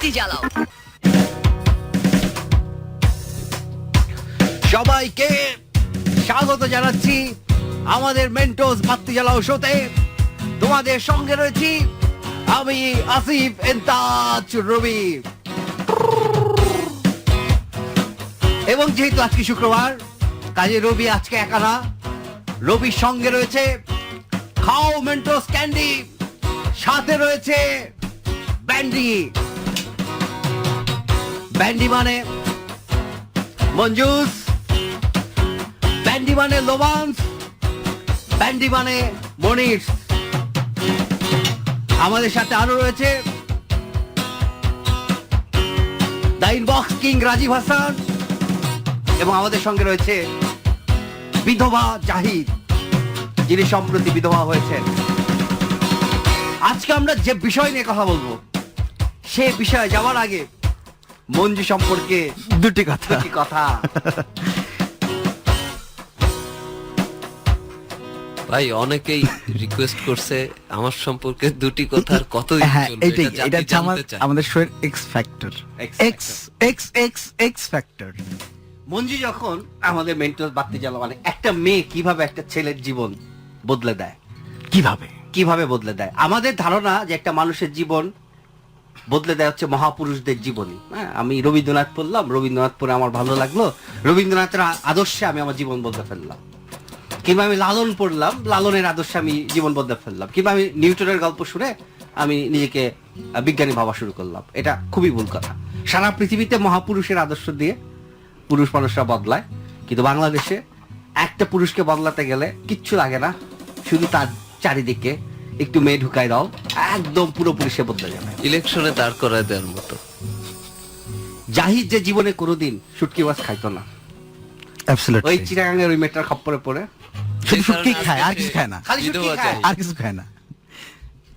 বাতি জ্বালাও। সবাইকে স্বাগত জানাচ্ছি আমাদের মেন্টোস বাতি জ্বালাও শোতে। তোমাদের সঙ্গে রয়েছি আমি আসিফ এন্তাজ রবি, এবং যেহেতু আজকে শুক্রবার কাজে রবি আজকে একা না, রবির সঙ্গে রয়েছে খাও মেন্টোস ক্যান্ডি, সাথে রয়েছে ব্যান্ডি। ব্যান্ডি মানে মঞ্জুস, ব্যান্ডি মানে লোমান্স, ব্যান্ডি মানে মনির। আমাদের সাথে আরো রয়েছে the inbox king Rajib Hasan, এবং আমাদের সঙ্গে রয়েছে বিধবা জাহিদ, যিনি সম্প্রতি বিধবা হয়েছেন। আজকে আমরা যে বিষয় নিয়ে কথা বলবো, সে বিষয়ে যাওয়ার আগে মঞ্জু সম্পর্কে দুটি কথা। ভাই অনেকেই রিকোয়েস্ট করছে আমার সম্পর্কে দুটি কথার কত হ্যাঁ, এটা আমাদের শোয়ের x factor, x factor. Manju যখন আমাদের মেন্টাল বাতি জ্বালা, মানে একটা মেয়ে কিভাবে একটা ছেলের জীবন বদলে দেয়, কিভাবে বদলে দেয়। আমাদের ধারণা যে একটা মানুষের জীবন বদলে দেয় হচ্ছে মহাপুরুষদের জীবনী। হ্যাঁ, আমি রবীন্দ্রনাথ পড়লাম, রবীন্দ্রনাথ পড়ে আমার ভালো লাগলো, রবীন্দ্রনাথের আদর্শে আমি আমার জীবন বদলে ফেললাম। কিংবা আমি লালন পড়লাম, লালনের আদর্শে আমি জীবন বদলে ফেললাম। কিংবা আমি নিউটনের গল্প শুনে আমি নিজেকে বিজ্ঞানী ভাবা শুরু করলাম। এটা খুবই ভুল কথা। সারা পৃথিবীতে মহাপুরুষের আদর্শ দিয়ে পুরুষ মানুষরা বদলায়, কিন্তু বাংলাদেশে একটা পুরুষকে বদলাতে গেলে কিচ্ছু লাগে না, শুধু তার চারিদিকে একটু মেয়ে ঢুকাই দাও, একদম পুরোপুরি সে বদলে যাবে। ইলেকশনে দাঁড় করায় দেওয়ার মতো। জাহিদ যে জীবনে কোনোদিন শুটকি মাছ খাইতো না, ওই চিটাগাঙ্গের ওই মেয়েটার খপ্পরে পড়ে শুধু শুটকি খায়, আর কিছু খায় না, খালি শুটকি খায়, আর কিছু খায় না।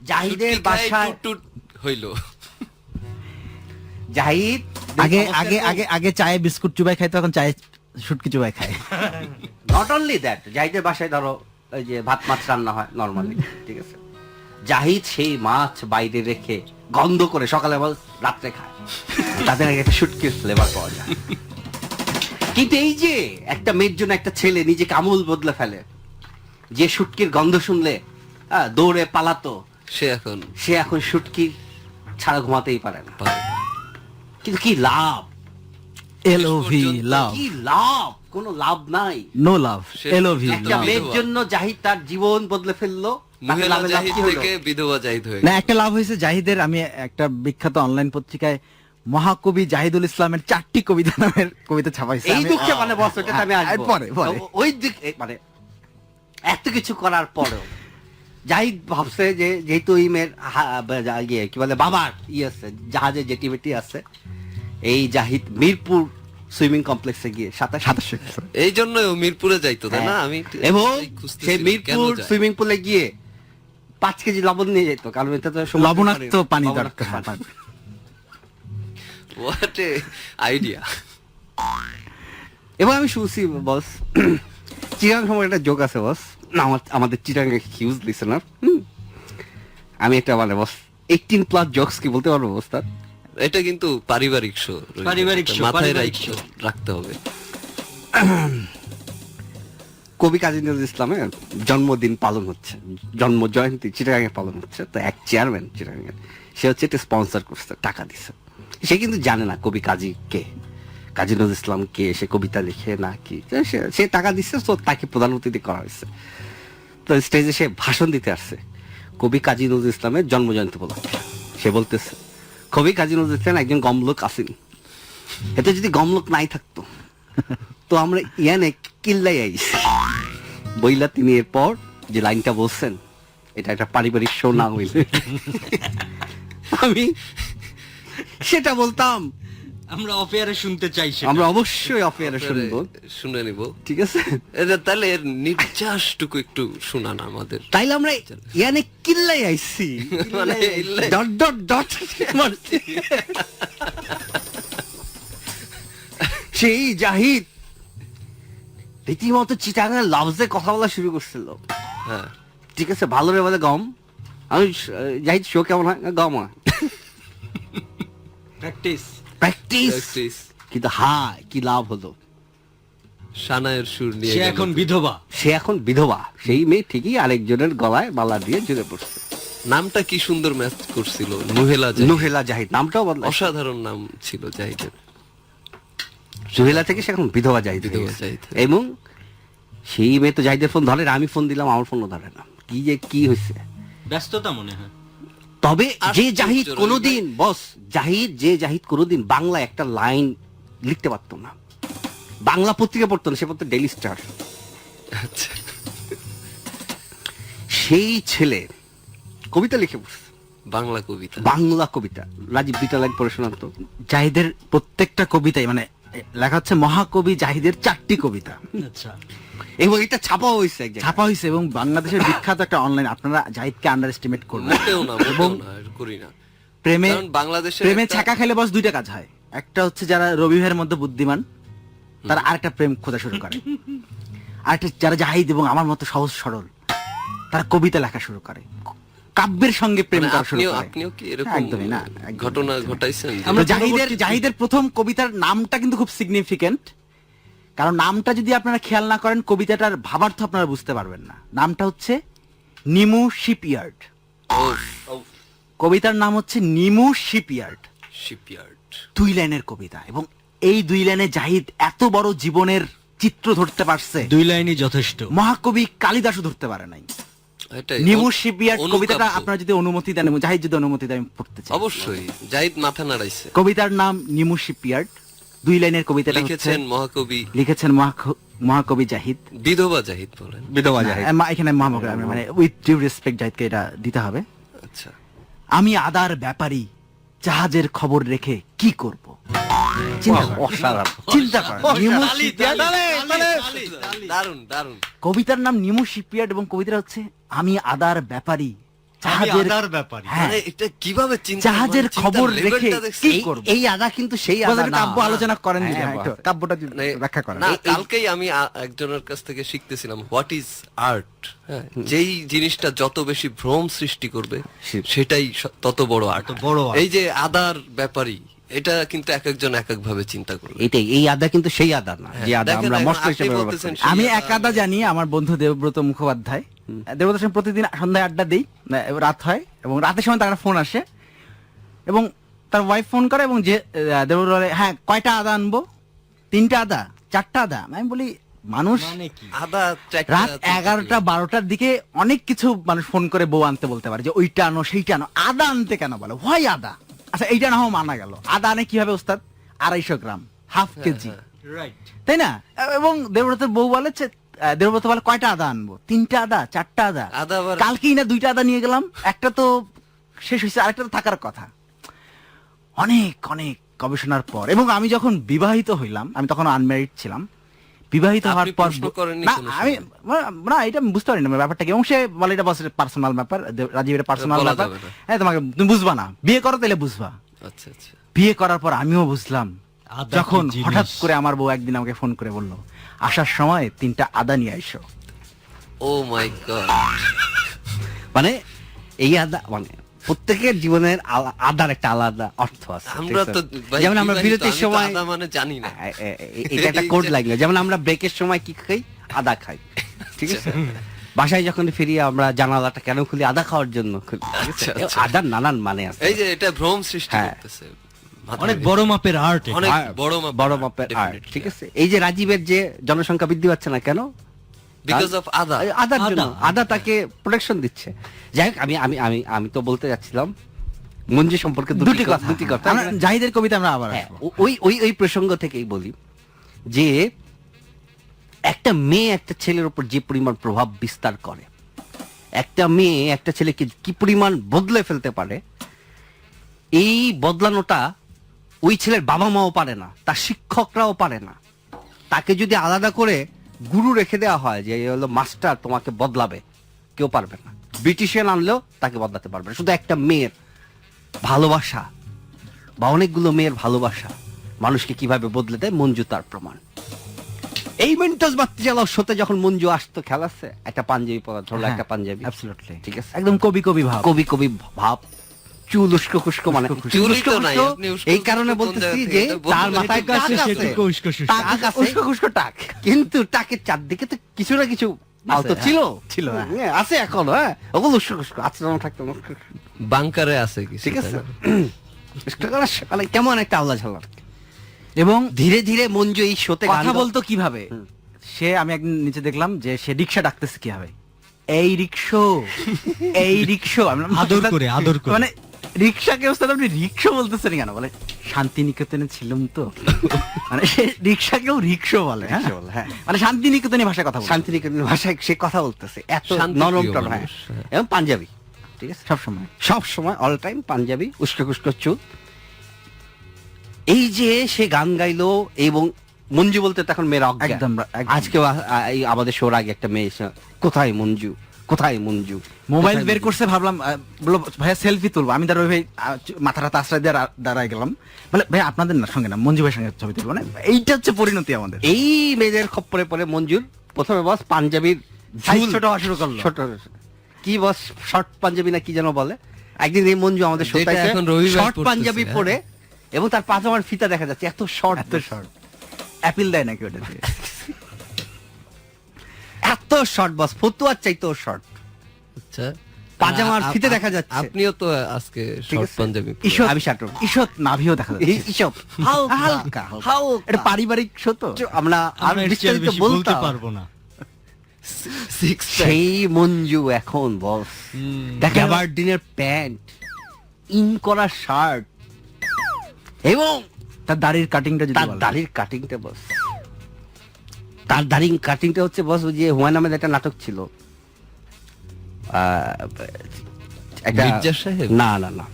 জাহিদের বাসায় হইলো জাহিদ আগে চায়ে বিস্কুট চুবাই খাইতো, এখন চায়ে শুটকি চুবাই খায়। নট অনলি দ্যাট, জাহিদের বাসায় ধরো ওই যে ভাত মাছ রান্না হয় নরমালি, ঠিক আছে, জাহিদ সেই মাছ বাইরে রেখে গন্ধ করে সকালে বল রাত্রে খায়, তাদের আগে একটা শুটকির ফ্লেভার পাওয়া যায়। কিন্তু এই যে একটা মেয়ের জন্য একটা ছেলে নিজেকে আমূল বদলে ফেলে, যে শুটকির গন্ধ শুনলে দৌড়ে পালাতো, সে এখন শুটকি ছাড়া ঘুমাতেই পারে না। কিন্তু কি লাভ, এলওভি লাভ, কি লাভ, কোনো লাভ নাই, নো লাভ, এলওভি। একটা মেয়ের জন্য জাহিদ তার জীবন বদলে ফেললো, না একটা লাভ হয়েছে জাহিদের। আমি একটা বিখ্যাত অনলাইন পত্রিকায় মহাকবি জাহিদুল ইসলামের 4টি কবিতা নামের কবিতা ছাপাইছে। এই দুঃখে মানে বস, ওটাতে আমি আসবো পরে। ওই দিক মানে এত কিছু করার পরেও জাহিদ ভাবছে যে যেহেতু এই মেয়ের কি বলে বাবার আছে, জাহাজে জেটিভিটি আছে, এই জাহিদ মিরপুর সুইমিং কমপ্লেক্সে গিয়ে সাঁতার এই জন্য মিরপুরে যাইতো তাই না। আমি এবং সেই মিরপুর সুইমিং পুলে গিয়ে 5 কেজি লবণ নিয়ে যেত, কারণ এটা তো লবণাক্ত পানি দরকার। What a idea. এবং আমি শুনছি বস, চিরাং সময় একটা জোক আছে বস, আমাদের চিরাং হিউজ লিসেনার, আমি একটা মানে বস 18+ জোকস কি বলতে পারবো বস? তার এটা কিন্তু পারিবারিক শো, মাথায় রাখতে হবে। কবি কাজী নজরুল ইসলামের জন্মদিন পালন হচ্ছে, জন্ম জয়ন্তী চিটাগাঙে পালন হচ্ছে। তো এক চেয়ারম্যান চিটাগাঙে, সে হচ্ছে এটা স্পন্সর করছে, টাকা দিছে। সে কিন্তু জানে না কবি কাজী কে, কাজী নজরুল ইসলাম কে, সে কবিতা লিখে না কি, সে টাকা দিচ্ছে, তো তাকে প্রধান অতিথি করা হয়েছে। তো স্টেজে সে ভাষণ দিতে আসছে কবি কাজী নজরুল ইসলামের জন্ম জয়ন্তী উপলক্ষে। সে বলতেছে, কবি কাজী নজরুল ইসলাম একজন গমলোক আসেন, এতে যদি গমলোক নাই থাকতো তো আমরা ইয়ানে কিল্লাই আইছি বইলা। তিনি এরপর যে লাইনটা বলছেন, এটা একটা পারিবারিক শো না হইলে আমি সেটা বলতাম, আমরা অফেয়ারে শুনতে চাইছি, আমরা অবশ্যই অফেয়ারে শুনবো, শুনে নিব, ঠিক আছে? তাহলে এর নির্যাসটুকু একটু শোনান আমাদের। তাইলে আমরা ইয়ানে কিল্লাই আইছি, মানে ডট ডট ডট মারছি। সেই জাহিদ রীতিমতো চিটাগাং লাভসে কথা বলা শুরু করছিল। হ্যাঁ, ঠিক আছে, ভালো রে বলে গম, আমি জাহিদ শো কেমন হয়, গম হয়। Practice practice, Practice। কিন্তু হায় কি লাভ হলো, সানায়ের সুর নিয়ে সে গেল। এখন বিধবা। সে এখন বিধবা। সেই মেয়ে ঠিকই আরেকজনের গলায় মালা দিয়ে জুড়ে পড়ছে। নামটা কি সুন্দর ম্যাচ করছিল, নুহেলা জাহিদ। নুহেলা জাহিদ নামটাও বদলা, অসাধারণ নাম ছিল জাহিদের। জুহেলা থেকে সে এখন বিধবা জাহিদ হয়ে বিধবা গেছে। জাহিদ। এবং সেই মেয়ে তো জাহিদের ফোন ধরে না, আমি ফোন দিলাম আমার ফোনও ধরে না, কি যে কি হয়েছে। ব্যস্ততা মনে হয়। তবে যে আশ্চর্য জাহিদ রইল। কোনোদিন বস, জাহিদ কোনোদিন বাংলা একটা লাইন লিখতে পারতো না, বাংলা পত্রিকা পড়তো না, সে পড়তো ডেইলি স্টার। আচ্ছা, সেই ছেলে কবিতা লিখে পড়ছে, বাংলা কবিতা। বাংলা কবিতা। রাজীব দুইটা লাইন পড়ে শোনান তো। জাহিদের প্রত্যেকটা কবিতাই মানে লেখা হচ্ছে মহাকবি জাহিদের 4টি কবিতা আচ্ছা, এবং এটা ছাপা হয়েছে এক জায়গায়। ছাপা হয়েছে এবং বাংলাদেশের বিখ্যাত একটা অনলাইন, আপনারা জাহিদকে আন্ডার এস্টিমেট করবেন না। মোটেও না, মোটেও না, আর করি না। প্রেমে কারণ বাংলাদেশের প্রেমে একটা- ছাকা খেলে বস দুইটা কাজ হয়, একটা হচ্ছে যারা রবি ভাইয়ের মধ্যে বুদ্ধিমান তারা আরেকটা প্রেম খোঁজা শুরু করে, আরেকটা যারা জাহিদ এবং আমার মতো সহজ সরল তারা কবিতা লেখা শুরু করে, কাব্যের সঙ্গে প্রেম মানে করা শুরু করে। আপনিও কি এরকম একদমই না, একদমই ঘটনা না। ঘটাইছেন যে- আমরা তো জাহিদের প্রথম কবিতার নামটা কিন্তু খুব সিগনিফিকেন্ট, কারণ নামটা যদি আপনারা খেয়াল না করেন কবিতাটার ভাবার্থ আপনারা বুঝতে পারবেন না। নামটা হচ্ছে নিমু শিপইয়ার্ড, ওফ, কবিতার নাম হচ্ছে নিমু শিপইয়ার্ড। শিপইয়ার্ড। 2 লাইনের কবিতা এবং এই 2 লাইনে জাহিদ এত বড় জীবনের চিত্র ধরতে পারছে 2 লাইনই যথেষ্ট। মহাকবি কালিদাসও ধরতে পারে নাই। এটাই, নিমু অনু- শিপইয়ার্ড কবিতাটা অনুকাব্য। আপনারা যদি অনুমতি দেন এবং জাহিদ যদি অনুমতি দেন আমি পড়তে চাই। অবশ্যই জাহিদ মাথা নাড়াইছে। কবিতার নাম নিমু শিপইয়ার্ড, 2 লাইনের কবিতাটা হচ্ছে লিখেছেন মহাকবি লিখেছেন মহাকবি জাহিদ। বিধবা জাহিদ বলেন। বিধবা জাহিদ। এখানে মহাকবি মানে উইথ ডিউ রেসপেক্ট জাহিদকে এটা দিতে হবে। আচ্ছা, আমি আদার ব্যাপারী জাহাজের খবর রেখে কি করব, চিন্তা করেন, অসাধারণ। চিন্তা করেন। নিমু শিপইয়ার্ড, দারুন দারুন। কবিতার নাম নিমু শিপইয়ার্ড এবং কবিতাটা হচ্ছে আমি আদার ব্যাপারী আমি জাহাজের আদার ব্যাপারী। হ্যাঁ, মানে এটা কিভাবে চিন্তা, জাহাজের মানে চিন্তার খবর levelটা রেখে দেখছেন? কি এই- করব? এই আদা কিন্তু সেই আদা বলতে না। কাব্য আলোচনা করেন যদি, হ্যাঁ, হ্যাঁ, একটু কাব্যটা যদি মানে- ব্যাখ্যা করেন। না, কালকেই আমি একজনের কাছ থেকে শিখতেছিলাম হোয়াট ইজ আর্ট। যেই জিনিসটা যত বেশি ভ্রম সৃষ্টি করবে সেটাই তত বড় আর্ট। তত বড় art। এই যে আদার ব্যাপারী, এটা কিন্তু এক একজন এক এক ভাবে চিন্তা করবে। এটাই, এই আদা কিন্তু সেই আদা না যে আদা দেখেন, আমরা এখন মশলা আপনি হিসেবে ব্যবহার বলতেছেন করি। সেই আমি আদা- একাদা জানি, আমার বন্ধু দেবব্রত মুখোপাধ্যায়, দেবব্রত সঙ্গে প্রতিদিন সন্ধ্যায় আড্ডা দিই, রাত হয় এবং রাতের সময় তার ফোন আসে এবং তার ওয়াইফ ফোন করে এবং যে দেবব্রত বলে হ্যাঁ কয়টা আদা আনবো, 3টা আদা, 4টা আদা। আমি বলি মানুষ মানে কি? আদা চারটা রাত চিন্তা 11টা 12টার দিকে অনেক কিছু মানুষ ফোন করে বউ আনতে বলতে পারে যে ওইটা আনো সেইটা আনো, আদা আনতে কেন বলে, হয় আদা। আচ্ছা এইটা না হোক মানা গেল, আদা আনে কিভাবে ওস্তাদ, 250 গ্রাম, হাফ কেজি, রাইট। তাই না? এবং দেবব্রতের বউ বলে দেবব্রত বলে কয়টা আদা আনবো, 3টা আদা, 4টা আদা, আদা আবার- কালকেই না 2টা আদা নিয়ে গেলাম, একটা তো শেষ হয়েছে আরেকটা তো থাকার কথা। অনেক অনেক গবেষণার পর এবং আমি যখন বিবাহিত হইলাম, আমি তখন আনম্যারিড ছিলাম, বিবাহিত আপনি হওয়ার পর প্রশ্ন করেননি না কোনো আমি সময়? না এটা আমি বুঝতে পারি না ব্যাপারটা কি, এবং সে বলে এটা বস পার্সোনাল ব্যাপার, রাজীবের পার্সোনাল বলা ব্যাপার, যাবে না। হ্যাঁ তোমাকে তুমি বুঝবা না, বিয়ে করো তাহলে বুঝবা। আচ্ছা আচ্ছা। বিয়ে করার পর আমিও বুঝলাম, আদা কি যখন জিনিস? হঠাৎ করে আমার বউ একদিন আমাকে ফোন করে বলল আসার সময় 3টা আদা নিয়ে আইসো। ও মাই গড। মানে এই আদা মানে প্রত্যেকের জীবনের আদার একটা আলাদা অর্থ আছে। আমরা তো ভাই যেমন আমরা বিবাহিত, বিরতির আমি তো সময় আদা মানে জানি না। এটা একটা কোড লাইন, যেমন আমরা ব্রেকের সময় কি খাই, আদা খাই, ঠিক আছে? বাসায় যখন ফিরি আমরা জানালাটা কেন খুলি, আদা খাওয়ার জন্য খুলি, ঠিক আছে? আচ্ছা, আচ্ছা। আদার নানান মানে আছে। এই যে এটা ভ্রম সৃষ্টি হ্যাঁ। করতেছে মাথায়। অনেক বড় মাপের আর্ট। অনেক আর বড় মাপের আর্ট, definitely. ঠিক আছে? এই যে রাজীবের যে জনসংখ্যা বৃদ্ধি পাচ্ছে না কেন, বিকজ অফ আদা। এই আদার জন্য। আদা। আদা তাকে প্রোটেকশন দিচ্ছে। যাই হোক, আমি আমি আমি আমি তো বলতে যাচ্ছিলাম মঞ্জু সম্পর্কে দুটি কথা। আমরা জাহিদের কবিতা আমরা আবার হ্যাঁ, আসবো। ওই ওই ওই প্রসঙ্গ থেকেই বলি যে একটা মেয়ে একটা ছেলের উপর যে পরিমাণ প্রভাব বিস্তার করে, একটা মেয়ে একটা ছেলেকে কি পরিমাণ বদলে ফেলতে পারে, এই বদলানোটা ওই ছেলের বাবা মাও পারে না, তার শিক্ষকরাও পারে না। তাকে যদি আলাদা করে গুরু রেখে দেওয়া হয় যে এই হলো মাস্টার তোমাকে বদলাবে, কেউ পারবে না। ব্রিটিশিয়ান আনলেও তাকে বদলাতে পারবে না। শুধু একটা মেয়ের ভালোবাসা বা অনেকগুলো মেয়ের ভালোবাসা মানুষকে কিভাবে বদলে দেয়, মঞ্জু তার প্রমাণ। এই মেন্টাস বাত্তি জ্বালাও শোতে যখন মঞ্জু আসতো খেলাচ্ছে, একটা পাঞ্জাবি পরা, ধরলো হ্যাঁ, একটা পাঞ্জাবি, absolutely। ঠিক আছে, একদম কবি কবি ভাব। কবি কবি ভাব, চুল উস্কো খুস্কো মানে চুলই তো উস্কো নাই, খুস্কো আপনি উস্কো এই কারণে খুস্কো কোন বলতেছি জায়গা যে থেকে? এটা তার বলতে মাথায় যেটুকু টাক আছে আছে, সেটুকু উস্কো সুস্কো। টাক আছে, উস্কো খুস্কো টাক। কিন্তু টাকের চারদিকে তো কিছু না কিছু আলতো হ্যাঁ, ছিল ছিল, হ্যাঁ। হ্যাঁ, আছে এখন, হ্যাঁ ওগুলো উস্কো খুস্কো আচরণ থাকতো উস্কো খুস্কো। বাংকারে আছে কিছু, ঠিক আছে তাই না? উস্কো করা মানে কেমন একটা আওয়াজ হলো এবং ধীরে ধীরে মঞ্জু এই শোতে কথা বলতো কিভাবে, সে আমি একদিন নিচে দেখলাম যে সে রিক্সা ডাকতেছে কিভাবে, এই রিক্সো, এই রিক্সো। আমি বললাম, আদর করে, আদর করে। মানে রিক্সাকে ওস্তাদ আপনি রিক্সো বলতেছেন কেন? বলে শান্তিনিকেতনে ছিলাম তো। মানে সে রিক্সাকেও রিক্সো বলে, হ্যাঁ? রিক্সা বলে, হ্যাঁ। মানে শান্তিনিকেতনে ভাষায় কথা বলে শান্তিনিকেতন ভাষায় সে কথা বলতেছে এত শান্তিপ্রিয় নরম টন, হ্যাঁ মানুষ, হ্যাঁ। এবং পাঞ্জাবি, ঠিক আছে সব সময়। সব সময় অল টাইম পাঞ্জাবি উস্কো খুস্কো চুল। এই যে সে গান গাইলো এবং মঞ্জু বলতে তখন মেয়েরা অজ্ঞান। একদম, একদম। আজকে এই আমাদের শোর আগে একটা মেয়ে এসে, কোথায় মঞ্জু, কোথায় মঞ্জু, মোবাইল কোথায় বের মঞ্জু? করছে, ভাবলাম বললো ভাইয়া সেলফি তুলবো। আমি দাঁড়াই ভাই মাথাটা আশ্রয় দিয়ে দাঁড়ায় গেলাম। বলে ভাই আপনাদের না সঙ্গে না, মঞ্জু ভাইয়ের সঙ্গে ছবি তুলবো। মানে এইটা হচ্ছে পরিণতি আমাদের। এই মেয়েদের খপ্পরে পরে মঞ্জুর প্রথমে বস পাঞ্জাবির সাইজ ঝুল ছোট হওয়া শুরু করলো। ছোট কি বস শর্ট পাঞ্জাবি না কি যেন বলে। একদিন এই মঞ্জু আমাদের যেটা শোতে এখন রবিবার শর্ট পড়তেছে, পাঞ্জাবি হ্যাঁ। পরে এবং তার পাজামার ফিতা দেখা যাচ্ছে এত শর্ট, এত শর্ট অ্যাপিল দেয় নাকি ওটা দিয়ে? এত শর্ট বস ফতুয়ার চাইতেও শর্ট। আচ্ছা, পাজামার আ- ফিতে আ- দেখা যাচ্ছে। আপনিও তো আজকে ঠিক শর্ট আছে? পাঞ্জাবি পরে। ঈষৎ আমি শাটর। ঈষৎ নাভিও দেখা যাচ্ছে। এইসব হালকা হালকা হালকা। এটা পারিবারিক শো তো। আমরা আর আমরা এর চেয়ে বিস্তারিত বেশি বলতে বলতাম। পারবো না। Six pack। সেই মঞ্জু এখন বস গ্যাবার্ডিনের প্যান্ট, ইন করা শার্ট এবং তার দাড়ির কাটিংটা যদি তার বলেন। দাড়ির কাটিংটা বস, তার দাড়ির কাটিংটা হচ্ছে বস ওই যে হুমায়ুন আহমেদ একটা নাটক ছিল একটা মির্জা সাহেব? না না না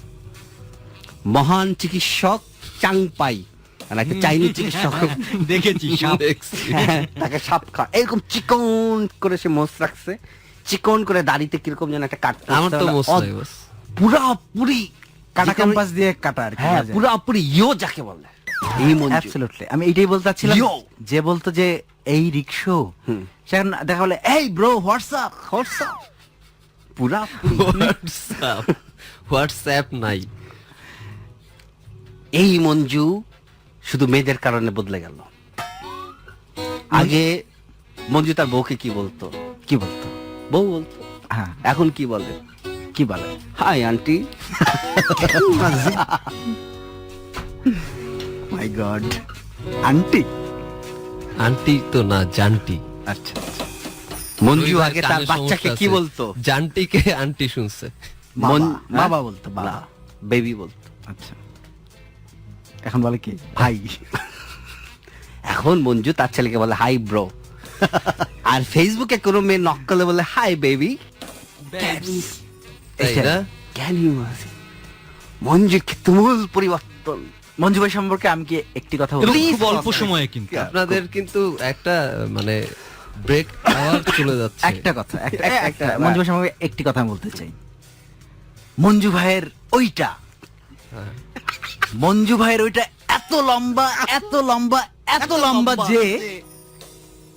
মহান চিকিৎসক চাংপাই মানে একটা চাইনিজ চিকিৎসক দেখেছি সাপ। দেখছি। হ্যাঁ, তাকে সাপ খা এরকম চিকন করে সে মোষ রাখছে, চিকন করে দাড়িতে কিরকম যেন একটা কাট আমার তো মোস নাই বস। পুরাপুরি কাটা কম্পাস দিয়ে কাটা আর কি। হ্যাঁ পুরাপুরি ইয়ো যাকে বলে এই মঞ্জু। অ্যাবসলিউটলি। আমি এইটাই বলতে চাচ্ছিলাম, Yo! যে বলতো যে এই রিক্সো, সেখানে দেখা বলে এই ব্রো হোয়াটসঅ্যাপ। হোয়াটসঅ্যাপ পুরাপুরি হোয়াটসঅ্যাপ নাই। এই মঞ্জু শুধু মেয়েদের কারণে বদলে গেল। আগে মঞ্জু তার বউকে কি বলতো, কি বলতো? বউ বলতো, হ্যাঁ, এখন কি বলে, কি বলে? Hi aunty. My god, aunty. Aunty তো না, জান্টি। আচ্ছা আচ্ছা। মঞ্জু রবিবার আগে তার কানে বাচ্চাকে সমস্যা কি আছে। বলতো, জান্টিকে আন্টি শুনছে। বাবা বলতো, বাবা। বেবি বলতো। আচ্ছা, এখন বলে কি ভাই? এখন মঞ্জু তার ছেলেকে বলে হাই ব্রো। আর ফেসবুকে কোনো মেয়ে নক করলে বলে হাই বেবি। তাই না? ক্যান ইউ মঞ্জুর কি তুমুল পরিবর্তন। মঞ্জু ভাই সম্পর্কে আমি কি একটি কথা এবং বলবো? Please, খুব অল্প boss. সময়ে কিন্তু। আপনাদের কিন্তু একটা মানে ব্রেক আওয়ার চলে যাচ্ছে। একটা কথা, একটা, মঞ্জু ভাই সম্পর্কে একটি কথা আমি বলতে চাই। মঞ্জু ভাইয়ের ওইটা, মঞ্জু ভাইয়ের ওইটা এত লম্বা, এত লম্বা, এত লম্বা যে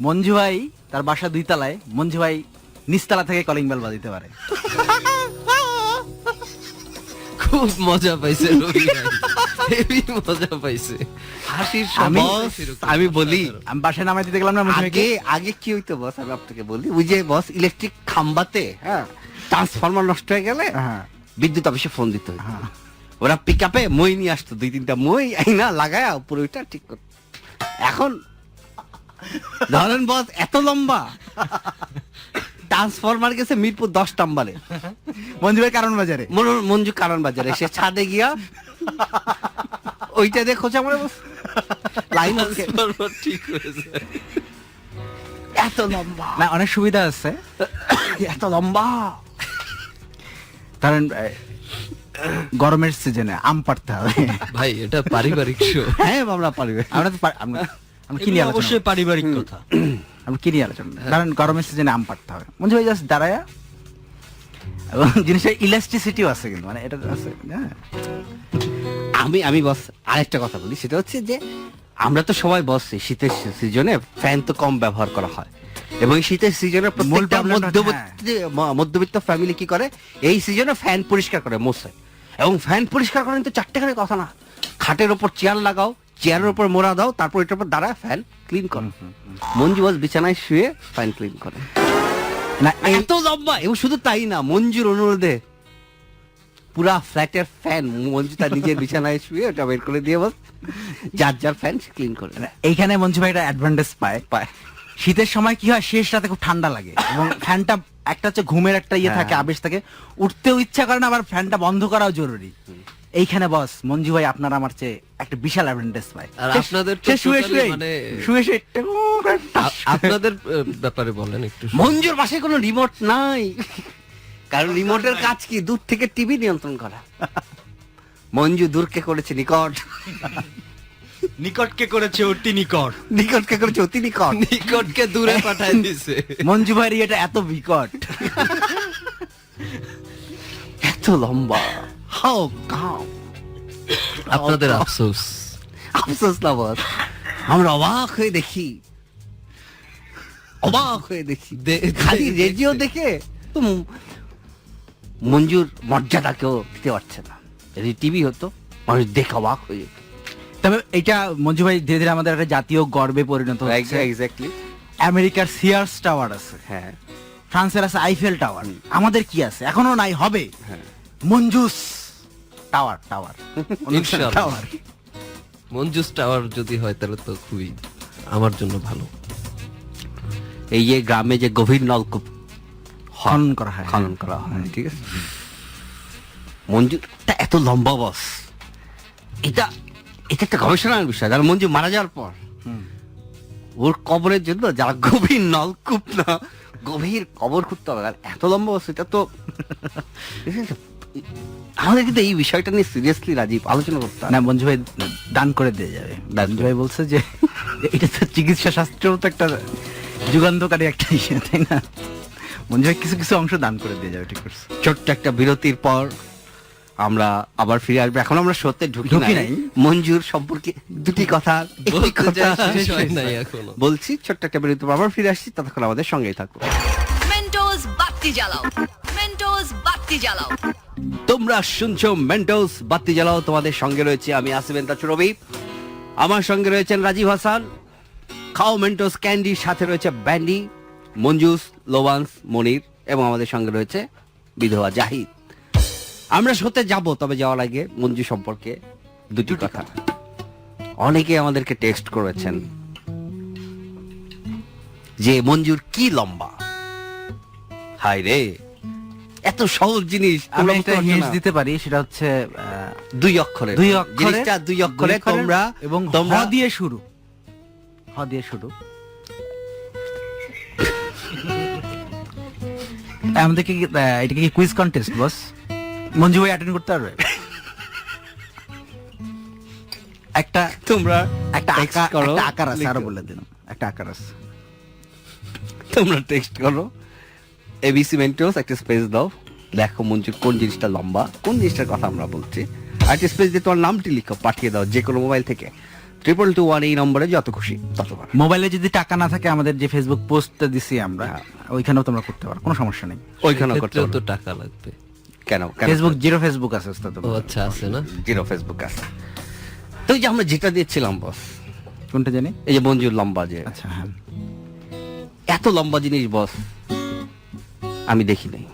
মঞ্জু ভাই তার বাসা 2 তলায়, মঞ্জু ভাই নিচতলা থেকে কলিং বেল বাজাতে পারে। খুব মজা পাইছে রবি ভাই। হেভি মজা পাইছে। হাসির আমি বলি আমি বাসায় নামাই দিতে গেলাম না মঞ্জু ভাইকে। আগে আগে কি হইতো বস, আমি আপনাকে বলি ওই যে বস ইলেকট্রিক খাম্বাতে হ্যাঁ ট্রান্সফরমার নষ্ট হয়ে গেলে হ্যাঁ। বিদ্যুৎ অফিসে ফোন দিতে হইতো। হ্যাঁ। ওরা পিক আপে মই নিয়ে আসতো, 2-3টা মই আইনা লাগায়া উপরে ওইটা ঠিক করতো। এখন ধরেন বস এত লম্বা ট্রান্সফরমার গেছে মিরপুর 10 নম্বরে, মঞ্জু ভাই কারণ বাজারে। মঞ্জু কারণ বাজারে সে ছাদে গিয়া ওইটা দিয়ে খোঁচা মারে বস লাইন ঠিক হয়েছে। এত লম্বা না, অনেক সুবিধা আছে। এত লম্বা কারণ গরমের সিজনে আম পাড়তে হবে। ভাই এটা পারিবারিক শো। হ্যাঁ আমরা পারবে। আমরা তো আমরা কি নিয়ে এগুলো আলোচনা অবশ্যই পারিবারিক কথা। আমি কি নিয়ে আলোচনা, কারণ গরমের সিজনে আম পাড়তে হবে। মঞ্জু ভাই জাস্ট দাঁড়ায়া, এবং জিনিসের ইলাস্টিসিটিও আছে কিন্তু, মানে এটা আছে। হ্যাঁ, আমি বস আরেকটা কথা বলি, সেটা হচ্ছে যে আমরা তো সবাই বস শীতের সিজনে ফ্যান তো কম ব্যবহার করা হয়, এবং এই শীতের সিজনে প্রত্যেকটা problem টা হচ্ছে, মধ্যবিত্ত ফ্যামিলি কি করে এই সিজনে ফ্যান পরিষ্কার করে মোছে, এবং ফ্যান পরিষ্কার করেন তো 4টে করে কথা না, খাটের ওপর চেয়ার লাগাও, চেয়ারের উপর মোড়া দাও, তারপর এটার উপর দাঁড়ায় ফ্যান ক্লিন করো। মঞ্জু বস বিছানায় শুয়ে ফ্যান ক্লিন করে না এত লম্বা। এবং শুধু তাই না, মঞ্জুর অনুরোধে পুরা ফ্ল্যাটের ফ্যান মঞ্জু তার নিজের বিছানায় শুয়ে ওটা বের করে দিয়ে বস যার যার ফ্যান ক্লিন করে এইখানে মঞ্জু ভাই একটা অ্যাডভান্টেজ পায়। পায়। শীতের সময় কি হয়, শেষ রাতে খুব ঠান্ডা লাগে এবং ফ্যানটা একটা হচ্ছে ঘুমের একটা ইয়ে থাকে, আবেশ থাকে, উঠতেও ইচ্ছা করে না, আবার ফ্যানটা বন্ধ করাও জরুরি। এইখানে বস মঞ্জু ভাই আপনার আমার চেয়ে একটা বিশাল অ্যাডভান্টেজ পায়। আর আপনাদের তো সে শুয়ে totally শুয়ে মানে শুয়ে শুয়ে আপনাদের ব্যাপারে বলেন একটু। মঞ্জুর বাসায় কোনো রিমোট নাই, কারণ রিমোটের কাজ কি, দূর থেকে টিভি নিয়ন্ত্রণ করা। মঞ্জু দূরকে করেছে নিকট, নিকটকে করেছে অতি নিকট। নিকটকে করেছে অতি নিকট। নিকটকে দূরে পাঠায় দিছে। মঞ্জু ভাইয়ের এটা এত বিকট। এত লম্বা, হাও কাম। আপনাদের আফসোস। আফসোস না বস, আমরা অবাক হয়ে দেখি, অবাক হয়ে দেখি। খালি রেডিও দেখে তো মঞ্জুর মর্যাদাকেও দিতে পারছে না। যদি টিভি হতো মানুষ দেখে অবাক হয়ে যেত। তবে এটা মঞ্জু ভাই ধীরে ধীরে আমাদের একটা জাতীয় গর্বে পরিণত হচ্ছে। এক্স্যাক্টলি। আমেরিকার সিয়ার্স টাওয়ার আছে, হ্যাঁ, ফ্রান্সের আছে আইফেল টাওয়ার, আমাদের কি আছে এখনো নাই, হবে হ্যাঁ। মঞ্জুস টাওয়ার, টাওয়ার ইনশাআল্লাহ। টাওয়ার। মঞ্জুস টাওয়ার যদি হয় তাহলে তো খুবই আমার জন্য ভালো। এই যে গ্রামে যে গভীর নলকূপ খনন করা হয়, খনন করা হয়, ঠিক আছে। মঞ্জুরটা এত লম্বা বস, এটা এটা একটা গবেষণার বিষয়। যারা মঞ্জু মারা যাওয়ার পর ওর কবরের জন্য যারা গভীর নলকূপ না গভীর কবর খুঁড়তে হবে, আর এত লম্বা বস, এটা তো আমাদের কিন্তু এই বিষয়টা নিয়ে সিরিয়াসলি রাজীব আলোচনা করতে হবে। না মঞ্জু ভাই দান করে দিয়ে যাবে। মঞ্জু ভাই বলছে যে এটা তো চিকিৎসা শাস্ত্রেও তো একটা যুগান্তকারী একটা ইয়ে, তাই না? মঞ্জু ভাই কিছু কিছু অংশ দান করে দিয়ে যাবে, ঠিক আছে। ছোট্ট একটা বিরতির পর আমরা আবার ফিরে আসবো। এখন আমরা সত্যি ঢুকি ঢুকি নাই নাই। মঞ্জুর সম্পর্কে দুটি কথা একটি বলতে কথা যাই শেষ হয় নাই এখনো। বলছি। ছোট্ট একটা বিরতির পর আবার ফিরে আসছি, ততক্ষণ আমাদের সঙ্গেই থাকো। মেন্টোস বাতি জ্বালাও, মেন্টোস বাতি জ্বালাও। তোমরা শুনছো মেন্টোস বাতি জ্বালাও, তোমাদের সঙ্গে রয়েছে আমি আসিফ রবি, আমার সঙ্গে রয়েছেন রাজীব হাসান। খাও মেন্টোস ক্যান্ডির সাথে রয়েছে ব্যান্ডি, মঞ্জুস, লোবান্স, মনির এবং আমাদের সঙ্গে রয়েছে বিধবা জাহিদ। আমরা সত্যি যাব, তবে যাওয়ার আগে মঞ্জু সম্পর্কে দুটি কথা। অনেকে আমাদেরকে টেক্সট করেছেন যে মঞ্জুর কি লম্বা। হাই রে, এত সহজ জিনিস আমি তোমরা একটা বুঝতে পারছো হিন্টস না। দিতে পারি, সেটা হচ্ছে 2 অক্ষরে, জিনিসটা 2 অক্ষরে। তোমরা এবং হ তোমরা দিয়ে শুরু, হ দিয়ে শুরু। আমাদেরকে এটা কি কুইজ কন্টেস্ট বস? মঞ্জু ভাই অ্যাটেন্ড করতে পারবে? একটা তোমরা একটা text আকার, করো, একটা আকার আছে, আরো লিখো। বলে দিন, একটা আকার আছে। তোমরা টেক্সট করো এবিসি মেন্টোস, একটা স্পেস দাও, দেখো মঞ্জুর কোন জিনিসটা লম্বা, কোন জিনিসটার কথা আমরা বলছি। আর একটা স্পেস দিয়ে তোমার নামটি লিখো, পাঠিয়ে দাও যে কোনো মোবাইল থেকে 2221 এই নম্বরে, যত খুশি ততবার। মোবাইলে যদি টাকা না থাকে, আমাদের যে ফেসবুক পোস্টটা দিছি আমরা, ওইখানেও তোমরা করতে পারো, কোনো সমস্যা নেই। ওইখানেও করতে সেক্ষেত্রেও পারো। তো টাকা লাগবে। কেন কেন ফেসবুক জিরো ফেসবুক আছে ওস্তাদ ও তোমার। আচ্ছা, আছে না? জিরো ফেসবুক আছে। তো এই যে আমরা যেটা দিয়েছিলাম বস, কোনটা জানি? এই যে মঞ্জুর লম্বা, যে আচ্ছা হ্যাঁ, এত লম্বা জিনিস বস আমি দেখি নাই।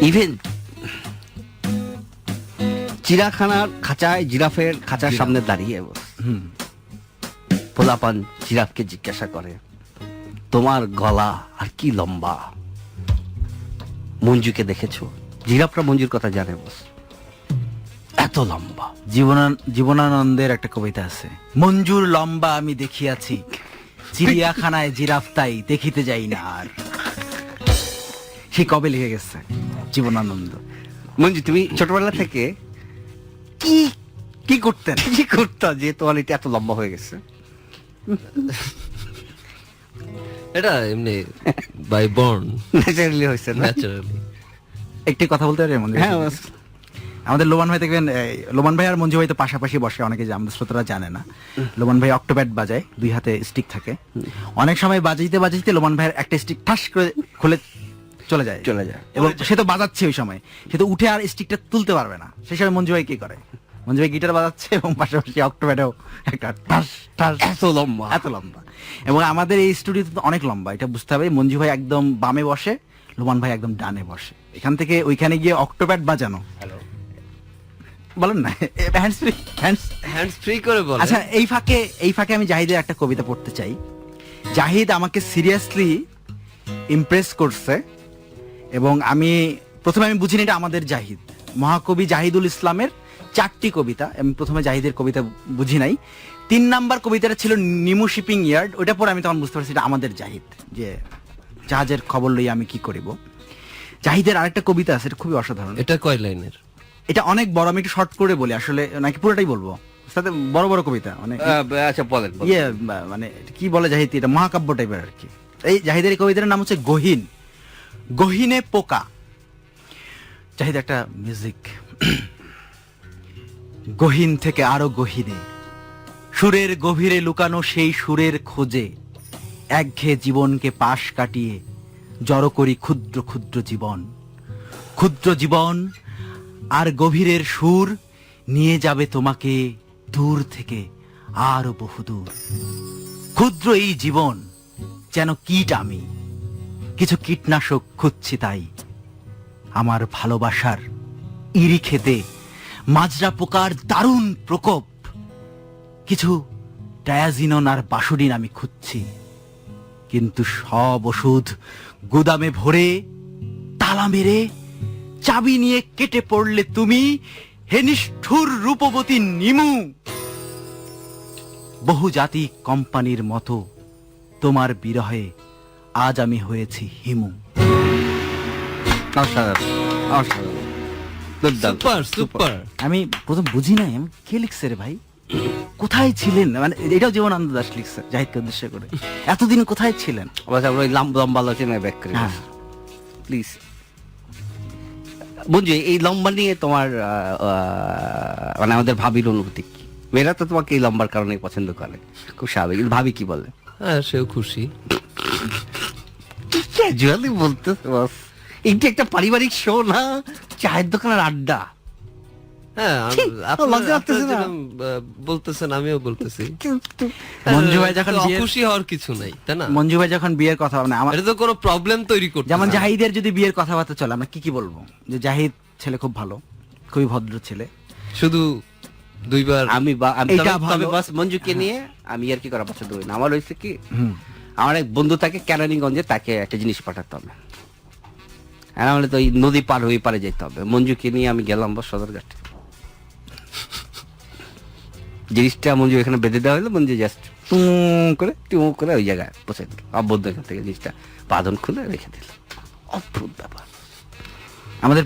ইভেন চিড়াখানার খাঁচায়, জিরাফের খাঁচার সামনে দাঁড়িয়ে বস পোলাপান জিরাফকে জিজ্ঞাসা করে তোমার গলা আর কি লম্বা। মঞ্জুকে দেখেছো? জিরাফরা মঞ্জুর কথা জানে বস, এত লম্বা। জীবনানন্দের একটা কবিতা আছে, মঞ্জুর লম্বা আমি দেখিয়াছি, চিড়িয়াখানায় জিরাফ তাই দেখিতে যাই না আর। সে কবে লিখে গেছে জীবনানন্দ। মঞ্জু, তুমি ছোটবেলা থেকে কি কি করতেন? কি করতা যে তোমার এটা এত লম্বা হয়ে গেছে? এটা এমনি বাই বর্ন, ন্যাচারালি হয়েছে না? ন্যাচারালি। একটি কথা বলতে পারি মঞ্জু? হ্যাঁ বস। আমাদের লোমান ভাই দেখবেন, লোমান ভাই আর মঞ্জু ভাই তো পাশাপাশি বসে, অনেকে যে আমাদের শ্রোতারা জানে না। লোমান ভাই অক্টোপ্যাড বাজায়, 2 হাতে স্টিক থাকে। অনেক সময় বাজাইতে বাজাইতে লোমান ভাইয়ের একটা স্টিক ঠাস করে খুলে চলে যায় চলে যায়। এবং সে তো বাজাচ্ছে ওই সময়, সে তো উঠে আর স্টিকটা তুলতে পারবে না। সেই সময় মঞ্জু ভাই কি করে, মঞ্জু ভাই গিটার বাজাচ্ছে এবং পাশাপাশি অক্টোপ্যাডেও একটা টাস টাস, এত লম্বা। এত লম্বা। এবং আমাদের এই স্টুডিও তো অনেক লম্বা, এটা বুঝতে হবে। মঞ্জু ভাই একদম বামে বসে, লোমান ভাই একদম ডানে বসে। এখান থেকে ওইখানে গিয়ে অক্টোপ্যাড বাজানো, বলেন না হ্যান্ডস ফ্রি, হ্যান্ডস ফ্রি করে বলে। আচ্ছা এই ফাঁকে আমি জাহিদের একটা কবিতা পড়তে চাই। জাহিদ আমাকে সিরিয়াসলি ইমপ্রেস করছে এবং আমি প্রথমে বুঝিনি এটা আমাদের জাহিদ। মহাকবি জাহিদুল ইসলামের 4টি কবিতা, আমি প্রথমে জাহিদের কবিতা বুঝি নাই। 3 নাম্বার কবিতাটা ছিল নিমু শিপিং ইয়ার্ড, ওইটা পরে আমি তখন বুঝতে পারছি এটা আমাদের জাহিদ, যে জাহাজের খবর লই আমি কি করিব। জাহিদের আরেকটা কবিতা আছে, এটা খুবই অসাধারণ। এটা কয় লাইনের? এটা অনেক বড়, আমি একটু শর্ট করে বলি আসলে, নাকি পুরোটাই বলবো? সাথে বড় বড় কবিতা মানে আচ্ছা বলেন। মানে কি বলে জাহিদ, এটা মহাকাব্য টাইপের আর কি। এই জাহিদের এই কবিতার নাম হচ্ছে গহীন। গহীনে পোকা। জাহিদ একটা মিউজিক। গহীন থেকে আরো গহীনে, সুরের গভীরে লুকানো সেই সুরের খোঁজে, একঘেয়ে জীবনকে পাশ কাটিয়ে জড়ো করি ক্ষুদ্র ক্ষুদ্র জীবন। ক্ষুদ্র জীবন আর গভীরের সুর নিয়ে যাবে তোমাকে দূর থেকে আরো বহুদূর। ক্ষুদ্র এই জীবন যেন কীট, আমি কিছু কীটনাশক খুঁজছি তাই। আমার ভালোবাসার ইরি খেতে মাজরা পোকার দারুণ প্রকোপ, কিছু ডায়াজিনন আর বাসুডিন আমি খুঁজছি। কিন্তু সব ওষুধ গুদামে ভরে তালা মেরে চাবি নিয়ে কেটে পড়লে তুমি, হে নিষ্ঠুর রূপবতী নিমু। বহুজাতি কোম্পানির মতো তোমার বিরহে আজ আমি হয়েছি হিমু। অসাধারণ, অসাধারণ, দুর্দান্ত। Super super. আমি প্রথম বুঝি নাই, আমি কে লিখছে রে ভাই, কোথায় ছিলেন? মানে এটাও জীবনানন্দ দাশ লিখছে জাহিদকে উদ্দেশ্য করে। এতদিন কোথায় ছিলেন? অবশ্য আমরা ওই লম্বা আলোচনায় ব্যাক করি হ্যাঁ। প্লিজ। বুঝছি এই লম্বা নিয়ে তোমার মানে আমাদের ভাবির অনুভূতি কি? মেয়েরা তো তোমাকে এই লম্বার কারণে পছন্দ করে, খুব স্বাভাবিক। ভাবি কি বলে? হ্যাঁ, সেও খুশি। ক্যাজুয়ালি বলতেছে বস, এইটা একটা পারিবারিক শো না, চায়ের দোকানের আড্ডা। হ্যাঁ, ছি, লজ্জা লাগতেছে না? বলতেছেন, আমিও বলতেছি। মঞ্জু ভাই যখন বিয়ের- খুশি হওয়ার কিছু নাই, তাই না? মঞ্জু ভাই যখন বিয়ের কথা, মানে আমার এটা তো কোনো প্রবলেম তৈরি করতে যেমন না। জাহিদের যদি বিয়ের কথাবার্তা চলে, আমরা কি বলবো? যে জাহিদ ছেলে খুব ভালো, খুবই ভদ্র ছেলে। শুধু 2 বার আমি এইটা তবে ভালো। বাস মঞ্জুকে নিয়ে আমি আর কি করা পছন্দ করি না। আমার হয়েছে কি, হুম। আমার এক বন্ধু থাকে কেরানীগঞ্জে, তাকে একটা জিনিস পাঠাতে হবে, আর আমাদের তো এই নদী পার হয়ে পারে যেতে হবে। মঞ্জুকে নিয়ে আমি গেলাম বস সদরঘাট। জিনিসটা মঞ্জু এখানে বেঁধে দেওয়া হলো, মঞ্জু জাস্ট টু করে ওই জায়গায় বসে দিল, আবদ্ধ এখান থেকে জিনিসটা বাঁধন খুলে রেখে দিল। অদ্ভুত ব্যাপার। আমাদের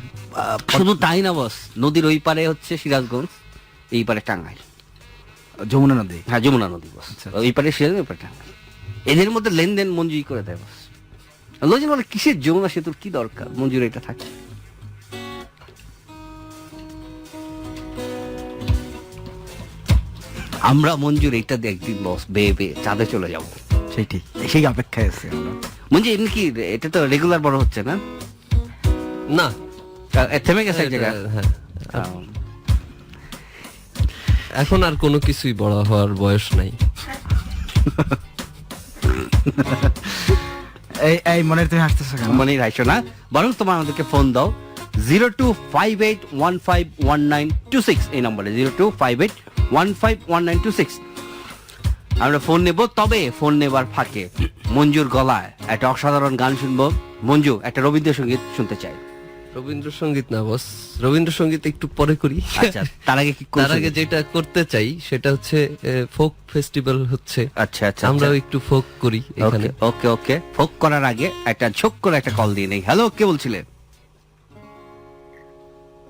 শুধু তাই না বস, নদীর ওই পারে হচ্ছে সিরাজগঞ্জ, এই পারে টাঙ্গাইল। যমুনা নদী। হ্যাঁ, যমুনা নদী বস। আচ্ছা। ওই পারে সিরাজগঞ্জ, ওই পারে টাঙ্গাইল। এদের মধ্যে লেনদেন মঞ্জুই করে দেয় বস। লোকজন বলে কিসের যমুনা সেতুর কি দরকার, মঞ্জুর এটা থাকে। আমরা মঞ্জুর এটা দিয়ে একদিন বস বেয়ে বেয়ে চাঁদে চলে যাব। সেই ঠিক, সেই অপেক্ষায় আছে আমরা। মঞ্জু এমনি কি এটা তো রেগুলার বড় হচ্ছে না? না, থেমে গেছে এক জায়গায়। হ্যাঁ, এখন আর কোনো কিছুই বড় হওয়ার বয়স নাই। এই মনে তুমি হাসতেছো কেন? মনে রাখছো না, বরং তোমার আমাদেরকে ফোন দাও 0258151926 এই নম্বরে 0258151926। আমরা ফোন নেব, তবে ফোন নেবার ফাঁকে মঞ্জুর গলায় একটা অসাধারণ গান শুনবো। মঞ্জু একটা রবীন্দ্রসঙ্গীত শুনতে চাই। রবীন্দ্রসঙ্গীত না বস, রবীন্দ্রসঙ্গীত একটু পরে করি। আচ্ছা, তার আগে কি তার আগে যেটা করতে চাই সেটা হচ্ছে ফোক ফেস্টিভ্যাল হচ্ছে। আচ্ছা আচ্ছা, আমরাও একটু ফোক করি এখানে। ওকে ওকে, ফোক করার আগে একটা ছোক করে একটা কল দিয়ে নেই। হ্যালো, কে বলছিলেন?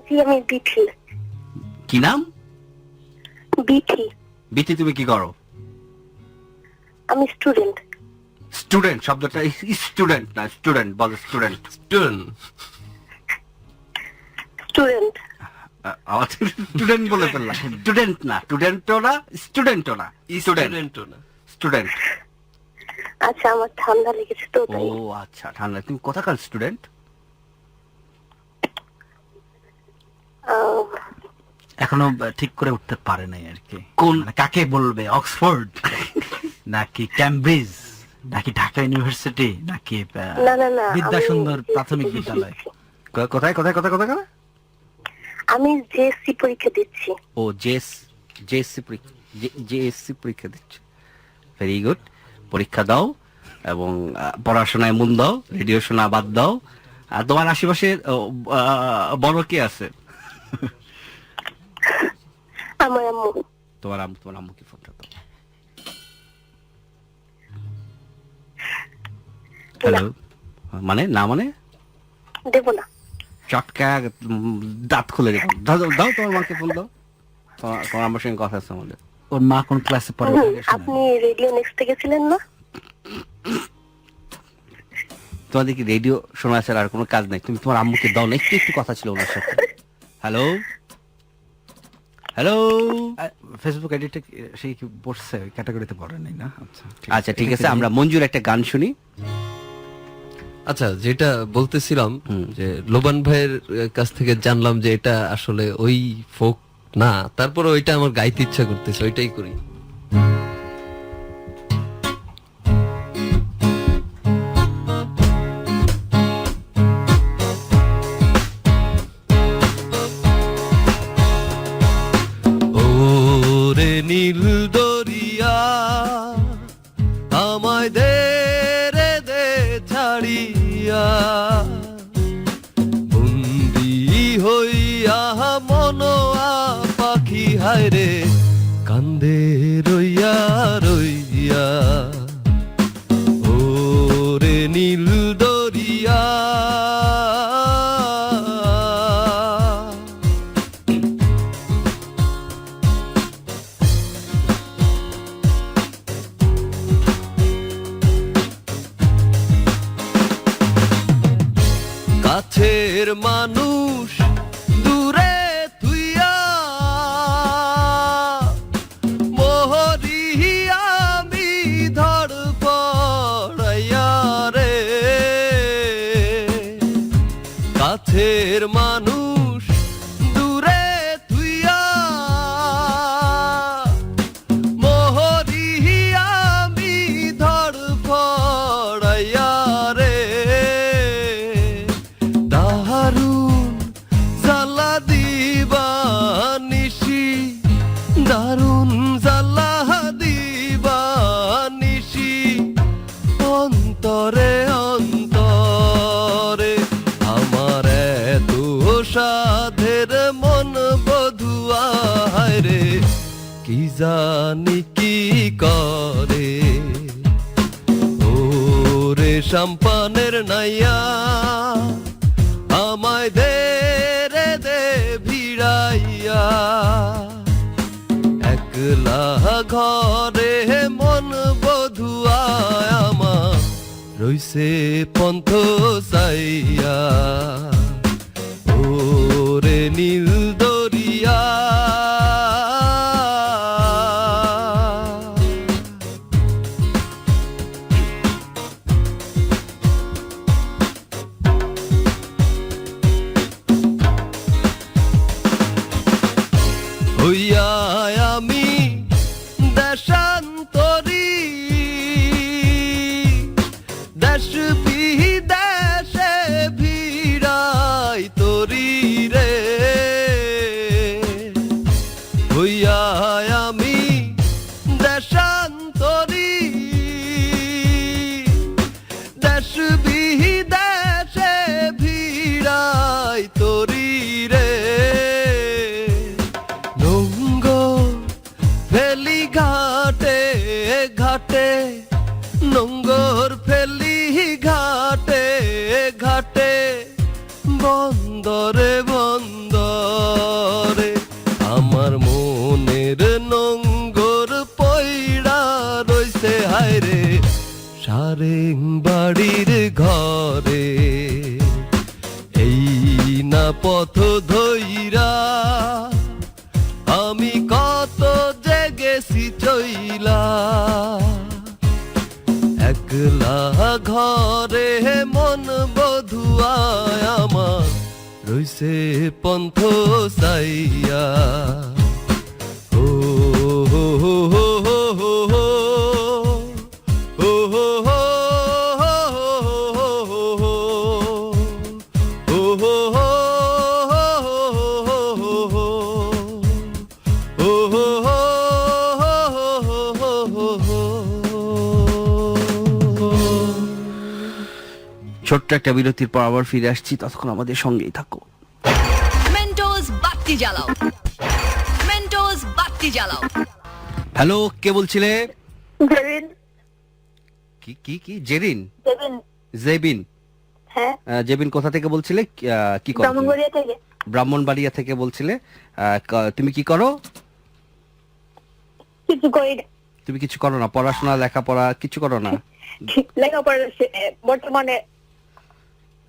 জি, আমি বিথি। কি নাম? বিথি। বিথি, তুমি কি করো? আমি স্টুডেন্ট। স্টুডেন্ট শব্দটা স্টুডেন্ট না, স্টুডেন্ট বল। Student student. স্টুডেন্ট বলে ফেললাম। স্টুডেন্ট না, স্টুডেন্টও না, স্টুডেন্টও না, স্টুডেন্ট। আচ্ছা, আমার ঠান্ডা লেগেছে তো ও তাই। আচ্ছা, ঠান্ডা। তুমি কোথাকার স্টুডেন্ট? আহ, এখনো ঠিক করে উঠতে পারে নাই আর কি। কোন মানে কাকে বলবে, অক্সফোর্ড নাকি ক্যামব্রিজ নাকি ঢাকা ইউনিভার্সিটি নাকি না না না বিদ্যাসুন্দর প্রাথমিক বিদ্যালয়? কোথায় কোথায় কোথায় কোথায় কোথায়? আমি জেএসসি পরীক্ষা দিচ্ছি। ও জেএসসি পরীক্ষা দিচ্ছে। Very good. পরীক্ষা দাও এবং পড়াশোনায় মন দাও, রেডিও শোনা বাদ দাও। আর তোমার আশেপাশে বড় কে আছে? আমার আম্মু। তোমার আম্মুকে ফোনটা দাও। হ্যালো। মানে না মানে দেব না। চটকা দাঁত খুলে রেখো। দাও দাও, তোমার মাকে ফোন দাও। তোমার আমার সঙ্গে কথা আছে আমাদের। ওর মা কোন ক্লাসে পড়ে? আপনি রেডিও নেক্সট থেকে ছিলেন না? তোমাদের কি রেডিও শোনা আছে আর কোনো কাজ নাই? তুমি তোমার আম্মুকে দাও না, একটু একটু কথা ছিল ওনার সাথে। Hello hello. ফেসবুক এডিটে সেই কি পড়ছে, ওই ক্যাটাগরিতে পড়ে নাই না? আচ্ছা ঠিক আছে, আমরা মঞ্জুর একটা গান শুনি। আচ্ছা, যেটা বলতেছিলাম যে লোবান ভাইয়ের কাছ থেকে জানলাম যে এটা আসলে ওই ফোক না, তারপরে ওইটা আমার গাইতে ইচ্ছা করতেছে, ওইটাই করি। ওরে নীল দরিয়া আমায় দে রে দে ছাড়িয়া, বন্দি হইয়া মনোয়া পাখি হায় রে কান্দে রইয়া রইয়া। ওরে নীল দরিয়া কাছের মানুষ দূরে তুইয়া মোহরি আমি ধর পড়াইয়া রে, কাছের মানুষ দূরে তুইয়া মোহরি আমি ধর পড়াইয়া রে, দারুণ জ্বালা দিবা নিশি, দারুণ জ্বালা দিবা নিশি, অন্তরে অন্তরে আমার এত সাধের মন বধুয়া রে কি জানি কি করে। ওরে সম্পানের নাইয়া আমায় দে রে দে ভিড়াইয়া, একলা ঘরে মন বধুয়া আমার রইছে পন্থ চাইয়া। ওরে নীল দরিয়া হইয়া আমি দেশান্তরী, দেশ বিদেশে ভিড়াই তরি রে, হইয়া আমি দেশান্তরী, দেশ বিদেশে ভিড়াই তরি রে, ফেলি ঘাটে ঘাটে নোঙ্গর ফেলি ঘাটে ঘাটে, বন্দরে বন্দরে আমার মনের নোঙ্গর পইড়া রইছে হায় রে সারেং বাড়ির ঘরে। এই না পথ ধইরা আমি কত যে গেছি চইলা, একলা ঘরে মন বধুয়া আমার রইছে হইছে পন্থ সাইয়া ও হো হো হো হো হো হো ও হো হো ছোট্ট একটা বিরতির পর আবার ফিরে আসছি, ততক্ষণ আমাদের সঙ্গেই থাকো। মেন্টোস বাতি জ্বালাও, মেন্টোস বাতি জ্বালাও। হ্যালো, কে বলছিলে? জেবিন। কি কি কি জেরিন? জেবিন। জেবিন। হ্যাঁ, জেবিন কোথা থেকে বলছিলে? কি করো তুমি? ব্রাহ্মণবাড়িয়া থেকে। ব্রাহ্মণবাড়িয়া থেকে বলছিলে। তুমি কি করো? কিছু করি না। তুমি কিছু করো না? পড়াশোনা লেখাপড়া কিছু করো না? লেখাপড়া বর্তমানে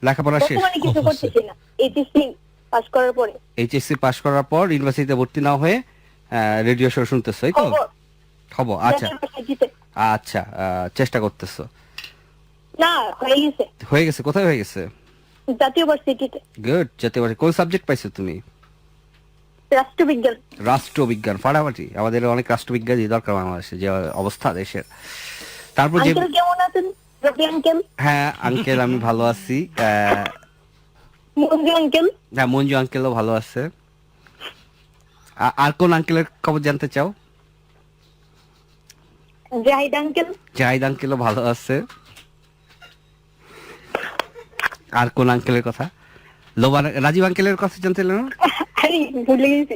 লেখাপড়া শেষ? কিছু করতেছি না। এইচএসসি পাস করার পরে। এইচএসসি পাস করার পর ইউনিভার্সিটিতে ভর্তি না হয়ে রেডিও শো শুনতেছো, এই তো? খবর। আচ্ছা আচ্ছা, চেষ্টা করতেছো? না, হয়ে গেছে। হয়ে গেছে? কোথায় হয়ে গেছে? জাতীয় ভার্সিটিতে। গুড। জাতীয় ভার্সিটি। কোন সাবজেক্ট পাইছো তুমি? রাষ্ট্রবিজ্ঞান। রাষ্ট্রবিজ্ঞান। ফাটাফাটি। আমাদের অনেক রাষ্ট্রবিজ্ঞানী দরকার বাংলাদেশে, যে অবস্থা দেশের। তারপর যে আঙ্কেল কেমন আছেন? রবি আঙ্কেল। হ্যাঁ আঙ্কেল, আমি ভালো আছি। মঞ্জু আঙ্কেল। হ্যাঁ, মঞ্জু আঙ্কেলও ভালো আছে। আর কোন আঙ্কেলের খবর জানতে চাও? জাহিদ আঙ্কেল। জাহিদ আঙ্কেলও ভালো আছে। আর কোন আঙ্কেলের কথা? রাজীব আঙ্কেলের কথা জানতে চাইলে না? আরে ভুলে গেছি।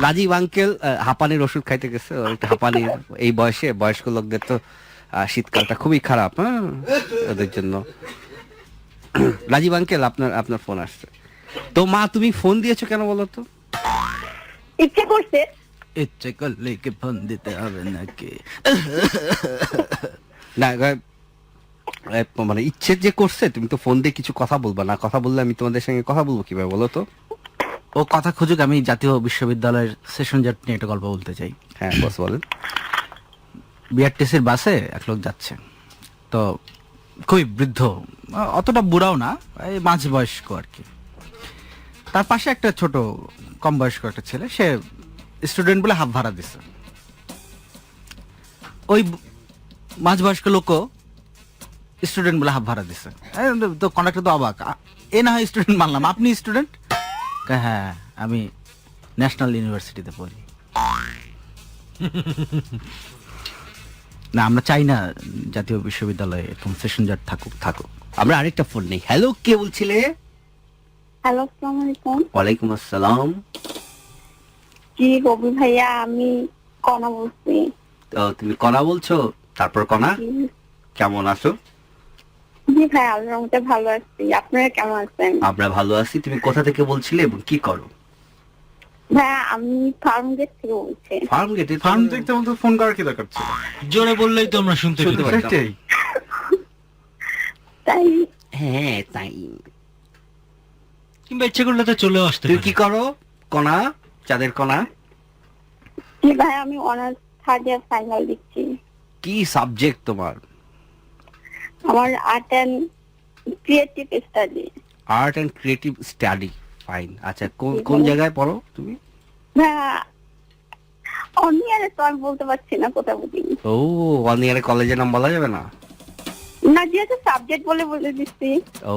রাজীব আঙ্কেল হাঁপানির ওষুধ খাইতে গেছে। হাঁপানি এই বয়সে, বয়স্ক লোকদের তো শীতকালটা খুবই খারাপ, হ্যাঁ, ওদের জন্য। রাজীব আঙ্কেল, আপনার ফোন আসছে। তো মা, তুমি ফোন দিয়েছো কেন বলো তো? ইচ্ছে করছে। ইচ্ছে করলে কি ফোন দিতে হবে নাকি? না, মানে ইচ্ছে যে করছে, তুমি তো ফোন দিয়ে কিছু কথা বলবা না। কথা বললে আমি তোমাদের সঙ্গে কথা বলবো কিভাবে বলো তো? ও কথা খুঁজুক। আমি জাতীয় বিশ্ববিদ্যালয়ের সেশন জট নিয়ে একটা গল্প বলতে চাই। হ্যাঁ বস, বলেন। বিআরটিসির বাসে এক লোক যাচ্ছে, তো খুবই বৃদ্ধ, অতটা বুড়াও না, এই মাঝ বয়স্ক আর কি। তার পাশে একটা ছোট কম বয়স্ক একটা ছেলে, সে স্টুডেন্ট বলে হাফ ভাড়া দিচ্ছে। ওই মাঝ বয়স্ক লোকও স্টুডেন্ট বলে হাফ ভাড়া দিচ্ছে। তো কন্ডাক্টর তো অবাক, এ না হয় স্টুডেন্ট মানলাম, আপনি স্টুডেন্ট? হ্যাঁ, আমি ন্যাশনাল ইউনিভার্সিটিতে পড়ি। না, আমরা চাই না জাতীয় বিশ্ববিদ্যালয়ে এরকম সেশন জট থাকুক। আমরা আরেকটা ফোন নেই। হ্যালো, কে বলছিলে? হ্যালো, আসসালামু আলাইকুম। ওয়ালাইকুম আসসালাম। জি রবি ভাইয়া, আমি কনা বলছি। তো তুমি কণা বলছো? তারপর কণা, কেমন আছো? জি ভাই, আল্লাহর রহমতে ভালো আছি। আপনারা কেমন আছেন? আমরা ভালো আছি। তুমি কোথা থেকে বলছিলে এবং কি করো? ভাইয়া, আমি ফার্ম গেট থেকে বলছি। ফার্ম গেটে? ফার্ম দেখতে বলতে ফোন করার কি দরকার ছিল? জোরে বললেই তো আমরা শুনতে পারতাম। তাই হ্যাঁ, তাই। কিংবা ইচ্ছে করলে তো চলেও আসতে তুমি কি পারি। করো কণা? চাঁদের কণা। জি ভাই, আমি অনার্স থার্ড ইয়ার ফাইনাল দিচ্ছি। কি সাবজেক্ট তোমার? আমার art and creative study. Art and creative study. Fine. আচ্ছা, কোন জায়গায় পড়ো তুমি? ভাইয়া, অন ইয়ারে তো আমি বলতে পারছি না, কোথায় বলি। ও, 1 ইয়ারে কলেজের নাম বলা যাবে না? না, যেহেতু সাবজেক্ট বলে দিচ্ছি। ও,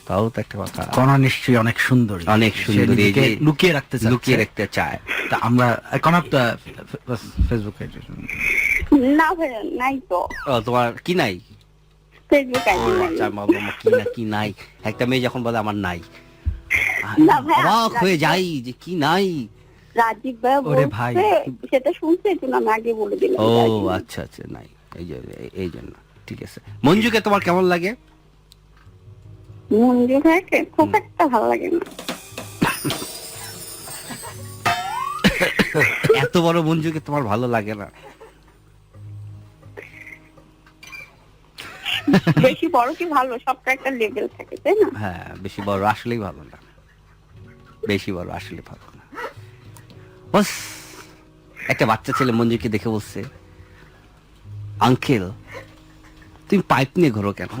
তাও তো একটা কথা। কণা নিশ্চয়ই অনেক সুন্দরী, অনেক সুন্দরী, সে এই যে নিজেকে লুকিয়ে রাখতে চাচ্ছে। লুকিয়ে রাখতে চায়। তা আমরা কণা ফেসবুকে না ভাইয়া, নাই তো। ও, তোমার কি নাই? ফেসবুক ও, আইডি নাই। আচ্ছা, কি নাই? একটা মেয়ে যখন বলে আমার নাই, না ভাইয়া, অবাক হয়ে যাই যে কি নাই। রাজীব ভাইয়া ওরে ভাই। বলছে, সেটা শুনছে, এই জন্য আমি আগে বলে দিলাম। ও আচ্ছা আচ্ছা, নাই, এই জন্য। ঠিক আছে। মঞ্জুকে তোমার কেমন লাগে? মঞ্জু ভাইকে খুব একটা ভালো লাগে না। এত বড় মঞ্জুকে তোমার ভালো লাগে না? বেশি বড় কি ভালো, সবটা একটা লেভেল থাকে, তাই না? হ্যাঁ, বেশি বড় আসলেই ভালো না। বেশি বড় আসলে ভালো না। বাস, একটা বাচ্চা ছেলে মঞ্জুকে দেখে বলছে, আঙ্কেল তুমি পাইপ নিয়ে ঘোরো কেন?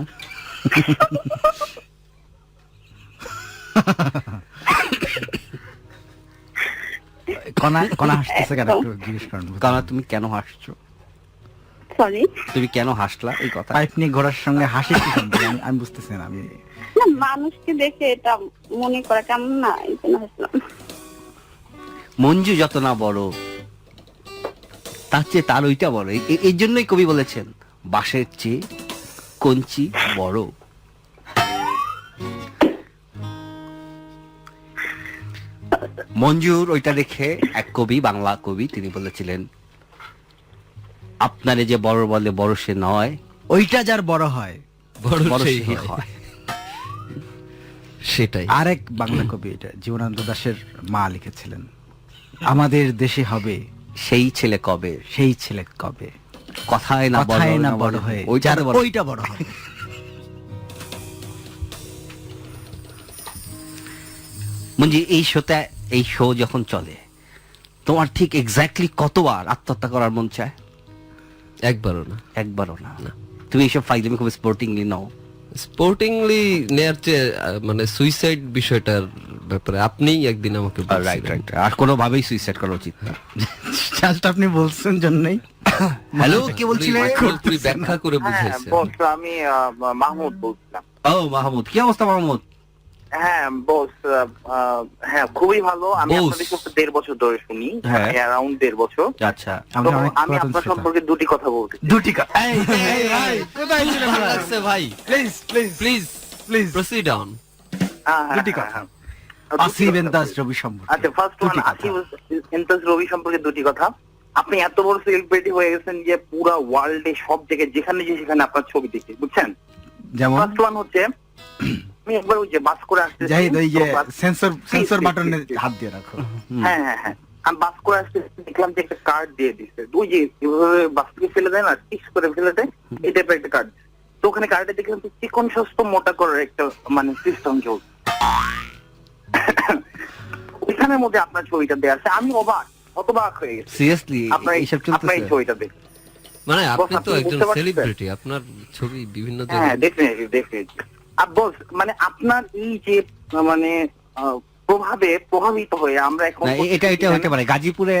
কণা হাসতেছে কেন একটু জিজ্ঞেস করেন। কারণ তুমি কেন হাসছো? সরি, তুমি কেন হাসলা এই কথা? পাইপ নিয়ে ঘোড়ার সঙ্গে হাসি কি সম্পর্ক? আমি বুঝতেছি না। আমি না মানুষকে দেখে এটা মনে করা কেমন না, এই জন্য হাসলাম। মঞ্জু যত না বড়, তার চেয়ে তার ওইটা বড়। এই জন্যই কবি বলেছেন বাঁশের চেয়ে কঞ্চি বড়। মঞ্জুর ওইটা দেখে এক কবি, বাংলা কবি, তিনি বলেছিলেন আপনারে যে বড় বলে বড় সে নয়, ওইটা যার বড় হয় বড় বড় সেই সে হয়। হয়। সেটাই। আরেক বাংলা কবি, এটা জীবনানন্দ দাশের মা লিখেছিলেন, আমাদের দেশে হবে সেই ছেলে কবে, সেই ছেলে কবে, কথায় না কথায় না বড় হয়ে, ওইটা যার বড়। ওইটা বড় হবে। মঞ্জু এই শো যখন চলে, তোমার ঠিক এক্স্যাক্টলি কতবার আত্মহত্যা করার মন চায়? একবারও না। একবারও না। তুমি এইসব ফাইজলামি খুব স্পোর্টিংলি নাও। স্পোর্টিংলি নেয়ার চেয়ে মানে সুইসাইড বিষয়টার ব্যাপারে আপনিই একদিন আমাকে রাইট বলছিলেন। রাইট, আর কোনোভাবেই সুইসাইড করা উচিত না। জাস্ট আপনি বলছেন জন্যই। হ্যালো, কে বলছিলে? পুরোপুরি ব্যাখ্যা করে বুঝাইছেন। বস আমি মাহমুদ বলছিলাম। ও মাহমুদ, কি অবস্থা মাহমুদ? হ্যাঁ বস, হ্যাঁ খুবই ভালো। আমি Boss। আপনাদের সাথে 1.5 বছর ধরে শুনি, হ্যাঁ। অ্যারাউন্ড 1.5 বছর। আচ্ছা, আমি তো অনেক আমি পুরাতন আপনার শ্রোতা। সম্পর্কে দুটি কথা বলতে চাই। দুটি কথা। এই, ভাই, কোথায় ছিলেন ভালো ভাই? লাগছে ভাই। Please please please please proceed on. হ্যাঁ, হ্যাঁ, দুটি হ্যাঁ, কথা। হ্যাঁ। আসিফ দুটি কথা এন্তাজ বলি। রবি সম্পর্কে। আচ্ছা, ফার্স্ট ওয়ান, দুটি কথা। আসিফ এন্তাজ রবি সম্পর্কে দুটি কথা। আপনি এত বড় সেলিব্রিটি হয়ে গেছেন যে পুরা ওয়ার্ল্ডে সব জায়গায় যেখানে সেখানে আপনার ছবি দেখি, বুঝছেন? যেমন ফার্স্ট ওয়ান হচ্ছে, আমি একবার ওই যে বাস করে আসতে জাহিদ, ওই যে সেন্সর বাটনে হাত দিয়ে রাখো। হ্যাঁ হ্যাঁ হ্যাঁ, আমি বাস করে আসতে দেখলাম যে একটা কার্ড দিয়ে দিচ্ছে, ওই যে এভাবে বাস থেকে ফেলে দেয় না, টিক্স করে ফেলে দেয়, এই টাইপের একটা কার্ড। তো ওখানে কার্ডে দেখলাম যে চিকন স্বাস্থ্য মোটা করার একটা মানে সিস্টেম চলছে। ওইখানের মধ্যে আপনার ছবিটা দেওয়া আছে, আমি হতবাক হয়ে গেছি সিরিয়াসলি আপনার এইসব আপনার এই চলতেছে? ছবিটা দেখে। মানে আপনি আপনি তো একজন বুঝতে পারছেন? সেলিব্রিটি, আপনার ছবি বিভিন্ন হ্যাঁ জায়গায়। ডেফিনেটলি। আর বস মানে আপনার এই যে মানে প্রভাবিত হয়ে আমরা এখন না, এটা হতে পারে গাজীপুরে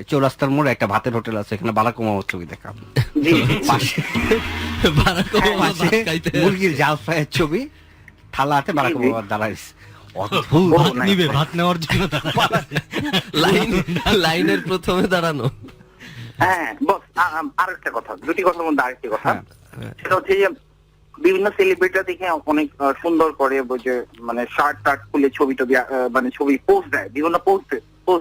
চৌরাস্তার মোড়ে একটা ভাতের হোটেল আছে, এখানে বারাক ওবামার ছবি দেখা। জি, পাশে বারাক ওবামা পাশে ভাত খাইতে মুরগির জাল ফ্রাইয়ের ছবি, থালা হাতে বারাক জি, জি। ওবামা দাঁড়াইছে। অদ্ভুত। ও, ভাত নাই। নিবে, ভাত নেওয়ার জন্য দাঁড়ায়। লাইনের প্রথমে দাঁড়ানো। হ্যাঁ বস, আরেকটা কথা, দুটি কথার মধ্যে আরেকটি কথা, হ্যাঁ। সেটা হচ্ছে যে বিভিন্ন সেলিব্রিটি দেখে অনেক সুন্দর করে ওই যে মানে শার্ট টার্ট খুলে ছবি টবি মানে ছবি পোস্ট দেয়, বিভিন্ন পোস্ট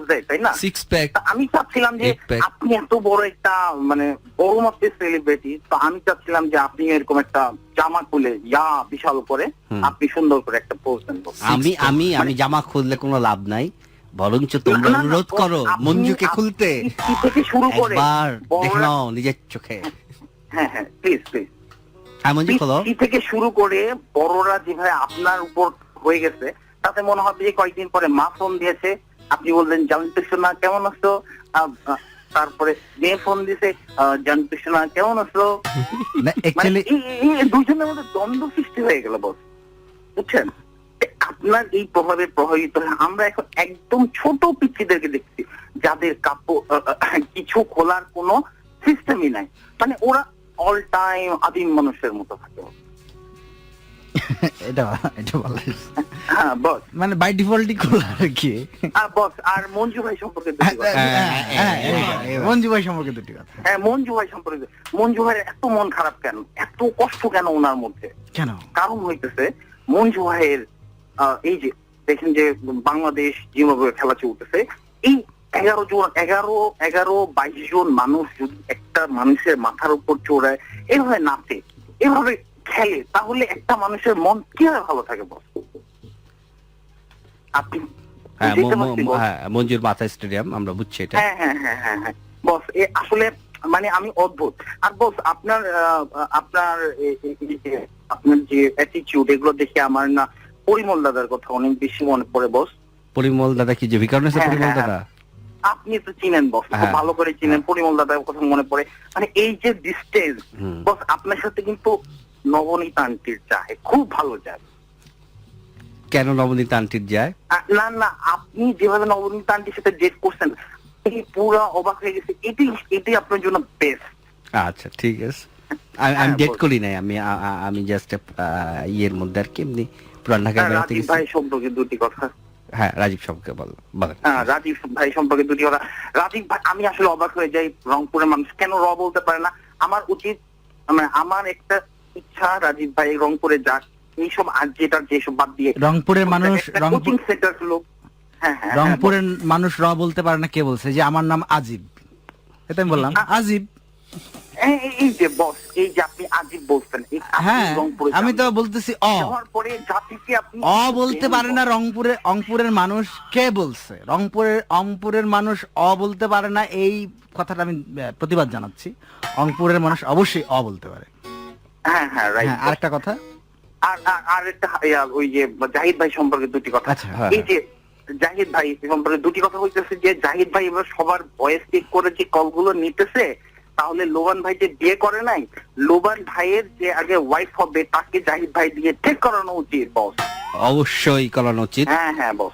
দেয়, তাই না? Six pack. তা আমি চাচ্ছিলাম যে Eight pack। আপনি এত বড় একটা মানে বড় মাপের সেলিব্রিটি, তো আমি চাচ্ছিলাম যে আপনি এরকম একটা জামা খুলে বিশাল করে আপনি সুন্দর করে একটা পোস্ট দেন বস। আমি জামা খুললে কোনো লাভ নাই, বরঞ্চ তোমরা না, না, অনুরোধ বস, করো আপনি- মঞ্জুকে আপনি খুলতে। কি থেকে শুরু করে একবার বড়রা- দেখে নাও নিজের চোখে। হ্যাঁ হ্যাঁ প্লিজ হ্যাঁ মঞ্জু খোলো। পিসি থেকে শুরু করে বড়রা যেভাবে আপনার উপর হয়ে গেছে, তাতে মনে হবে যে কয়েকদিন পরে মা ফোন দিয়েছে, আপনি বললেন জানতেছো না কেমন আছো, তারপরে মেয়ে ফোন দিয়েছে, জানতেছো না কেমন আছো, না মানে অ্যাকচুয়ালি এই দুইজনের মধ্যে দ্বন্দ্ব সৃষ্টি হয়ে গেল বস, বুঝছেন? আপনার এই প্রভাবে প্রভাবিত হয়ে আমরা এখন একদম ছোট পিচ্ছিদেরকে দেখছি, যাদের কাপড় কিছু খোলার কোনো সিস্টেমই নাই, মানে ওরা অল টাইম আদিম মানুষের মতো থাকে। এটা ভালো। হ্যাঁ বস, মানে বাই ডিফল্টই খোলা আর কি। বস আর মঞ্জু ভাই সম্পর্কে দুটি কথা। মঞ্জু ভাই সম্পর্কে দুটি কথা। হ্যাঁ মঞ্জু ভাই সম্পর্কে, মঞ্জু ভাইয়ের এত মন খারাপ কেন, এত কষ্ট কেন ওনার মধ্যে? কেন? কারণ হইতেছে মঞ্জু ভাইয়ের এই যে দেখেন যে বাংলাদেশ জিম্বাবুয়ে খেলা চলতেছে, এই 11-22 জন মানুষ যদি একটা মানুষের মাথার উপর চড়ায়, এভাবে নাচে, এভাবে খেলে, তাহলে একটা মানুষের মন কিভাবে ভালো থাকে বস? আপনি বুঝতে পারছেন বস? মঞ্জুর মাথা স্টেডিয়াম, আমরা বুঝছি এটা। হ্যাঁ হ্যাঁ হ্যাঁ হ্যাঁ হ্যাঁ বস, আসলে মানে আমি অদ্ভুত। আর বস আপনার যে অ্যাটিটিউড, এগুলো দেখে আমার না পরিমল দাদার কথা অনেক বেশি মনে পড়ে বস। পরিমল দাদা কি যে বিকারণ আছে? হ্যাঁ, পরিমল হ্যাঁ, দাদা আপনি তো চিনেন বস, খুব হ্যাঁ। ভালো করে চিনেন, পরিমল দাদার কথা মনে পড়ে। মানে এই যে ডিস্টেন্স হুম। বস, আপনার সাথে কিন্তু নবনীতা আন্টির চায় খুব ভালো যায়। কেন নবনীতা আন্টির যায়? না না, আপনি যেভাবে নবনীতা আন্টির সাথে ডেট করছেন এই পুরো অবাক হয়ে গেছে। এটাই আপনার জন্য বেস্ট। আচ্ছা ঠিক আছে, আমি হ্যাঁ, ডেট বল। করি নাই, আমি জাস্ট ইয়ের মধ্যে আর কি এমনি পুরান ঢাকায় বেড়াতে রাজীব গেছি। ভাই সম্পর্কে দুটি কথা। হ্যাঁ রাজীব সবকে বলেন। রাজীব ভাই সম্পর্কে দুটি কথা। রাজীব ভাই, আমি আসলে অবাক হয়ে যাই, রংপুরের মানুষ কেন বলতে পারে না। আমার উচিত, মানে আমার একটা ইচ্ছা রাজীব ভাই রংপুরে যাক, এইসব যেসব বাদ দিয়ে রংপুরের মানুষ কোচিং সেন্টার লোক। হ্যাঁ হ্যাঁ, রংপুরের মানুষ বলতে পারে না, কে বলছে যে আমার নাম আজিব? এটা আমি বললাম আজিব। এই যে বস, এই যে আপনি আজিব বলছেন, এই আপনি হ্যাঁ রংপুরে আমি তো যান। বলতেছি যাওয়ার পরে জাতিকে আপনি বলতে পারে না। রংপুরের মানুষ কে বলছে? রংপুরের মানুষ বলতে পারে না, এই কথাটা আমি প্রতিবাদ জানাচ্ছি। রংপুরের মানুষ অবশ্যই বলতে পারে। হ্যাঁ হ্যাঁ রাইট। হ্যাঁ, আরেকটা কথা, আর একটা ওই যে জাহিদ ভাই সম্পর্কে দুটি কথা। আচ্ছা, হ্যাঁ, এই যে জাহিদ ভাই সম্পর্কে দুটি কথা হইতেছে যে জাহিদ ভাই এবার সবার ভয়েস চেক করে যে কলগুলো নিতেছে, তাহলে লোবান ভাই যে বিয়ে করে নাই, লোবান ভাইয়ের যে আগে ওয়াইফ হবে তাকে জাহিদ ভাই দিয়ে ঠিক করানো উচিত বস। অবশ্যই করানো উচিত। হ্যাঁ হ্যাঁ বস।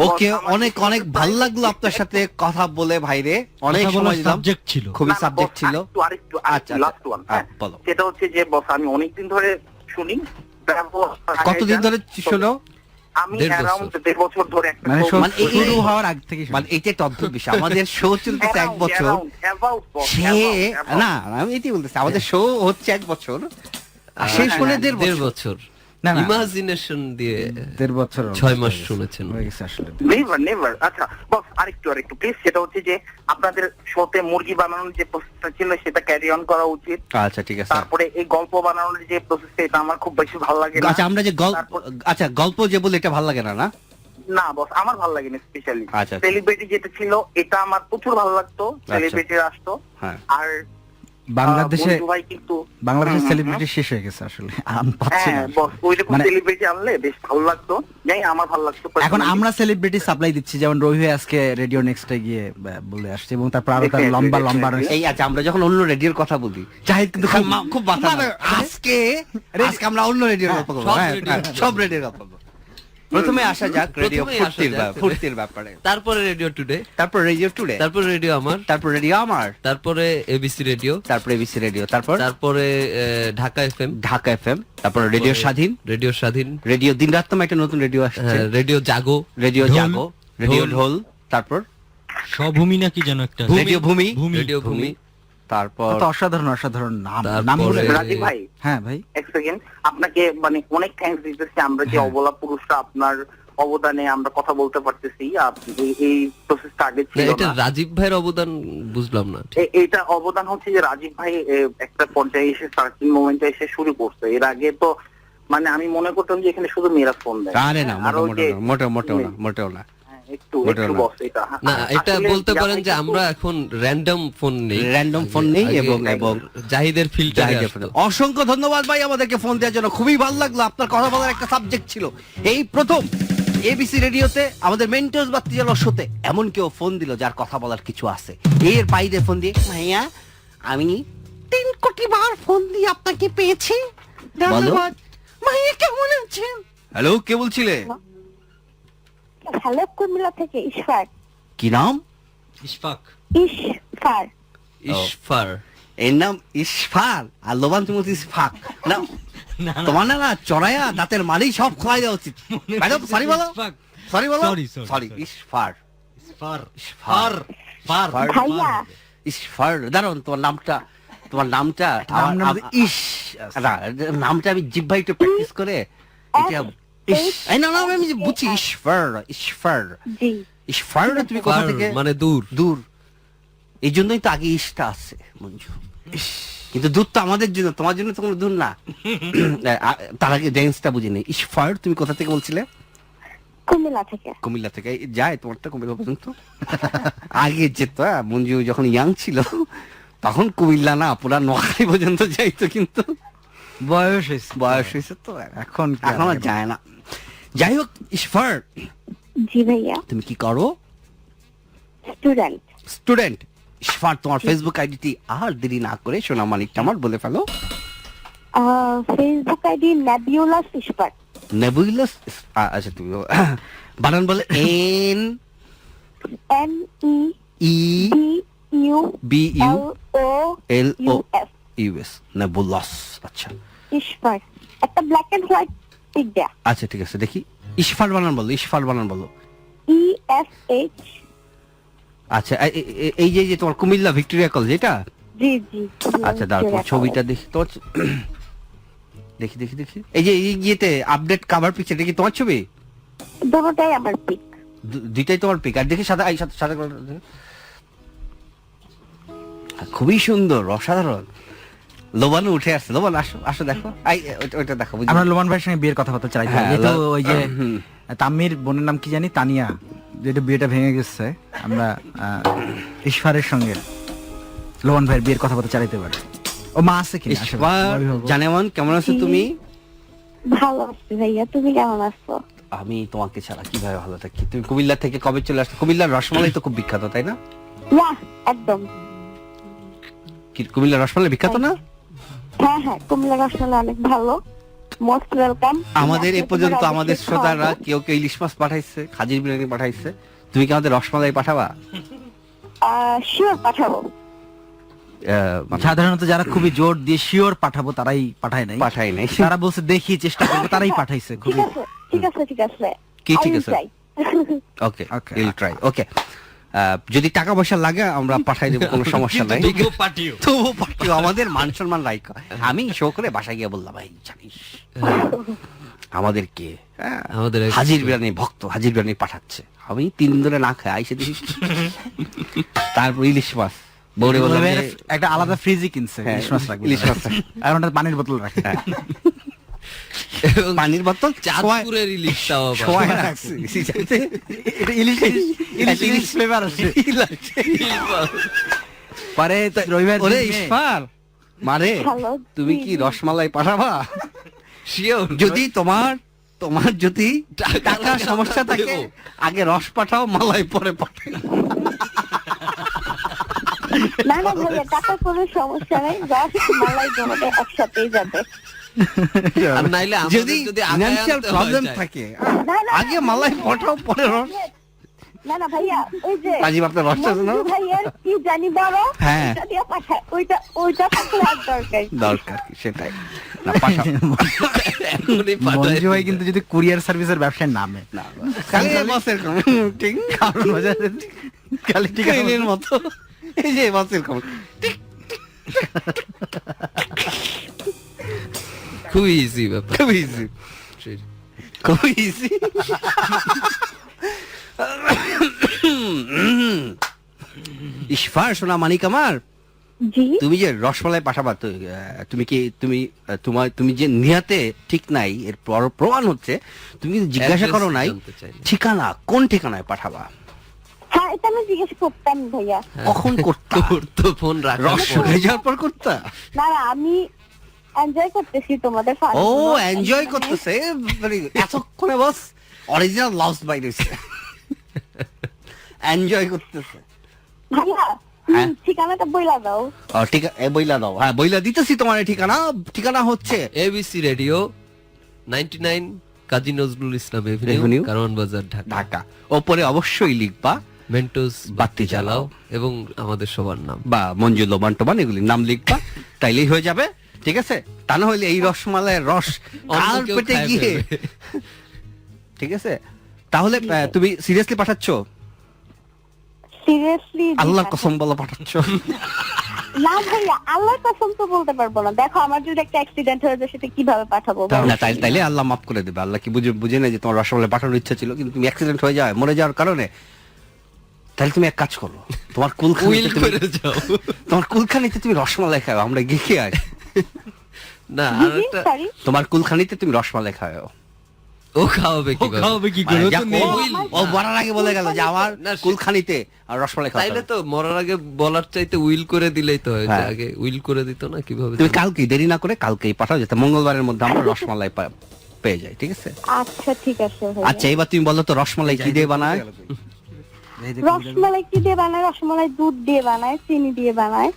ওকে, বস, আমার অনেক কিছু অনেক কথা ভালো নাই। লাগলো আপনার সাথে কথা বলে ভাইরে, অনেক কথা বলার সময় দিলাম, সাবজেক্ট ছিল। খুবই না, না, সাবজেক্ট বস, ছিল। আরেকটু আচ্ছা, লাস্ট ওয়ান। হ্যাঁ, বলো। সেটা হচ্ছে যে বস, আমি অনেকদিন ধরে শুনি। কতদিন ধরে শোনো? আমি 1.5 বছর। অ্যারাউন্ড 1.5 বছর ধরে একটা মানে show- মানে এই- শুরু হওয়ার আগ থেকে মানে এইটা একটা অদ্ভুত বিষয়, আমাদের শো চলতেছে 1 বছর, About, boss, সে about. না আমি এটাই বলতেছি, আমাদের শো হচ্ছে 1 বছর, আর সে শুনে 1.5 দেড় বছর। বছর না, না। ইমাজিনেশন দিয়ে 1.5 বছর 6 মাস শুনেছেন। হয়ে গেছে আসলে। নেভার। আচ্ছা বস, আরেকটু প্লিজ, সেটা হচ্ছে যে আপনাদের শোতে মুরগি বানানোর যে প্রসেসটা ছিল সেটা ক্যারি অন করা উচিত। আচ্ছা ঠিক আছে। তারপরে এই গল্প বানানোর যে প্রসেসটা, এটা আমার খুব বেশি ভালো লাগে না। আচ্ছা আমরা যে তারপর- আচ্ছা গল্প যে বলে এটা ভালো লাগে না, না? না বস, আমার ভালো লাগেনি স্পেশালি। আচ্ছা। সেলিব্রিটি যেটা ছিল এটা আমার প্রচুর ভালো লাগতো, সেলিব্রিটি আসতো। হ্যাঁ। আর বাংলাদেশে বন্ধু ভাই কিন্তু সেলিব্রিটি শেষ হয়ে গেছে আসলে, পাচ্ছি না হ্যাঁ বস, ওইরকম মানে- সেলিব্রিটি আনলে বেশ ভালো লাগতো। যাই আমার ভালো লাগতো এখন personally। আমরা সেলিব্রিটি সাপ্লাই দিচ্ছি, যেমন রবি আজকে রেডিও নেক্সটে গিয়ে বলে আসছে, এবং তারপর আরো তার Definitely, লম্বা definitely। এই আচ্ছা আমরা যখন অন্য রেডিওর কথা বলি, জাহিদ কিন্তু খুব খুব মাথা নাড়ে। আজকে আমরা অন্য রেডিওর কথা বলবো। সব হ্যাঁ, রেডিও। হ্যাঁ, সব রেডিওর কথা বলবো। প্রথমে আসা যাক রেডিও প্রথমেই আসা যাক। ফুর্তির ব্যাপারে, তারপরে রেডিও টুডে, তারপর রেডিও টুডে, তারপরে রেডিও আমার, তারপর রেডিও আমার, তারপরে এবিসি রেডিও, তারপর এবিসি রেডিও, তারপর তারপরে ঢাকা এফএম, ঢাকা এফএম, তারপর রেডিও স্বাধীন, রেডিও স্বাধীন, রেডিও দিন রাত একটা নতুন রেডিও আসছে, হ্যাঁ, রেডিও জাগো, রেডিও ঢোল, জাগো, রেডিও ঢোল, তারপর স্বভূমি নাকি যেন একটা রেডিও ভূমি, রেডিও ভূমি, তারপর কত অসাধারণ নাম, তারপরে- নামগুলো রাজীব ভাই, হ্যাঁ ভাই, এক সেকেন্ড, আপনাকে মানে অনেক থ্যাঙ্কস দিতেছি। আমরা যে হ্যাঁ। অবলা পুরুষরা, আপনার অবদানে আমরা কথা বলতে পারতেছি। এই প্রসেসটা আগে না, ছিল এটা না। রাজীব ভাইয়ের অবদান বুঝলাম না। এটা অবদান হচ্ছে যে রাজীব ভাই একটা পর্যায়ে এসে সার্চিং মোমেন্টে এসে শুরু করছে। এর আগে তো মানে আমি মনে করতাম যে এখানে শুধু মেয়েরা ফোন দেয়। আরে না, আর ওই যে- মোটেও না। হ্যাঁ, একটু মোটেও না। বস এটা। না, এটা আসলে বলতে পারেন যে কিন্তু- আমরা এখন র্যান্ডম ফোন নেই, Random ফোন নেই আগে এবং জাহিদের ফিল্টার অসংখ্য ধন্যবাদ ভাই আমাদেরকে ফোন দেওয়ার জন্য, খুবই ভালো লাগলো। আপনার কথা বলার একটা সাবজেক্ট ছিল। এই প্রথম এবিসি রেডিওতে আমাদের মেন্টস বাতি জ্বালাও শোতে এমন কেউ ফোন দিল যার কথা বলার কিছু আছে। এর বাইরে ফোন দিয়ে, ভাইয়া আমি 3 কোটি বার ফোন দিয়ে আপনাকে পেয়েছি, ধন্যবাদ ভাইয়া, কেমন আছেন? হ্যালো, কে বলছিলে? হ্যালো, কুমিল্লা থেকে ইশফাক। কি নাম? ইশফাক। ইশফাক। ইশফার। এর নাম ইশফার, আর লোবান তুমি বলছিস ফাক না? না, না। তোমার না চড়াইয়া দাঁতের মারি সব খোলাই দেওয়া উচিত। ম্যাডাম সরি বলো, ইশফাক। সরি বলো, Sorry, sorry, sorry. sorry. Ishfar, Ishfar. Ishfar, ফার। ভাইয়া। ইশফার। দাঁড়ান, তোমার নামটা নাম নাম ইস না, নামটা আমি জিহ্বায় একটু প্র্যাকটিস করে এটা ইস, এই না না আমি বুঝছি, ইশফার, ইশফার, জি। ইশফার। তুমি কোথা ফার থেকে? মানে দূর। দূর, এই জন্যই তো আগে ইসটা আছে মঞ্জু। কিন্তু দূর তো আমাদের জন্য, তোমার জন্য তো কোনো দূর না। তার আগে ড্যান্সটা বুঝিনি। ইশফার, তুমি কোথা থেকে বলছিলে? কুমিল্লা থেকে। কুমিল্লা থেকে। এই যায় তোমারটা কুমিল্লা পর্যন্ত? আগে যেত, মঞ্জু যখন ইয়াং ছিল তখন কুমিল্লা না পুরা নোয়াখালী পর্যন্ত যাইতো, কিন্তু বয়স হয়েছে, বয়স হয়েছে তো এখন কি এখন আর যায় না। যাই হোক, ইশফার জি ভাইয়া। তুমি কি করো? স্টুডেন্ট। স্টুডেন্ট। ইশফার, তোমার ফেসবুক আইডিটি আর দেরি না করে সোনা মানিকটা আমার বলে ফেলো। Facebook ID nebulous Ishfaq. Nebulous, আচ্ছা তুমি বানান বলে N E B U L O NEBULOS U S, nebulous. আচ্ছা ইশফাক, একটা ব্ল্যাক এন্ড হোয়াইট পিক দেয়া, আচ্ছা ঠিক আছে, দেখি ইশফার বানান বলো, ইশফার বানান বলো। ESH। আচ্ছা এই যে তোমার কুমিল্লা ভিক্টোরিয়া কলেজ এটা? জি। আচ্ছা দাঁড়াও তোমার ছবিটা দেখি, তোমার দেখি দেখি দেখি, এই যে ইয়েতে আপডেট কভার পিকচার, এটা কি তোমার ছবি? দুটোটাই আমার পিক। দুইটাই তোমার পিক। আর দেখি সাদা, সাদা খুবই সুন্দর, অসাধারণ। লোবানও উঠে আসছে, লোবান আসো আসো দেখো, ওইটা দেখো। আমরা লোমান ভাইয়ের সঙ্গে বিয়ের কথাবার্তা চালাইছি, হ্যাঁ, যেহেতু ওই যে তামির বোনের নাম কি জানি, তানিয়া, যেটা বিয়েটা ভেঙে গেছে, আমরা ইশফারের সঙ্গে লোমান ভাইয়ের বিয়ের কথাবার্তা চালাইতে পারি। ও মা আছে কি জানেমান, কেমন আছো তুমি? ভালো আছি ভাইয়া, তুমি কেমন আছো? আমি তোমাকে ছাড়া কিভাবে ভালো থাকি? তুমি কুমিল্লা থেকে কবে চলে আসছো? কুমিল্লার রসমালাই তো খুব বিখ্যাত, তাই না? বাহ, একদম। কি কুমিল্লার রসমালাই বিখ্যাত না? হ্যাঁ, কুমিল্লা রসমালাই অনেক ভালো, মোস্ট ওয়েলকাম। আমাদের এ পর্যন্ত আমাদের শ্রোতারা কেউ কেউ ইলিশ মাছ পাঠাইছে, খাজির বিরিয়ানি পাঠাইছে, তুমি কি আমাদের রসমালাই পাঠাবা? শিওর পাঠাবো। সাধারণত যারা খুবই জোর দিয়ে শিওর পাঠাবো তারাই পাঠায় নাই, পাঠাই নাই। তারা বলছে দেখি চেষ্টা করবো, তারাই পাঠাইছে। ঠিক খুবই আছে, ঠিক আছে, ঠিক আছে। কি ঠিক আছে? I will try. Okay will try. Okay, যদি টাকা পয়সা লাগে আমরা পাঠাই দেবো, কোনো সমস্যা নাই। তবুও পাঠিও। তো পাঠিও, আমাদের মান সম্মান রাইখ। আমি শো করে বাসায় গিয়ে বললাম, ভাই জানিস আমাদের কে আমাদের এক- হাজির বিরিয়ানি ভক্ত, হাজির বিরিয়ানি পাঠাচ্ছে। আমি 3 দিন ধরে না খাই, আইসে দেখি তারপর ইলিশ মাছ। বউরে বললাম যে, একটা আলাদা ফ্রিজই কিনছে হ্যাঁ, ইলিশ মাছ রাখবে, ইলিশ মাছ রাখবে। আর ওটা পানির বোতল রাখে। এবং পানির বোতল চাঁদপুরের ইলিশটাও আবার। শোয়ায় রাখছি। এটা ইলিশ ইলিশ ফ্লেভার আছে। পরে রবিবার ওরে দিনে- ইসফার মারে, হ্যালো, তুমি কি রসমালাই পাঠাবা? Sure, যদি তোমার যদি টাকার সমস্যা থাকে, আগে রস পাঠাও, মালাই পরে পাঠাও। না ভাইয়া, টাকার কোনো সমস্যা নেই, রস মালাই দুটোটা একসাথেই যাবে। আর নাইলে আমাদের যদি যদি আগায় ফিনান্সিয়াল আনতে হয় প্রবলেম যায়। থাকে, না, আগে মালাই পাঠাও পরে রস। না ভাইয়া, ওই যে রাজীব আপনার রসটা শোনাও। মঞ্জু ভাইয়ার কি জানি বড়, হ্যাঁ। ওইটা দিয়ে পাঠায়, ওইটা থাকলে আর দরকার কি? দরকার কি সেটাই না, পাঠাও। এখনই পাঠায় মঞ্জু ভাই দিতে। কিন্তু যদি কুরিয়ার সার্ভিসের ব্যবসায় নামে, না, খালি বসের কম, ঠিক কারণ খালি ঠিক আছে ট্রেনের মতো, এই যে বসের কম। খুবই ইজি ব্যাপার। খুব ইজি, খুব ইজি। ইশফার সোনা মানিক আমার, জি, তুমি যে রসমালাই পাঠাবা, তুমি কি তুমি যে নিয়াতে ঠিক নাই, এর প্রমাণ হচ্ছে তুমি কিন্তু জিজ্ঞাসা করো নাই জানতে চাই না। ঠিকানা, কোন ঠিকানায় পাঠাবা? হ্যাঁ, এটা আমি জিজ্ঞেস করতাম ভাইয়া। কখন করতে তো ফোন রাখার রস পর। হয়ে যাওয়ার পর করতা? না, আমি এনজয় করতেছি তোমাদের fun ও গুলো। এনজয় করতেছে, এতক্ষণে বস অরিজিনাল লাভস বাইরে এনজয় করতেছে। ভাইয়া, হ্যাঁ। ঠিকানাটা বইলা দাও। ঠিক আছে, বইলা দাও। হ্যাঁ, বইলা দিতেছি তোমার এই ঠিকানা হচ্ছে ABC radio 99 Kazi Nazrul Islam Avenue, Avenue, Karwan বাজার, ঢাকা। ঢাকা। ওপরে অবশ্যই লিখবা মেন্টোস বাতি বাতি জ্বালাও। জ্বালাও এবং আমাদের সবার নাম। বা মঞ্জু লোবান টোবান এগুলির নাম লিখবা, তাইলেই হয়ে যাবে। ঠিক আছে, তা না হলে এই রসমালাইয়ের রস অন্য কার কেউ পেটে খায় গিয়ে। ফেলবে। ঠিক আছে, তাহলে তুমি সিরিয়াসলি পাঠাচ্ছ? সিরিয়াসলি? আল্লাহ কসম বলো পাঠাচ্ছ? না ভাইয়া, আল্লাহর কসম তো বলতে পারবো না। দেখো, আমার যদি একটা অ্যাক্সিডেন্ট হয়ে যায়, সেটা কিভাবে পাঠাবো বলো? না, তাইলে আল্লাহ মাফ করে দেবে। আল্লাহ কি বুঝে না যে তোমার রসমালাই পাঠানোর ইচ্ছা ছিল, কিন্তু তুমি অ্যাক্সিডেন্ট হয়ে যায়, মরে যাওয়ার কারণে, তাহলে তুমি এক কাজ করো, তোমার উইল করে যাও। কুলখানিতে তুমি রসমালাই খাও, আমরা গিয়ে খেয়ে আসি। না, জি, আর জি, একটা sorry। তোমার কুলখানিতে তুমি রসমালাই খাও। ও খাওয়াবে কি খাওয়াবে কি করে? মানে ও তো যাক, নেই। ও মরার আগে বলে গেল যে আমার না, সে- কুলখানিতে আর রসমালাই খাও। তাইলে তো মরার আগে বলার চাইতে উইল করে দিলেই তো হয়। যে হ্যাঁ। আগে উইল করে দিত না, কিভাবে তুমি কালকেই দেরি না করে কালকেই পাঠাও, যাতে মঙ্গলবারের মধ্যে আমরা রসমালাই পেয়ে যাই। ঠিক আছে? আচ্ছা, ঠিক আছে ভাইয়া। আচ্ছা, এবার তুমি বলো তো রসমালাই কি দিয়ে বানায়? জাহিদের কবিতাগুলো? রসমালাই কি দিয়ে বানায়? রসমালাই দুধ দিয়ে বানায়, চিনি দিয়ে বানায়।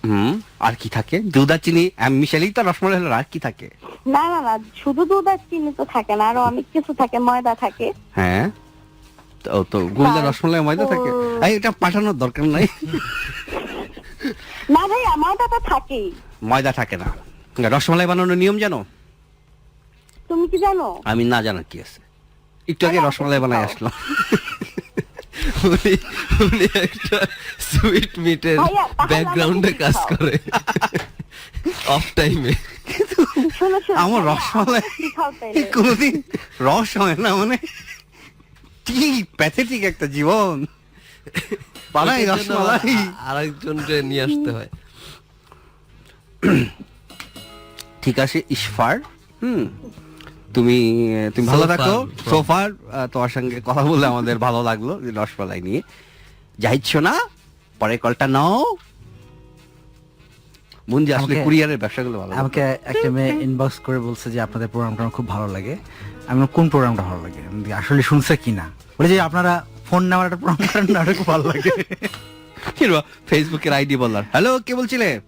আর কি থাকে? দুধ আর চিনি মিশালেই তো রসমালাই হলো, আর কি থাকে? না না না, শুধু দুধ আর চিনি তো থাকে না, আরো অনেক কিছু থাকে, ময়দা থাকে। হ্যাঁ, তো গুলদা রসমালাই ময়দা থাকে। এই এটা পাঠানোর দরকার নাই। না ভাইয়া, ময়দা তো থাকেই। ময়দা থাকে না। রসমালাই বানানোর নিয়ম জানো? তুমি কি জানো? আমি না জানার কি আছে, একটু আগে রসমালাই বানাই আসলাম। উনি একটা সুইট মিটের ভাইয়া, তাহলে ব্যাকগ্রাউন্ডে আমাকে কাজ শিখাও। করে অফ টাইমে। শোনো শোনো, আমার ভাইয়া, রসমালাই শিখাও তাইলে। কোনদিন রস হয় না, মানে কি প্যাথেটিক একটা জীবন। বানাই রসমালাই। আরেকজনকে নিয়ে আসতে হয়। ঠিক আছে ইশফার, তুমি ভালো So থাকো। far, সোফার তোমার সঙ্গে কথা বলে আমাদের ভালো লাগলো রসমালাই নিয়ে। যাইছ না, পরে কলটা নাও। মুঞ্জি আসলে আমাকে- কুরিয়ারের ব্যবসাগুলো ভালো। আমাকে একটা মেয়ে ইনবক্স করে বলছে যে আপনাদের প্রোগ্রামটা আমার খুব ভালো লাগে। আমি বললাম, কোন প্রোগ্রামটা ভালো লাগে? আমি বলি, আসলে শুনছে কিনা? বলে যে আপনারা ফোন নেওয়ার একটা প্রোগ্রাম করেন না, ওটা খুব ভালো লাগে। ফেসবুকের আইডি বলার। হ্যালো, কে বলছিলে?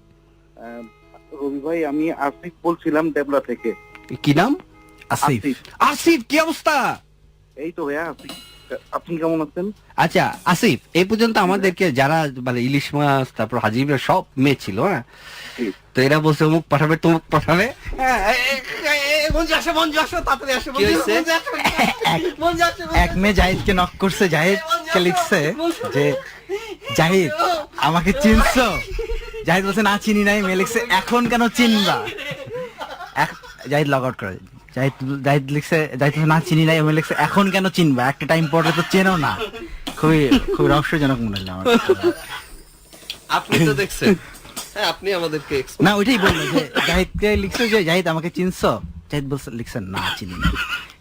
রবি ভাই, আমি আসিফ বলছিলাম দেবলা থেকে। কি নাম? আসিফ। আসিফ, কি অবস্থা? এই তো ভাইয়া, আপনি কেমন আছেন? আচ্ছা আসিফ, এই পর্যন্ত আমাদেরকে যারা মানে ইলিশ মাছ, তারপর হাজিবের সব মেয়ে ছিল, হ্যাঁ, তো এরা বলছে অমুক পাঠাবে, তমুক পাঠাবে। মঞ্জু আসো, মঞ্জু আসো, তাড়াতাড়ি আসো। কি হয়েছে? এক মেয়ে জাহিদকে নক করছে, জাহিদকে লিখছে যে জাহিদ আমাকে চিনছো? জাহিদ বলছে না চিনি নাই। মেয়ে লিখছে এখন কেন চিনবা? জাহিদ লগ আউট করে। জাহিদ লিখছে, জাহিদ বলছে, না চিনি নাই। মেয়ে লিখছে এখন কেন চিনবা? একটা টাইম পরে তো চেনো না। খুবই খুবই রহস্যজনক মনে হলো আমার। আপনি তো দেখছেন। হ্যাঁ, আপনি আমাদেরকে explain- না ওইটাই বললো যে জাহিদকে লিখছে যে জাহিদ আমাকে চিনছো? জাহিদ বলছে, লিখছে না চিনি না।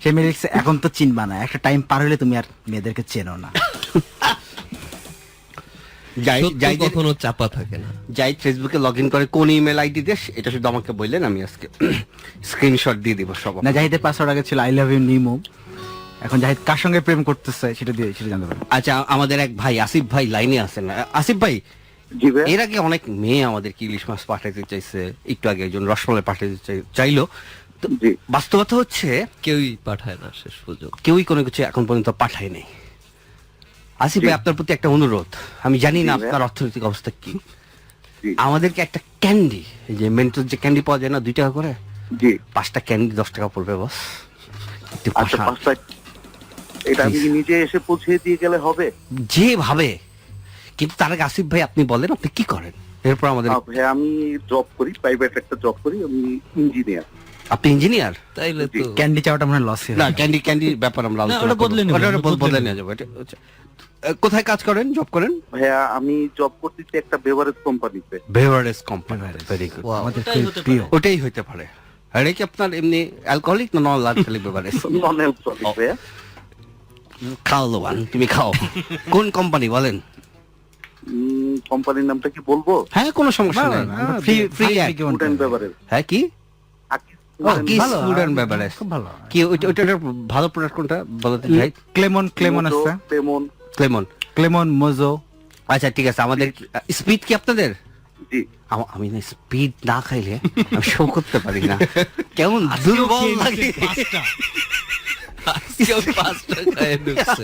সে মেয়ে লিখছে এখন তো চিনবা না, একটা টাইম পার হলে তুমি আর মেয়েদেরকে চেনো না। সত্য কখনো চাপা থাকে না। যাই ফেসবুকে লগ ইন করে কোন ইমেল আইডি দিয়ে, এটা শুধু আমাকে বললেন, আমি আজকে স্ক্রিনশট দিয়ে দিব সব। না, জাহিদের পাসওয়ার্ড আগে ছিল আই লাভ ইউ নিমো। এখন জাহিদ কার সঙ্গে প্রেম করতেছে সেটা জানতে পারবেন। আচ্ছা, আমাদের এক ভাই আসিফ ভাই লাইনে আছেন। আসিফ ভাই, জি ভাই। এর আগে অনেক মেয়ে আমাদেরকে ইলিশ মাছ পাঠাতে চাইছে, একটু আগে একজন রসমালাই পাঠাতে চাইলো। তো জি। বাস্তবতা হচ্ছে কেউই পাঠায় না শেষ পর্যন্ত। কেউই কোনো কিছু এখন পর্যন্ত পাঠায় নাই। আসিফ ভাই, আপনার প্রতি একটা অনুরোধ। আমি জানি না জি ভাই। আপনার অর্থনৈতিক অবস্থা কি, জি। আমাদেরকে একটা ক্যান্ডি, যে মেন্টোর যে ক্যান্ডি পাওয়া যায় না 2 টাকা করে, জি। 5টা ক্যান্ডি 10 টাকা পড়বে বস। একটু আচ্ছা, পাঠান। 5টা। এটা আমি কি নিজে এসে পৌঁছে দিয়ে গেলে হবে? যেভাবে, কিন্তু তার আগে আসিফ ভাই আপনি বলেন আপনি কি করেন, এরপর আমাদের। ভাই, আমি জব করি, প্রাইভেট একটা জব করি, আমি ইঞ্জিনিয়ার। আপনি ইঞ্জিনিয়ার? তাইলে তো ক্যান্ডি চাওয়াটা মনে লস না, ক্যান্ডি ব্যাপার আমরা আলোচনা ওটা করবো। বদলে নেবো, ওটা ওটা বদলে নিয়ে যাবো। আচ্ছা, কোথায় কাজ করেন, জব করেন? ভাইয়া, আমি জব করতেছি একটা বেভারেজ কোম্পানিতে। Beverage company. Very good. Wow. আমাদের ওটাই খুব হতে প্রিয়। ওটাই হইতে পারে। আরে কি আপনার এমনি অ্যালকোহলিক না non alcoholic beverage? Non alcoholic ভাইয়া। খাও লোবান, তুমি খাও। কোন কোম্পানি বলেন? কোম্পানির নামটা কি বলবো? হ্যাঁ, কোনো সমস্যা না, নেই। না, আমরা free free- free free food and beverage. হ্যাঁ, কি কিস ফুড এন্ড বেভারেজ। খুব ভালো। কি ওইটার ভালো প্রোডাক্ট কোনটা বলতে ভাই? ক্লেমন আছে, লেমন। ক্লেমন। ক্লেমন মোজো। আচ্ছা ঠিক আছে, আমাদের স্পিড কি আপনাদের? জি। আমি না স্পিড না খাইলে আমি শো করতে পারি না, কেমন দুর্বল লাগে। আজকেও 5 টাকায় ঢুকছে।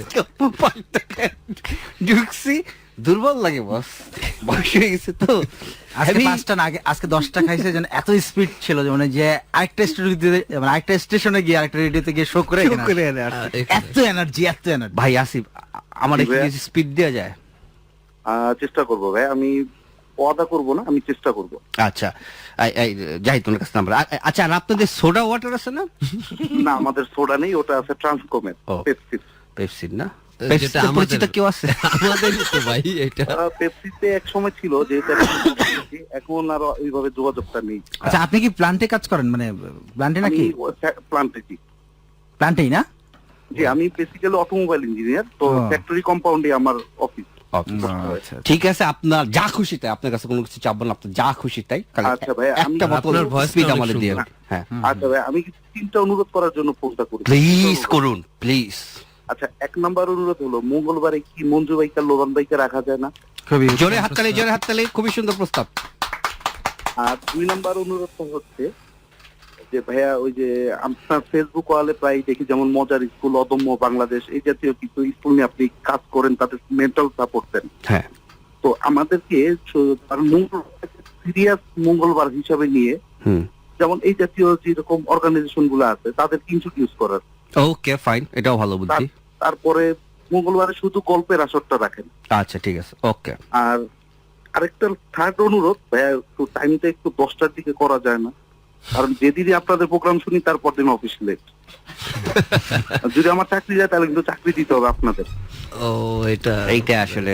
ঢুকছি, দুর্বল লাগে বস, বয়স হয়ে গেছে তো। আজকে Heavy- 5টা না, আগে আজকে 10টা খাইছে, যেন এত স্পিড ছিল যে মানে যে আরেকটা স্টুডিওতে, মানে আরেকটা স্টেশনে গিয়ে আরেকটা রেডিওতে গিয়ে শো করে শো করে এনে এনে আসছে। এত এনার্জি, এত এনার্জি। ভাই আসিফ, আমার জি একটু ভাইয়া। স্পিড দেওয়া যায়? চেষ্টা করবো ভাই, আমি ওয়াদা করবো না, আমি চেষ্টা করবো। আচ্ছা, যাই তোমার কাছে নাম্বার। আচ্ছা, আর আপনাদের সোডা ওয়াটার আছে না? না, আমাদের সোডা নেই, ওটা আছে ট্রান্সকমের ও। পেপসি। পেপসি না? যেটা পেপসিতে আমাদের- পরিচিত কেউ আছে? আমাদেরই তো ভাই এটা। পেপসিতে এক সময় ছিল, যেহেতু এখন করতেছি, এখন আর ওইভাবে যোগাযোগটা নেই। আচ্ছা, আপনি কি প্ল্যান্টে কাজ করেন? মানে প্ল্যান্টে আমি নাকি? প্লান্টে। জি। প্ল্যান্টেই না? জি, আমি বেসিক্যালি অটোমোবাইল ইঞ্জিনিয়ার, তো ও। ফ্যাক্টরি কম্পাউন্ডে আমার অফিস। আচ্ছা, ঠিক আছে, আপনার যা খুশি তাই, আপনার কাছে কোনো কিছু চাবো না, আপনার যা খুশি তাই। খালি আচ্ছা ভাই, আমি একটা বোতল আপনার voice টা স্পিড অনেক আমাদের দিয়ে। সুন্দর। হ্যাঁ, আচ্ছা ভাই, আমি 3টা অনুরোধ করার জন্য ফোনটা করি। প্লিজ করুন, প্লিজ। আচ্ছা, 1 নাম্বার অনুরোধ হলো মঙ্গলবারে কি মঞ্জু বাইকা লোবান বাইকা রাখা যায় না? খুবই জোরে হাততালি, খুবই সুন্দর প্রস্তাব। আর 2 নাম্বার অনুরোধ হচ্ছে যে ভাইয়া ওই যে আপনার ফেসবুক ওয়ালে প্রায় দেখি যেমন মজার স্কুল, অদম্য বাংলাদেশ, এই জাতীয় কিছু স্কুল নিয়ে আপনি কাজ করেন, তাদের মেন্টাল সাপোর্ট দেন। হ্যাঁ, তো আমাদেরকে সিরিয়াস মঙ্গলবার হিসাবে নিয়ে যেমন এই জাতীয় যেরকম অর্গানাইজেশন গুলো আছে তাদেরকে ইন্ট্রোডিউস করার। ওকে ফাইন, এটাও ভালো বুদ্ধি। তারপরে মঙ্গলবারে শুধু গল্পের আসরটা রাখেন। আচ্ছা ঠিক আছে, ওকে। আর আরেকটা থার্ড অনুরোধ ভাইয়া, একটু টাইমটা একটু 10টার দিকে করা যায় না? কারণ যেদিনই আপনাদের প্রোগ্রাম শুনি তারপর দিন অফিস লেট। যদি আমার চাকরি যায় তাহলে কিন্তু চাকরি দিতে হবে আপনাদের। ও এটা এইটা আসলে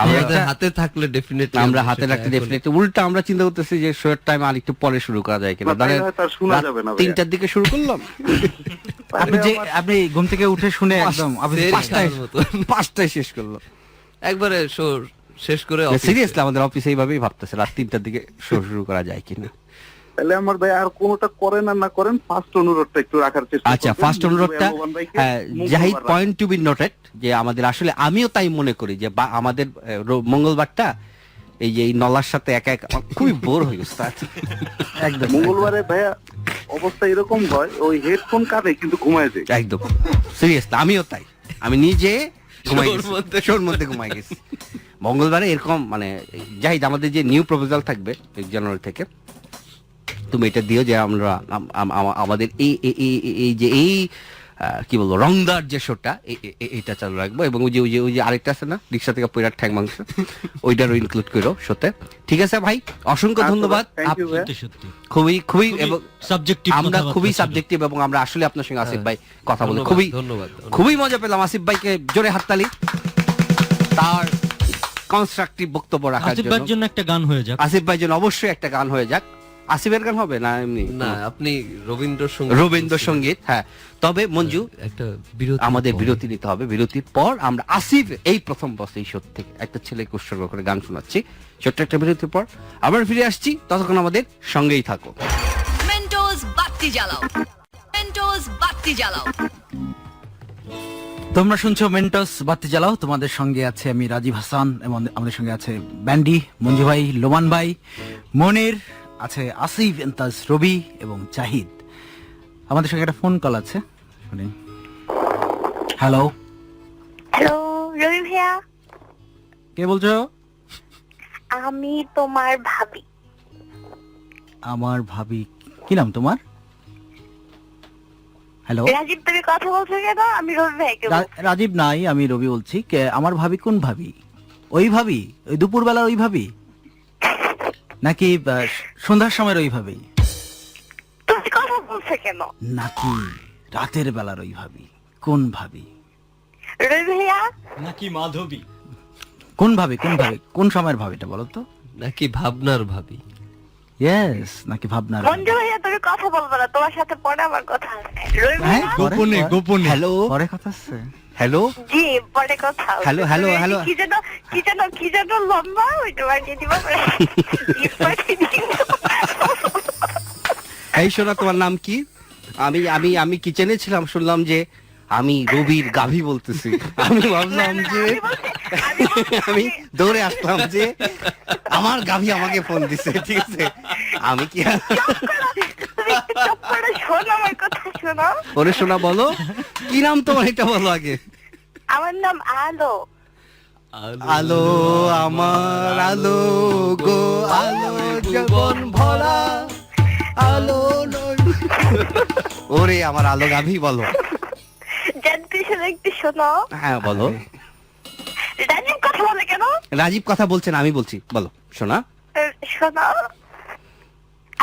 আমাদের হাতে থাকলে ডেফিনেটলি আমরা হাতে রাখতে ডেফিনেটলি, উল্টা আমরা চিন্তা করতেছি যে শোয়ের টাইম আর একটু পরে শুরু করা যায় কিনা। না, তাই হয়তো আর শোনা যাবে না ভাইয়া। 3টার দিকে শুরু করলাম, আপনি ঘুম থেকে উঠে শুনে একদম পাঁচটায় শেষ করলো একবারে শো শেষ করে সিরিয়াসলি আমাদের অফিসে এইভাবেই ভাবতেছে রাত 3টার দিকে শো শুরু করা যায় কিনা। তাহলে আমার ভাই আর কোনোটা করেন আর না করেন, ফার্স্ট অনুরোধটা একটু রাখার চেষ্টা আচ্ছা, করবেন। ফার্স্ট অনুরোধটা রোমান ভাইকে জাহিদ মঙ্গলবার পয়েন্ট টু বি নোটেড, যে আমাদের আসলে আমিও তাই মনে করি যে আমাদের মঙ্গলবারটা এই যে এই নলার সাথে একা একা খুবই বোর হয়ে গেছে একদম। মঙ্গলবারে ভাইয়া অবস্থা এরকম হয়, ওই হেডফোন কানে কিন্তু ঘুমায় যায়। একদম সিরিয়াসলি আমিও তাই, আমি নিজে ঘুমাই গেছি, শোর মধ্যে ঘুমাই গেছি মঙ্গলবারে এরকম। মানে জাহিদ, আমাদের যে নিউ প্রপোজাল থাকবে 1 জানুয়ারি থেকে, তুমি এটা দিও যে আমরা আমাদের এই যে কি বলবো রংদার যে শোটা এইটা চালু রাখবো, এবং ওই যে আরেকটা আছে না রিক্সা থেকে পয়রার ঠ্যাং মাংস, ওইটারও ইনক্লুড করো শোতে। ঠিক আছে ভাই, অসংখ্য ধন্যবাদ। Thank you, ভাইয়া। সত্যি খুবই এবং সাবজেক্টিভ আমরা খুবই সাবজেক্টিভ, এবং আমরা আসলে আপনার সঙ্গে আসিফ ভাই কথা বলে ধন্যবাদ। খুবই মজা পেলাম। আসিফ ভাইকে জোরে হাততালি তার কনস্ট্রাকটিভ বক্তব্য রাখার আসিফ ভাইয়ের জন্য। জন্য একটা গান হয়ে যাক। আসিফ ভাইয়ের জন্য অবশ্যই একটা গান হয়ে যাক। আসিফের গান হবে না এমনি? না, আপনি রবীন্দ্রসঙ্গীত। রবীন্দ্রসঙ্গীত, হ্যাঁ। তবে মঞ্জু, একটা বিরতি, আমাদের বিরতি নিতে হবে। বিরতির পর আমরা আসিফ এই প্রথম বছর এই শো থেকে একটা ছেলেকে উৎসর্গ করে গান শোনাচ্ছি। ছোট্ট একটা বিরতির পর আবার ফিরে আসছি, ততক্ষণ আমাদের সঙ্গেই থাকো। মেন্টোস বাতি জ্বালাও, মেন্টোস বাতি জ্বালাও। তোমরা শুনছো মেন্টস বাতি জ্বালাও, তোমাদের সঙ্গে আছে আমি রাজীব হাসান, এবং আমাদের সঙ্গে আছে ব্যান্ডি, মঞ্জু ভাই, লোমান ভাই, মনির, আছে আসিফ, ইন্তাজ, রবি এবং জাহিদ। আমাদের সঙ্গে একটা ফোন কল আছে। হ্যালো, হ্যালো রবি ভাইয়া, কে বলছো? আমি তোমার ভাবি। আমার ভাবি? কি নাম তোমার? হ্যালো, রাজীব, তুমি কথা বলছো কেন? আমি রবি ভাইকে বলছি। রাজীব নাই, আমি রবি বলছি। আমার ভাবি কোন ভাবি? ওই ভাবি, ওই দুপুরবেলার ওই ভাবি, নাকি সন্ধ্যার সময়ের ওই ভাবি, তুমি কথা বলছো কেন? নাকি রাতের বেলার ওই ভাবি? কোন ভাবি? রবি ভাইয়া, নাকি মাধবী? কোন ভাবি, কোন ভাবি, কোন সময়ের ভাবিটা বলো তো? নাকি ভাবনার ভাবি? ইয়েস, নাকি ভাবনার ভাবি? মঞ্জু ভাইয়া, তুমি কথা বলবো না, তোমার সাথে পরে আমার কথা আছে। রবি হ্যাঁ, ভাইয়া, গোপনে, গোপনে। হ্যালো, পরে কথা আছে। হ্যালো, জি পরে কথা হবে। হ্যালো, হ্যালো, তুমি হ্যালো। কি যেন লম্বা, ওইটা বানিয়ে দিবা। এই শোনা, তোমার নাম কি? আমি আমি আমি কিচেনে ছিলাম, শুনলাম যে আমি রবির গাভী বলতেছি। আমি ভাবলাম যে আমি দৌড়ে আসলাম যে আমার গাভী আমাকে ফোন দিছে। ঠিক আছে, আমি কি তুমি একটু চুপ করে শোনো, আমার কথা শোনো। ওরে শোনা, বলো কি নাম তোমার, এটা বলো আগে। আমার নাম আলো। আলো আমার আলো গো, আলো জীবন ভরা আলো। ওরে আমার আলো গাভী, বলো। জানতে শুনে একটু শোনো। হ্যাঁ বলো। রাজীব কথা বলে কেন? রাজীব কথা বলছেন, আমি বলছি, বলো শোনা। শোনো,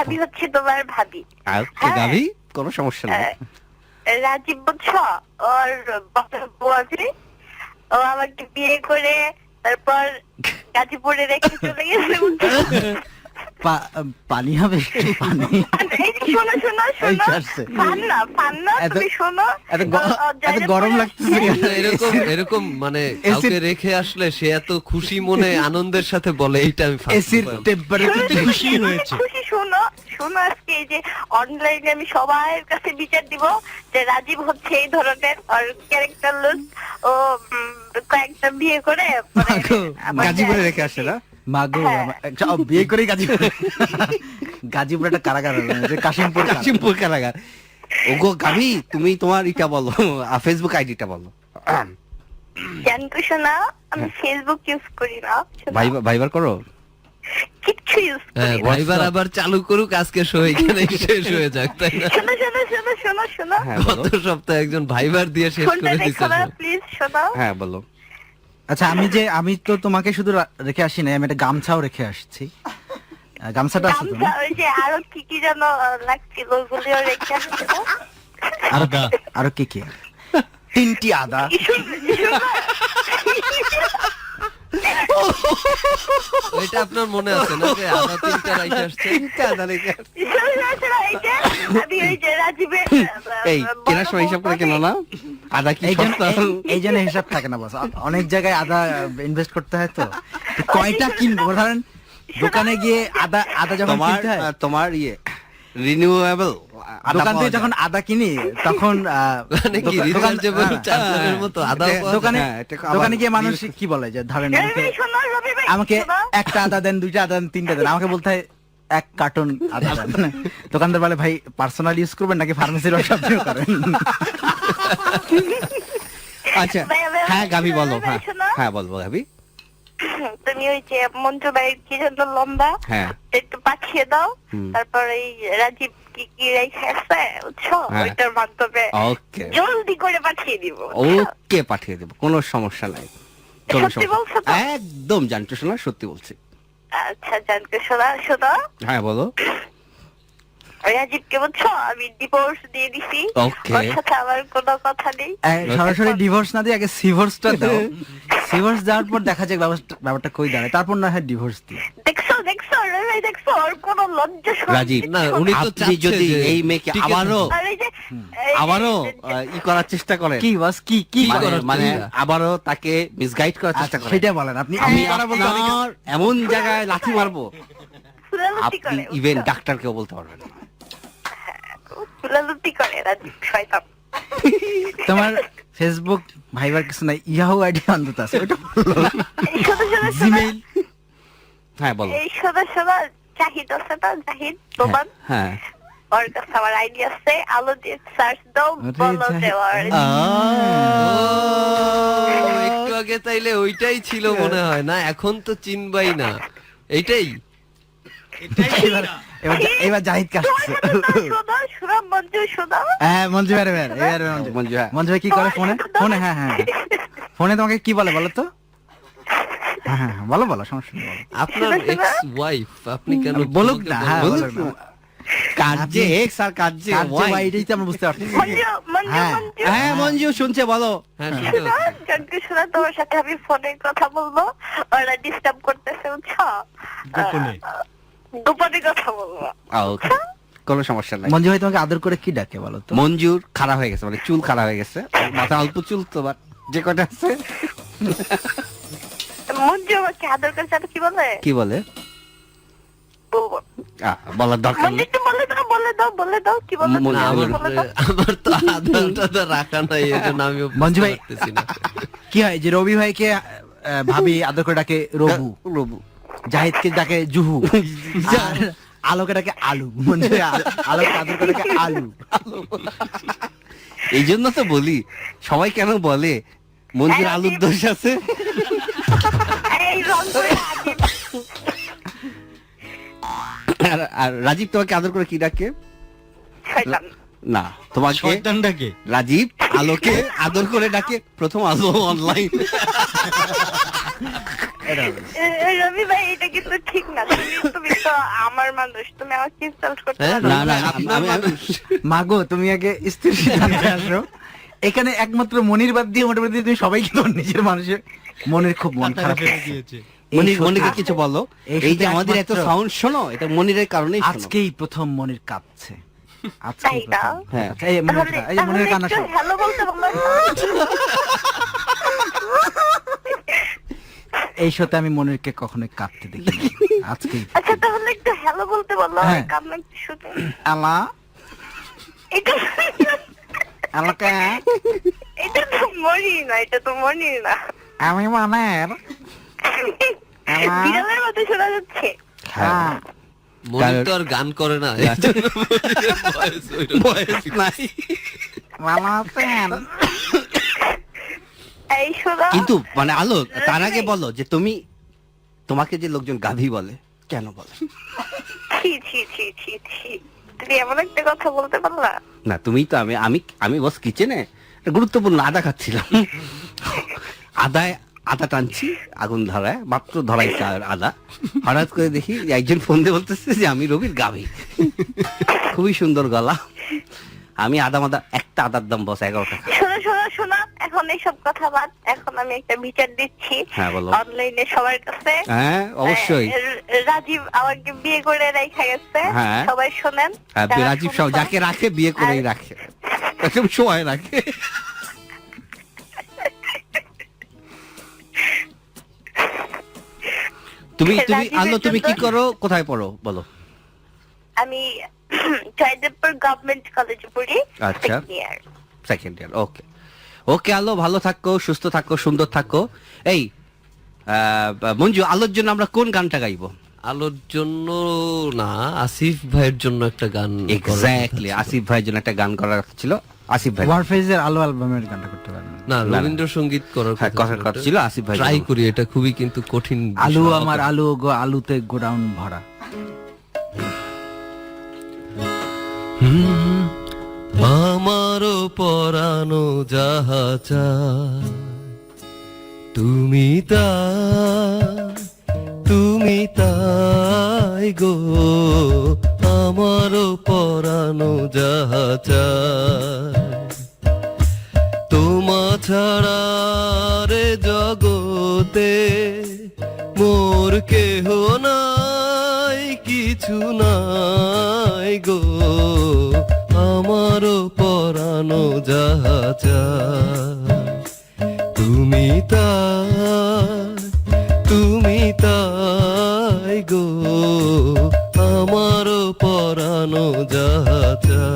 আমি হচ্ছে তোমার ভাবি। আচ্ছা গাভী, কোনো সমস্যা নেই। রাজীব বুঝছো, ওর বউ আছে, ও আমাকে বিয়ে করে তারপর গাজীপুরে রেখে চলে গেছে। পানি হবে, একটু পানি। এই যে শোনো শোনো এই শোনো, ছাড়ছে। পান্না তুমি শোনো। এত গরম লাগতেছে কেন? এরকম এরকম মানে কাউকে রেখে আসলে সে এত খুশি মনে আনন্দের সাথে বলে, এইটা আমি এসির টেম্পারেচার খুশি হয়েছে। খুশি, শোনো শোনো আজকে এই যে অনলাইনে আমি সবার কাছে বিচার দিব যে রাজীব হচ্ছে এই ধরনের আর ক্যারেক্টারলেস ও কয়েকটা বিয়ে করে পরে আবার গাজীপুরে রেখে আসে না? মাগো হ্যাঁ। বিয়ে করেই গাজীপুর গাজীপুর একটা কারাগার হলো, যে কাশিমপুর কারাগার। কাশিমপুর কারাগার। ওগো গাভি, তুমি তোমার ইটা বলো, ফেসবুক আইডিটা বলো। জানতো শোনা আমি ফেসবুক ইউজ করি না শোনো, ভাইবার করো? কিচ্ছু ইউজ হ্যাঁ, করি না। ভাইবার আবার চালু করুক, আজকে শো এখানে শেষ হয়ে যাক, তাই না? শোনো শোনো শোনো শোনো শোনো হ্যাঁ গত বলো। সপ্তাহে একজন ভাইবার দিয়ে শেষ ফোনটা করে দেখো দিচ্ছে না show। প্লিজ শোনো। হ্যাঁ বলো। আচ্ছা আমি তো তোমাকে শুধু রেখে আসি না, আমি একটা গামছাও রেখে আসছি। গামছাটা আছে তো গামছা না? ওই যে আরো কি কি যেন লাগছিল ওগুলিও রেখে আসছিল। আদা। আরো কি 3টি আদা। ওইটা আপনার মনে আছে না যে আদা 3টা রাইট আসছে? আমি ওই যে রাজীবের এই কেনার সময় হিসাব করে কেনো না? আদা কি সস্তা? এই জন্য হিসাব থাকে না বস, অনেক জায়গায় আদা ইনভেস্ট করতে হয় তো কয়টা কিনবো, ধরেন দোকানে গিয়ে আদা যখন তোমার কিনতে হয়, তোমার রিনিউয়েবল দোকান থেকে যখন আদা কিনি তখন মানে কি রিচার্জেবল চার্জারের মতো আদা পাওয়া দোকানে হ্যাঁ, এটা আবার দোকানে গিয়ে মানুষ কি বলে যে ধরেন আমাকে একটা আদা দেন, 2টা আদা দেন, 3টা দেন, আমাকে বলতে হয় 1 কার্টন আদা দেন। দোকানদার বলে ভাই পার্সোনাল ইউজ করবেন নাকি ফার্মেসির ব্যবসা আপনিও করেন? আচ্ছা হ্যাঁ গাভি বলো। হ্যাঁ হ্যাঁ বলবো গাভি। তুমি ওই যে মঞ্জু ভাইয়ের কি জন্য লম্বা হ্যাঁ একটু পাঠিয়ে দাও, হুম। তারপর এই রাজীব কি কি রেখে আছে বুঝছো, হ্যাঁ। ওইটার মাধ্যমে ওকে জলদি করে পাঠিয়ে দিব। ওকে পাঠিয়ে দেবো, কোনো সমস্যা নাই। কোনো সত্যি সমস্যা- বলছো তো? একদম জানতো শোনা, সত্যি বলছি। আচ্ছা জানতে শোনা শোনো, হ্যাঁ বলো। রাজীবকে বুঝছো আমি ডিভোর্স দিয়ে দিছি, ওকে। ওর সাথে আমার কোনো কথা নেই। সরাসরি ডিভোর্স না দিয়ে আগে সিভোর্সটা দাও, সিভোর্স দেওয়ার পর দেখা যাক ব্যাপারটা কই দাঁড়ায়, তারপর না হয় ডিভোর্স দিই। দেখছো দেখছো রবি ভাই দেখছো ওর কোনো লজ্জা শরম রাজীব, নেই। না, উনি তো আপনি চাচ্ছে যদি যে এই মেয়েকে টিকে আবারও আর এই যে আবারও ই করার চেষ্টা করেন, কি বস কি মানে- মানে চেষ্টা? আবারও তাকে মিসগাইড করার চেষ্টা করেন, সেটা বলেন আপনি। আমি করা বলতে অনেকে- আপনার এমন জায়গায় লাথি মারবো ফুলালুতি আপনি করে ইভেন ডাক্তারকেও বলতে পারবেন না। ফুলালুতি করে রাজীব শয়তান। তোমার ফেসবুক ভাইবার কিছু নাই, ইয়াহু আইডি অন্তত আছে, ওটা বলো। এই শোনো শোনো শোনো, জিমেইল হ্যাঁ বলো। এই শোনো শোনো জাহিদ আছে না, জাহিদ তোমার হ্যাঁ ওর কাছে আমার আইডি আছে, আলো দিয়ে সার্চ দাও আরে বলো জাহিদ। যে ওর ও, একটু আগে তাইলে ওইটাই ছিল মনে হয় না, এখন তো চিনবাই না, এইটাই। এবার জাহিদ কাছে। শোনো শোনো মঞ্জু শোনো, হ্যাঁ মঞ্জু ভাই, মঞ্জু, হ্যাঁ। মঞ্জু ভাই কি করে ফোনে? ফোনে হ্যাঁ হ্যাঁ ফোনে তোমাকে কি বলে বলো তো? হ্যাঁ হ্যাঁ বলো বলো, সমস্যা নেই, বলো। আপনার এক্স ওয়াইফ, আপনি কেন বলুক আমাকে না, হ্যাঁ বলুক বলুক না। না। কাজে এক্স আর কাজে কার যে ওয়াই। ওয়াইটাই তো আমরা বুঝতে পারছি। মঞ্জু মঞ্জু হ্যাঁ। মঞ্জু হ্যাঁ মঞ্জু শুনছে, বলো। হ্যাঁ, শুনতে শোনো, পাচ্ছি। জানতে শোনো তোমার সাথে আমি ফোনে কথা বলবো, ওরা ডিস্টার্ব করতেছে বুঝছো, গোপনে। গোপনে কথা বলবো। ওকে, কোনো সমস্যা নাই। মঞ্জু ভাই তোমাকে আদর করে কি ডাকে বলো তো? মঞ্জুর খারাপ হয়ে গেছে, মানে চুল খারাপ হয়ে গেছে, মাথা অল্প চুল তো, বাট যে কটা আছে। মঞ্জু আমাকে আদর করে জানো কি বলে? কি বলে? বলবো। বলার দরকার মঞ্জু নেই। একটু বলে দাও কি বলে? মঞ্জু, না, আমার বলে দাও। আমার তো আধার টাধার রাখা নাই, এজন্য আমি মঞ্জু ভাই। পারতেছি না। কি হয় যে রবি ভাইকে ভাবি আদর করে ডাকে রবু, রবু। জাহিদকে ডাকে জুহু, আর আলোকে ডাকে আলু। মঞ্জু ভাই আলোকে আদর করে ডাকে আলু। এই জন্য তো বলি, সবাই কেন বলে মঞ্জুর আলুর দোষ আছে। এই রং করে আগে আর রাজীব তোমাকে আদর করে কি ডাকে? শয়তান। না, তোমাকে শয়তানটাকে রাজীব আলোকে আদর করে ডাকে প্রথম আলো অনলাইন। রবি ভাই এটা কিন্তু ঠিক না, তুমি তো আমার মানুষ, তুমি আমাকে ইনসাল্ট করতে হ্যাঁ, পারো না না আপনার মাগো তুমি আগে স্থির সিদ্ধান্তে আসো। এখানে একমাত্র মনির বাদ দিয়ে মোটামুটি তুমি সবাইকে তোমার নিজের মানুষের মনের খুব মন খারাপ ফেলে হয়েছে। দিয়েছে। এই মনিরকে শুধু- কিছু বলো। এই এই যে শুধু আমাদের এত একমাত্র- সাউন্ড শোনো, এটা মনিরের কারণেই শোনো। আজকেই প্রথম মনির কাঁদছে, আজকেই তাই না? প্রথম। হ্যাঁ। আচ্ছা, এই মনির তাহলে এই যে মনির কান্না একটু শোনো। হ্যালো বলতে বলো। এই শোতে আমি মনিরকে কখনোই কাঁদতে দেখি আজকে আচ্ছা তাহলে একটু হ্যালো বলতে বললো হ্যাঁ। কান্না একটু শুধু আলা এটা আলাকে এটা তো মনি না, এটা তো মনি না, আমি মনের বিড়ালের মতো শোনা যাচ্ছে। হ্যাঁ মনির তো আর গান করে না, এই জন্য voice ওইরকম। বয়স নাই। ভালো আছেন? এই শোনা কিন্তু মানে আলো তার আগে বলো যে তোমাকে যে লোকজন গাধি বলে কেন বলে? ছি ছি ছি ছি ছি, তুমি এমন একটা কথা বলতে পারলা? না তুমি তো আমি বস কিচেনে গুরুত্বপূর্ণ আদা খাচ্ছিলাম, আদা টানছি আগুন ধরায়, মাত্র ধরাইছে আদা, হঠাৎ করে দেখি যে একজন ফোন দিয়ে বলতেছে যে আমি রবির গাভী, খুবই সুন্দর গলা, আমি একটা আদার দাম বস 11 টাকা। শোনো শোনো শোনো, এখন এইসব কথা বাদ, এখন আমি একটা বিচার দিচ্ছি হ্যাঁ, বলো। অনলাইনে সবার কাছে। হ্যাঁ অবশ্যই। রাজীব আমাকে বিয়ে করে রেখে গেছে, হ্যাঁ। সবাই শোনেন। হ্যাঁ, যারা রাজীব সব শুনছেন। যাকে রাখে বিয়ে করেই রাখে, একদম সময় রাখে। তুমি রাজীবের আলো তুমি কি জন্য- করো, কোথায় পড়ো বলো? আমি জয়দেবপুর গভর্নমেন্ট কলেজে পড়ি, আচ্ছা। second year। Second year. Okay okay Alo, ভালো থাকো, সুস্থ থাকো, সুন্দর থাকো। এই মঞ্জু, আলোর জন্য আমরা কোন গানটা গাইবো? আলোর জন্য না, আসিফ ভাইয়ের জন্য একটা গান করার কথা এক্স্যাক্টলি, ছিল। আসিফ ভাইয়ের জন্য একটা গান করার কথা ছিল। আসিফ ভাই ওয়ারফেজের আলো অ্যালবামের গানটা করতে পারবেন? না, রবীন্দ্রসঙ্গীত করার হ্যাঁ, করার কথা ছিল, আসিফ ভাই ট্রাই জন্য। করি, এটা খুবই কিন্তু কঠিন আলু বিষয়। আমার আলু গো, আলুতে গোডাউন ভরা। আমারও পরানো যাহা চায়, তুমি তাই গো, আমারও পরানো যাহা চায়, তোমা ছাড়া রে জগতে মোর কেহ নাই, কিছু নাই গো, আমারও পরানো যাহা চায়, তুমি তাই গো, আমারও পরানো যাহা চায়।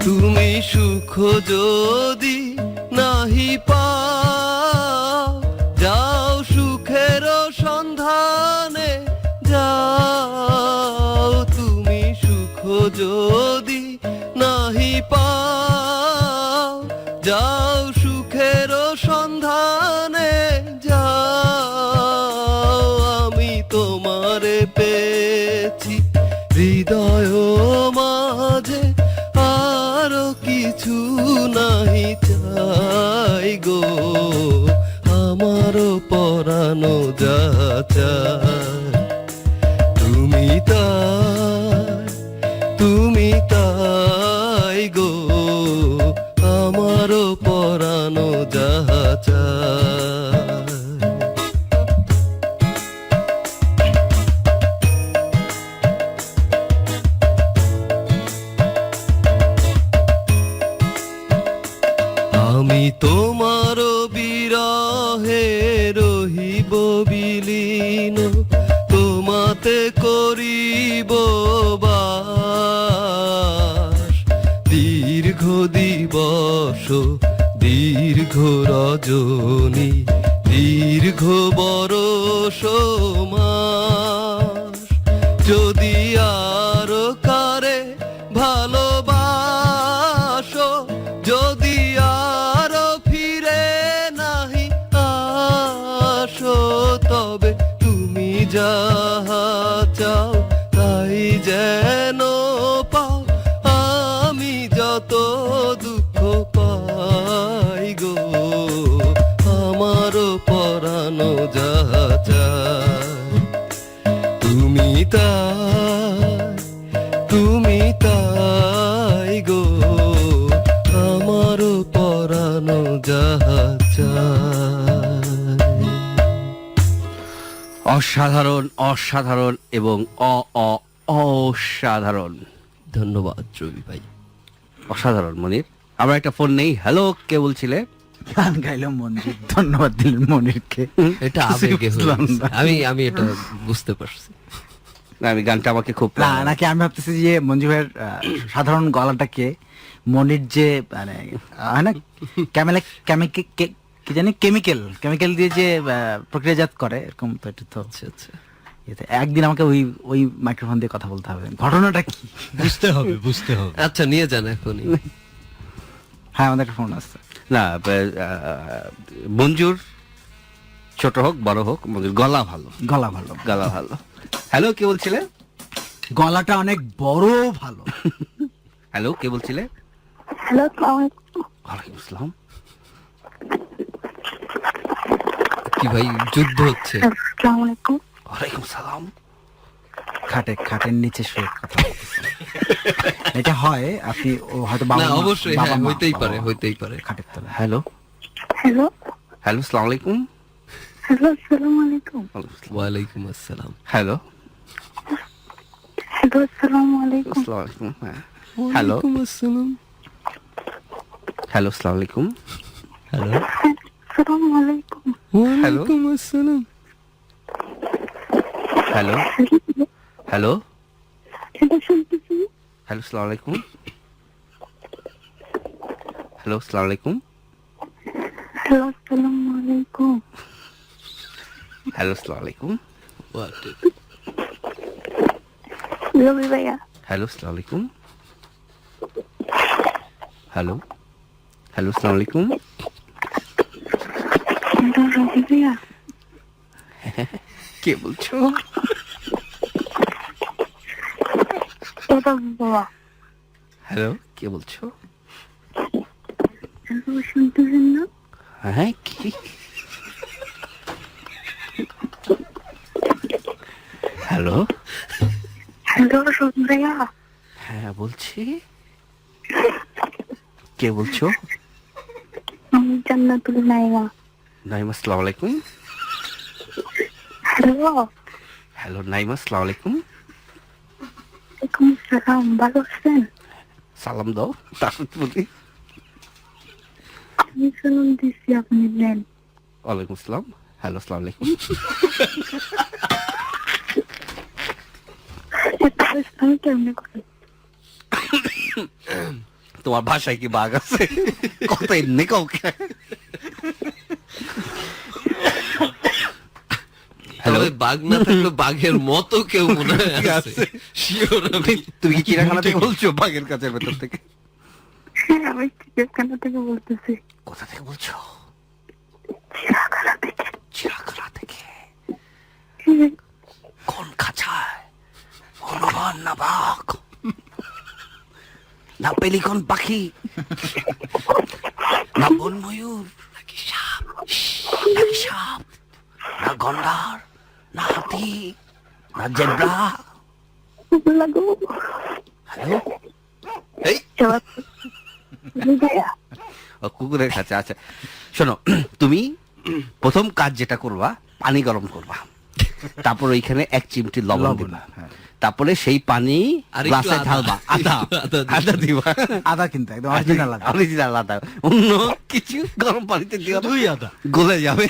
তুমি সুখ যদি নাহি পাও, যাও সুখের সন্ধানে যাও, তুমি সুখ যদি নাহি পাও, যাও সুখের সন্ধানে যাও, আমি তোমারে পেয়েছি হৃদয় মাঝে, আরো কিছু নাহি চাই গো, আমারও পরানো যাহা চায়, তুমি তাই গো, আমারও পরানো যাহা চায়। আমি তোমার বিরহে রহিব বিলীন, তোমাতে করিব বাস, দীর্ঘ দিবস দীর্ঘ রজনী, দীর্ঘ বরষ মাস, যদি আর কারে ভালোবাসো, যদি আর ফিরে নাহি আসো, তবে তুমি যাহা চাও তাই যেন পাও, আমি যত দুঃখ পাই গো, আমারও পরানো যাহা চায়, তুমি তাই গো, আমারও পরানো যাহা চায়। অসাধারণ, অসাধারণ এবং অসাধারণ। ধন্যবাদ রবি ভাই। অসাধারণ মনির। আমরা একটা ফোন নেই। হ্যালো, কে বলছিলে? গান গাইলো মনির, ধন্যবাদ দিলেন মনিরকে। এটা আবেগে হয়ে বুঝলাম গেছে। না। আমি এটা বুঝতে পারছি। না, আমি গানটা আমাকে খুব না নাকি আমি ভাবতেছি যে মঞ্জু ভাইয়ের সাধারণ গলাটাকে মনির যে মানে হয় না কি জানি কেমিক্যাল দিয়ে যে প্রক্রিয়াজাত করে এরকম, তো এটা তো আচ্ছা আচ্ছা। একদিন আমাকে ওই মাইক্রোফোন দিয়ে কথা বলতে হবে। ঘটনাটা কি? বুঝতে হবে, বুঝতে হবে। আচ্ছা নিয়ে যান এখনই। হ্যাঁ, আমাদের একটা ফোন আসছে। না, মঞ্জুর ছোট হোক বড় হোক, মঞ্জুর গলা ভালো, গলা ভালো, গলা ভালো। হ্যালো, কে বলছিলে? গলাটা অনেক বড় ভালো। হ্যালো, কে বলছিলে? হ্যালো, ওয়ালাইকুম আসসালাম। কি ভাই যুদ্ধ হচ্ছে? আসসালামু আলাইকুম। ওয়ালাইকুম সালাম। খাটের নিচে শুয়ে কথা বলতেছে। এটা হয় আপনি হয়তো না অবশ্যই, হ্যাঁ হইতেই পারে। খাটের তলায়। হ্যালো, হ্যালো, হ্যালো, আসসালামু আলাইকুম। হ্যালো, আসসালামু আলাইকুম। ওয়ালাইকুম আসসালাম। হ্যালো, হ্যালো, আসসালামু আলাইকুম। আসসালামু আলাইকুম। হ্যাঁ, হ্যালো, আসসালাম। হ্যালো, আসসালামু আলাইকুম। হ্যালো আসসালামু আলাইকুম। ওয়ালাইকুম আসসালাম। হ্যালো, হ্যালো, এটা শুনতেছি। হ্যালো, আসসালামু আলাইকুম। হ্যালো, আসসালামু আলাইকুম। হ্যালো, আসসালামু আলাইকুম। হ্যালো, আসসালামু আলাইকুম। রবি ভাইয়া, হ্যালো, আসসালামু আলাইকুম। হ্যালো, হ্যালো, আসসালামু আলাইকুম। হ্যালো, রবি ভাইয়া। কে বলছো? এটা বাবা। হ্যালো, কে বলছো? হ্যালো, শুনতেছেন না? হ্যাঁ, কি? হ্যালো, হ্যালো, রবি ভাইয়া। হ্যাঁ বলছি। কে বলছো? আমি জান্নাতুল নাইমা। নাইমা, আসসালামু আলাইকুম। হ্যালো, হ্যালো, নাইমা, আসসালামু আলাইকুম। ওয়ালাইকুম আসসালাম। ভালো আছেন? সালাম দাও, তারপর বলি। আমি সালাম দিচ্ছি, আপনি নেন। ওয়ালাইকুম আসসালাম। হ্যালো, আসসালামু আলাইকুম। আমি কেমনে করি? তোমার ভাষায় কি বাঘ আছে? কত এমনি কাউকে। তবে বাঘ না থাকলে বাঘের মতো কেউ মনে হয় আছে। আছে। শিওর আমি। তুমি কি চিড়িয়াখানা থেকে বলছো? বাঘের কাছে ভেতর থেকে? হ্যাঁ, আমি চিড়িয়াখানা থেকে বলতেছি। কোথা থেকে বলছো? চিড়িয়াখানা থেকে। চিড়িয়াখানা থেকে? হুম, কোন খাঁচায়? হনুমান না বাঘ না পেলিকন পাখি না বন ময়ূর নাকি সাপ না গন্ডার না হাতি না জেব্রা? লাগো। হ্যালো, এই রবি ভাইয়া, কুকুরের কাছে। আচ্ছা শোনো, তুমি প্রথম কাজ যেটা করবা, পানি গরম করবা, তারপর ওইখানে 1 চিমটি লবণ দিবা, তারপরে সেই পানি আর একটু গ্লাসে আদা। ঢালবা। আদা দিবা। আদা কিন্তু একদম অরিজিনাল আদা। অরিজিনাল আদা, অন্য কিছু গরম পানিতে দিও না, দুই আদা। গলে যাবে।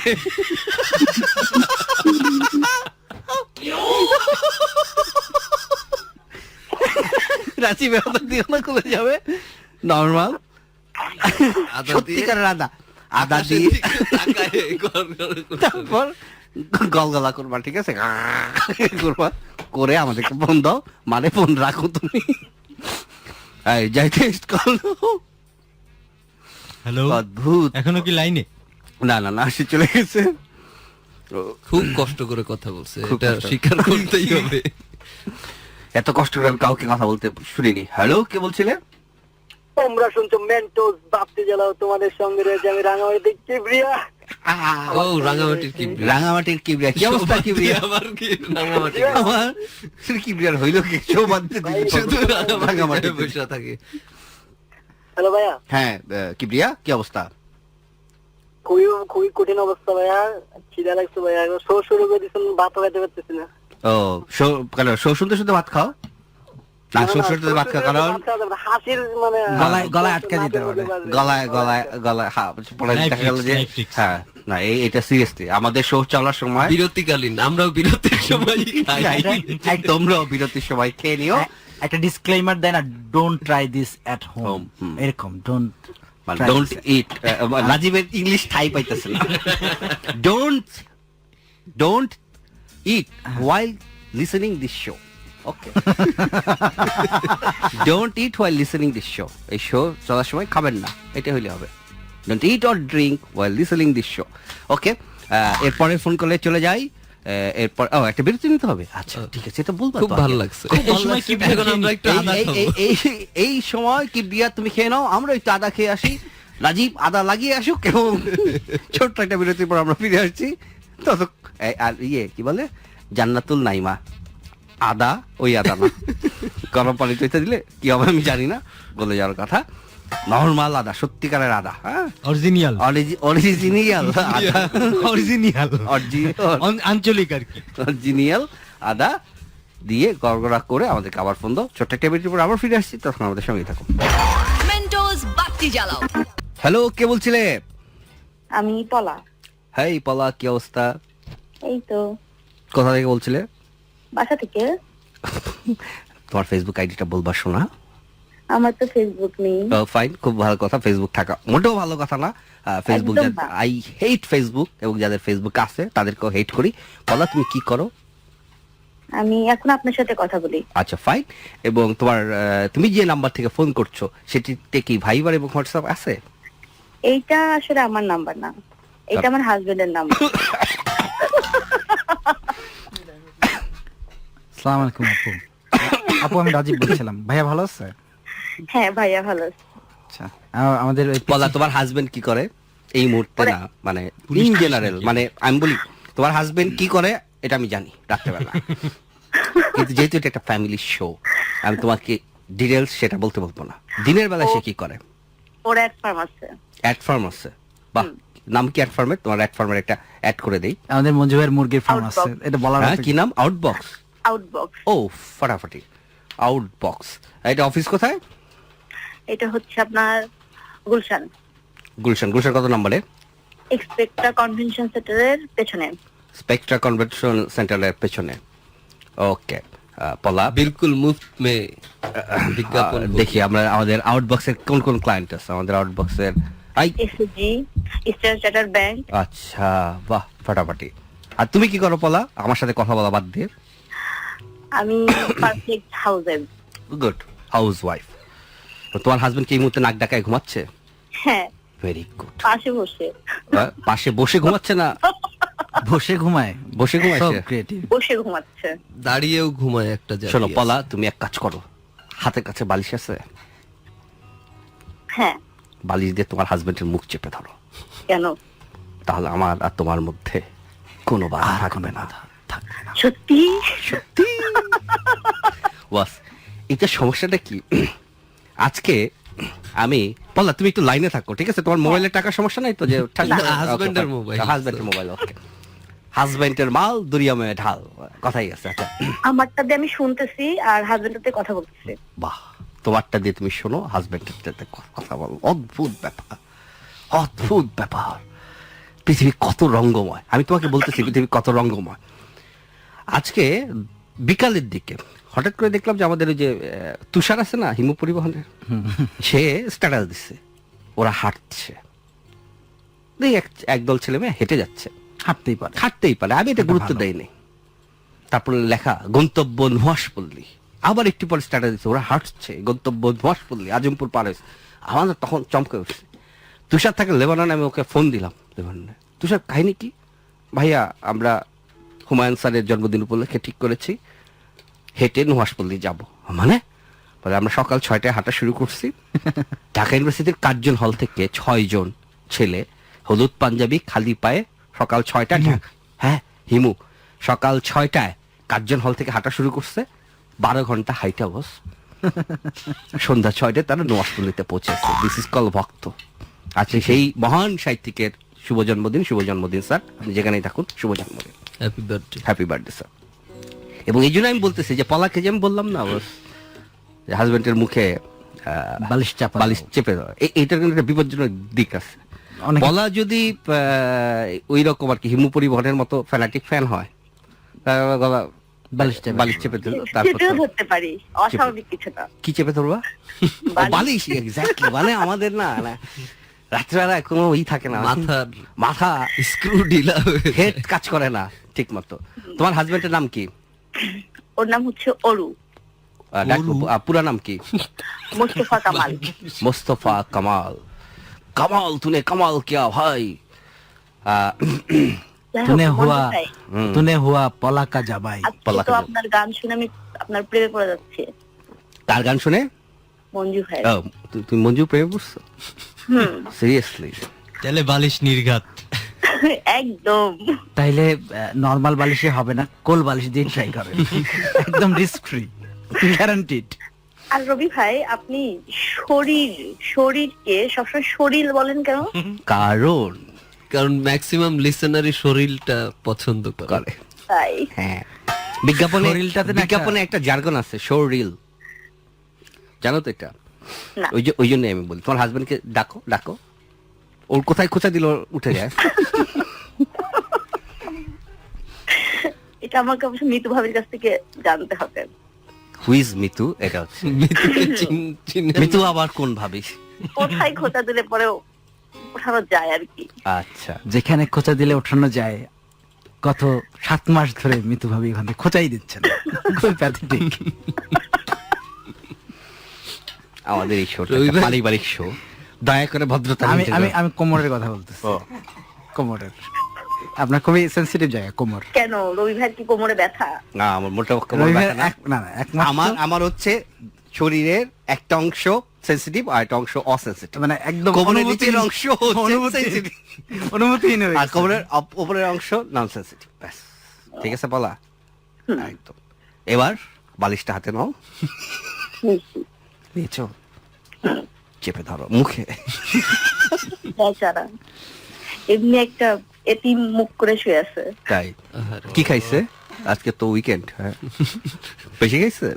রাঁচি ব্যবহার দিও না, গলে যাবে। নর্মাল আদা দিয়ে সত্যিকারের আদা, আদা আকাশের দিয়ে দিকে তাকায় গড় গড় করে। তারপর গলগলা করবা, ঠিক আছে? করবা, করে আমাদেরকে ফোন দাও, মানে ফোন রাখো তুমি। এই যাই টেস্ট করো। হ্যালো, অদ্ভুত। এখনো কি লাইনে? না না না, সে চলে গেছে। খুব কষ্ট করে কথা বলছে, খুব এটা কষ্ট। স্বীকার করতেই হবে। এত কষ্ট করে আমি কাউকে কথা বলতে শুনিনি। হ্যালো, কে বলছিলে? তোমরা শুনছো মেন্টোস বাপ্তি জ্বালাও, তোমাদের সঙ্গে রয়েছে আমি রাঙামাটি দেখছি প্রিয়া। ও রাঙামাটির কি রাঙামাটির কিবরিয়া, কি অবস্থা কিবরিয়া? আবার কি রাঙামাটি? আমার কিবরিয়ার হইলো কি? সৌভাগ্য শুধু রাঙামাটি রাঙামাটি। বসে থাকে। হ্যালো ভাইয়া, হ্যাঁ, কিবরিয়া কি অবস্থা? খুবই খুবই কঠিন অবস্থা ভাইয়া, খিদা লাগছে ভাইয়া, শো শুরু করে দিচ্ছেন, ভাতও খাইতে পারতেছি না। ও কেন শো শুনতে শুনতে ভাত খাও না? শো শুনতে ভাত খাও কারণ হাসির মানে গলায় আটকে যেতে পারে। গলায় পরে দেখা গেল যে Life fix. হ্যাঁ না এটা সিরিয়াসলি আমাদের শো চলার সময় বিরতিকালীন আমরাও বিরতির সময় খাই। তোমরাও বিরতির সময় খেয়ে নিও। একটা ডিসক্লেইমার দেয় না, don't try this at home, Home, হুম। এরকম ডোন্ট ডোন্ট ইট। রাজীবের ইংলিশ ঠাই পাইতেছে না। Don't it while listening this show. Okay, don't it while listening this show. এই শো চলার সময় খাবেন না, এটা হইলে হবে। Don't it or drink while listening this show. ওকে, এরপরে ফোন করলে চলে যাই। এরপর একটা বিরতি নিতে হবে। আচ্ছা ঠিক আছে, এটা বলবো। খুব ভালো লাগছে। এই সময় কি এখন আমরা একটু আদা খাবো। এই সময় কি বিয়ার তুমি খেয়ে নাও, আমরা একটু আদা খেয়ে আসি। রাজীব আদা লাগিয়ে আসুক এবং ছোট্ট একটা বিরতির পর আমরা ফিরে আসছি। তত আর কি বলে জান্নাতুল নাইমা আদা, ওই আদা না, গরম পানি তৈতে দিলে কি হবে আমি জানি না, গলে যাওয়ার কথা। নর্মাল আদা, সত্যিকারের আদা, হ্যাঁ অরিজিনাল অরিজিনাল আদা, অরিজিনাল আঞ্চলিক আর কি। অরিজিনাল আদা দিয়ে গড়গড়া করে আমাদেরকে আবার ফোন দাও। ছোট্ট একটা বিরতির পর আবার ফিরে আসছি, তখন আমাদের সঙ্গেই থাকুন। মেন্টোস বাতি জ্বালাও। হ্যালো, কে বলছিলে? আমি পলা। হাই পলা, কি অবস্থা? এই তো কোথা থেকে বলছিলে? বাসা থেকে। তোমার ফেসবুক আইডিটা বলবা শোনা? আমার তো ফেসবুক নেই। ফাইন, খুব ভালো কথা, ফেসবুক থাকা মোটেও ভালো কথা না। ফেসবুক, একদম না। আই হেট ফেসবুক, এবং যাদের ফেসবুক আছে তাদেরকেও হেট করি। পলা, তুমি কি করো? আমি এখন আপনার সাথে কথা বলি। আচ্ছা ফাইন। এবং তোমার তুমি যে নাম্বার থেকে ফোন করছো সেটিতে কি ভাইবার এবং হোয়াটসঅ্যাপ আছে? এইটা আসলে আমার নাম্বার না, এটা আমার হাজবেন্ডের নাম্বার। আসসালামু আলাইকুম আপু। আপু আমি রাজীব বলছিলাম। ভাইয়া ভালো আছে? হ্যাঁ ভাইয়া ভালো আছে। আচ্ছা, আমাদের ওই পলা, তোমার হাজবেন্ড কি করে এই মুহূর্তে? না মানে ইন জেনারেল, মানে আমি বলি তোমার হাজবেন্ড কি করে এটা আমি জানি রাত্রেবেলা, কিন্তু যেহেতু এটা একটা ফ্যামিলি শো আমি তোমাকে ডিটেলস সেটা বলতে বলবো না। দিনের বেলা সে কি করে? ওর এক ফার্ম আছে। অ্যাড ফার্ম আছে? বাহ, নাম কি অ্যাড ফার্মের? তোমার অ্যাড ফার্মের একটা অ্যাড করে দেই। আমাদের মঞ্জু ভাইয়ের মুরগির ফার্ম আছে, Outbox। এটা বলার হ্যাঁ, মতো কি নাম? আউটবক্স। আউটবক্স। ও ফাটাফাটি, আউটবক্স। এটা অফিস কোথায়? এটা হচ্ছে আপনার গুলশান গুলশান। গুলশান কত নম্বরে? এক্সপেক্টা কনভেনশন সেন্টারের পেছনে। স্পেকট্রা কনভেনশন সেন্টারের পেছনে। ওকে পলা, বিলকুল মুফত মে বিজ্ঞাপন দেখি আমরা আমাদের আউটবক্সের কোন কোন ক্লায়েন্ট আছে আমাদের আউটবক্সের। SSG, eastern charter bank. আচ্ছা বাহ, ফাটাফাটি। আর তুমি কি করো পলা, আমার সাথে কথা বলা বাদ দিয়ে? আমি perfect house. Good, house wife. তোমার হাজবেন্ড কি এই মুহূর্তে নাক ডাকায় ঘুমাচ্ছে? হ্যাঁ, ভেরি গুড। পাশে বসে পাশে বসে ঘুমাচ্ছে না? বসে ঘুমায়, বসে ঘুমাচ্ছে? ক্রিয়েটিভ। বসে ঘুমাচ্ছে। দাঁড়িয়েও ঘুমায় একটা জায়গায়। শোনো পলা, তুমি এক কাজ করো, হাতের কাছে বালিশ আছে? হ্যাঁ। বালিশ দিয়ে তোমার হাজবেন্ডের মুখ চেপে ধরো, কেন? তাহলে আমার আর তোমার মধ্যে কোনো বাধা থাকবে না। সত্যি? সত্যি? ওয়াস, এটা সমস্যাটা কি, আজকে আমি পলা, তুমি একটু লাইনে থাকো, ঠিক আছে? তোমার মোবাইলের টাকার সমস্যা নাই তো? যে হাজবেন্ডের মোবাইল। হাজবেন্ডের মোবাইল, ওকে। হাজবেন্ডের মাল দুরিয়ামে ঢাল, কথাই আছে। আচ্ছা আমারটা দিয়ে আমি শুনতেছি আর হাজবেন্ডের কথা বলতেছি। বাহ, তোমারটা দিয়ে তুমি শোনো, হাজবেন্ডের সাথে কথা বলো। অদ্ভুত ব্যাপার, অদ্ভুত ব্যাপার। পৃথিবী কত রঙ্গময়, আমি তোমাকে বলতেছি পৃথিবী কত রঙ্গময়। আজকে বিকালের দিকে হঠাৎ করে দেখলাম যে আমাদের ওই যে তুষার আছে না, হিমু পরিবহনের, সে স্ট্যাটাস দিচ্ছে ওরা হাঁটছে। দেখি একদল ছেলে মেয়ে হেঁটে যাচ্ছে, হাঁটতেই পারে, আমি এটা গুরুত্ব দেইনি। তারপরে লেখা গন্তব্য নুহাসপল্লী। আবার একটু পরে স্ট্যাটাস দিচ্ছে ওরা হাঁটছে, গন্তব্য নুহাসপল্লী, আজমপুর পার হয়েছে। আমার তখন চমকে উঠছে। তুষার থাকে লেবাননে, আমি ওকে ফোন দিলাম লেবাননে। তুষার, কাহিনী কি? ভাইয়া আমরা হুমায়ুন স্যারের জন্মদিন উপলক্ষে ঠিক করেছি হেঁটে নুহাসপল্লী যাব। মানে বলে আমরা সকাল 6টায় হাঁটা শুরু করছি। ঢাকা ইউনিভার্সিটির কার্জন হল থেকে 6 জন ছেলে হলুদ পাঞ্জাবি খালি পায়ে সকাল 6টায়, হ্যাঁ হিমু, সকাল 6টায় কার্জন হল থেকে হাঁটা শুরু করছে। 12 ঘন্টা হাইটা বস, সন্ধ্যা 6টায় তারা নুহাসপল্লীতে পৌঁছেছে। দিস ইজ কল ভক্ত। আচ্ছা, সেই মহান সাহিত্যিকের শুভ জন্মদিন স্যার, আপনি যেখানেই থাকুন শুভ জন্মদিন, happy birthday. Happy birthday sir. এবং এই জন্য আমি বলতেছি যে পলাকে যে আমি বললাম না হাজবেন্ডের মুখে বালিশ চেপে দেওয়া, এইটার কিন্তু একটা বিপজ্জনক দিক আছে। অনেকে- পলা যদি ওই রকম আর কি হিমু পরিবহনের মতো ফ্যানাটিক ফ্যান হয়, তাহলে গলা বালিশ চেপে দিল, তারপর সেটাও তো- ধরতে পারি, অস্বাভাবিক কিছু না। কি চেপে ধরবা? বালিশ, এক্স্যাক্টলি। মানে আমাদের না রাত্রেবেলা কোনো থাকে না, মাথা স্ক্রু ঢিলা হেড কাজ করে না ঠিক মতো। তোমার হাজবেন্ডের নাম কি? ওর নাম হচ্ছে অরু, পুরা নাম কি? মোস্তফা কামাল। मुस्तफा कमाल। कमाल तूने कमाल किया भाई। যাই হোক, तूने মঞ্জু ভাই, हुआ पला का जबाई। আজকে পলা তো কামাল। আপনার গান শুনে আমি আপনার প্রেমে পড়ে যাচ্ছি, কার গান শুনে? মঞ্জু ভাই। তুমি মঞ্জু প্রেমে পড়ছো? সিরিয়াসলি? তাহলে বালিশ নির্ঘাত। একদম। তাইলে নরমাল বালিশে হবে না, কোল বালিশ দিয়ে ট্রাই করেন, একদম রিস্ক ফ্রি, গ্যারান্টিড। আর রবি ভাই, আপনি শরীরকে সবসময় শরীর বলেন কেন? কারণ ম্যাক্সিমাম লিসেনারই শরীরটা পছন্দ করে। তাই হ্যাঁ, বিজ্ঞাপনে শরীরটাতে না বিজ্ঞাপনে একটা জার্গন আছে, শরীর, জানো তো এটা? না। ওই জন্য আমি বলি তোমার হাজবেন্ডকে ডাকো, ওর কোথায় খোঁচা দিল উঠে যায়। এটা আমাকে অবশ্য মিতু ভাবির কাছ থেকে জানতে হবে। হুইজ মিতু? এটা হচ্ছে মিতুকে চিনেন? মিতু আবার কোন ভাবিস? কোথায় খোঁচা দিলে পরে ওঠানো যায় আর কি। আচ্ছা, যেখানে খোঁচা দিলে ওঠানো যায়, গত 7 মাস ধরে মিতু ভাবি ওখানে খোঁচাই দিচ্ছেন, খুব প্যাথেটিক। আমাদের এই শোটা রবি ভাই- পারিবারিক শো, দয়া করে ভদ্রতা আমি নিতে আমি দাও। আমি কোমরের কথা বলতেছি, ও, কোমরের। আপনার খুবই সেনসিটিভ জায়গা কোমর। কেন, রবি ভাইয়ের কি কোমরে ব্যথা? না আমার মোটা কোমর রবিবার ব্যথা না। এক মাস আমার হচ্ছে শরীরের একটা অংশ সেনসিটিভ আর একটা অংশ অসেনসিটিভ। মানে একদম কোমরের অনুভূতিহীন- নিচের অংশ হচ্ছে sensitive, অনুভূতিহীন হয়ে আর গেছে। কোমরের উপরের অংশ নন সেনসিটিভ। ব্যাস, ঠিক আছে বলা? একদম। এবার বালিশটা হাতে নাও, নিয়েছো, চেপে ধরো মুখে। বেচারা এমনি একটা এতিম মুখ করে শুয়ে আছে। তাই কি খাইছে আজকে? তো উইকেন্ড, হ্যাঁ, বেশি খাইছে?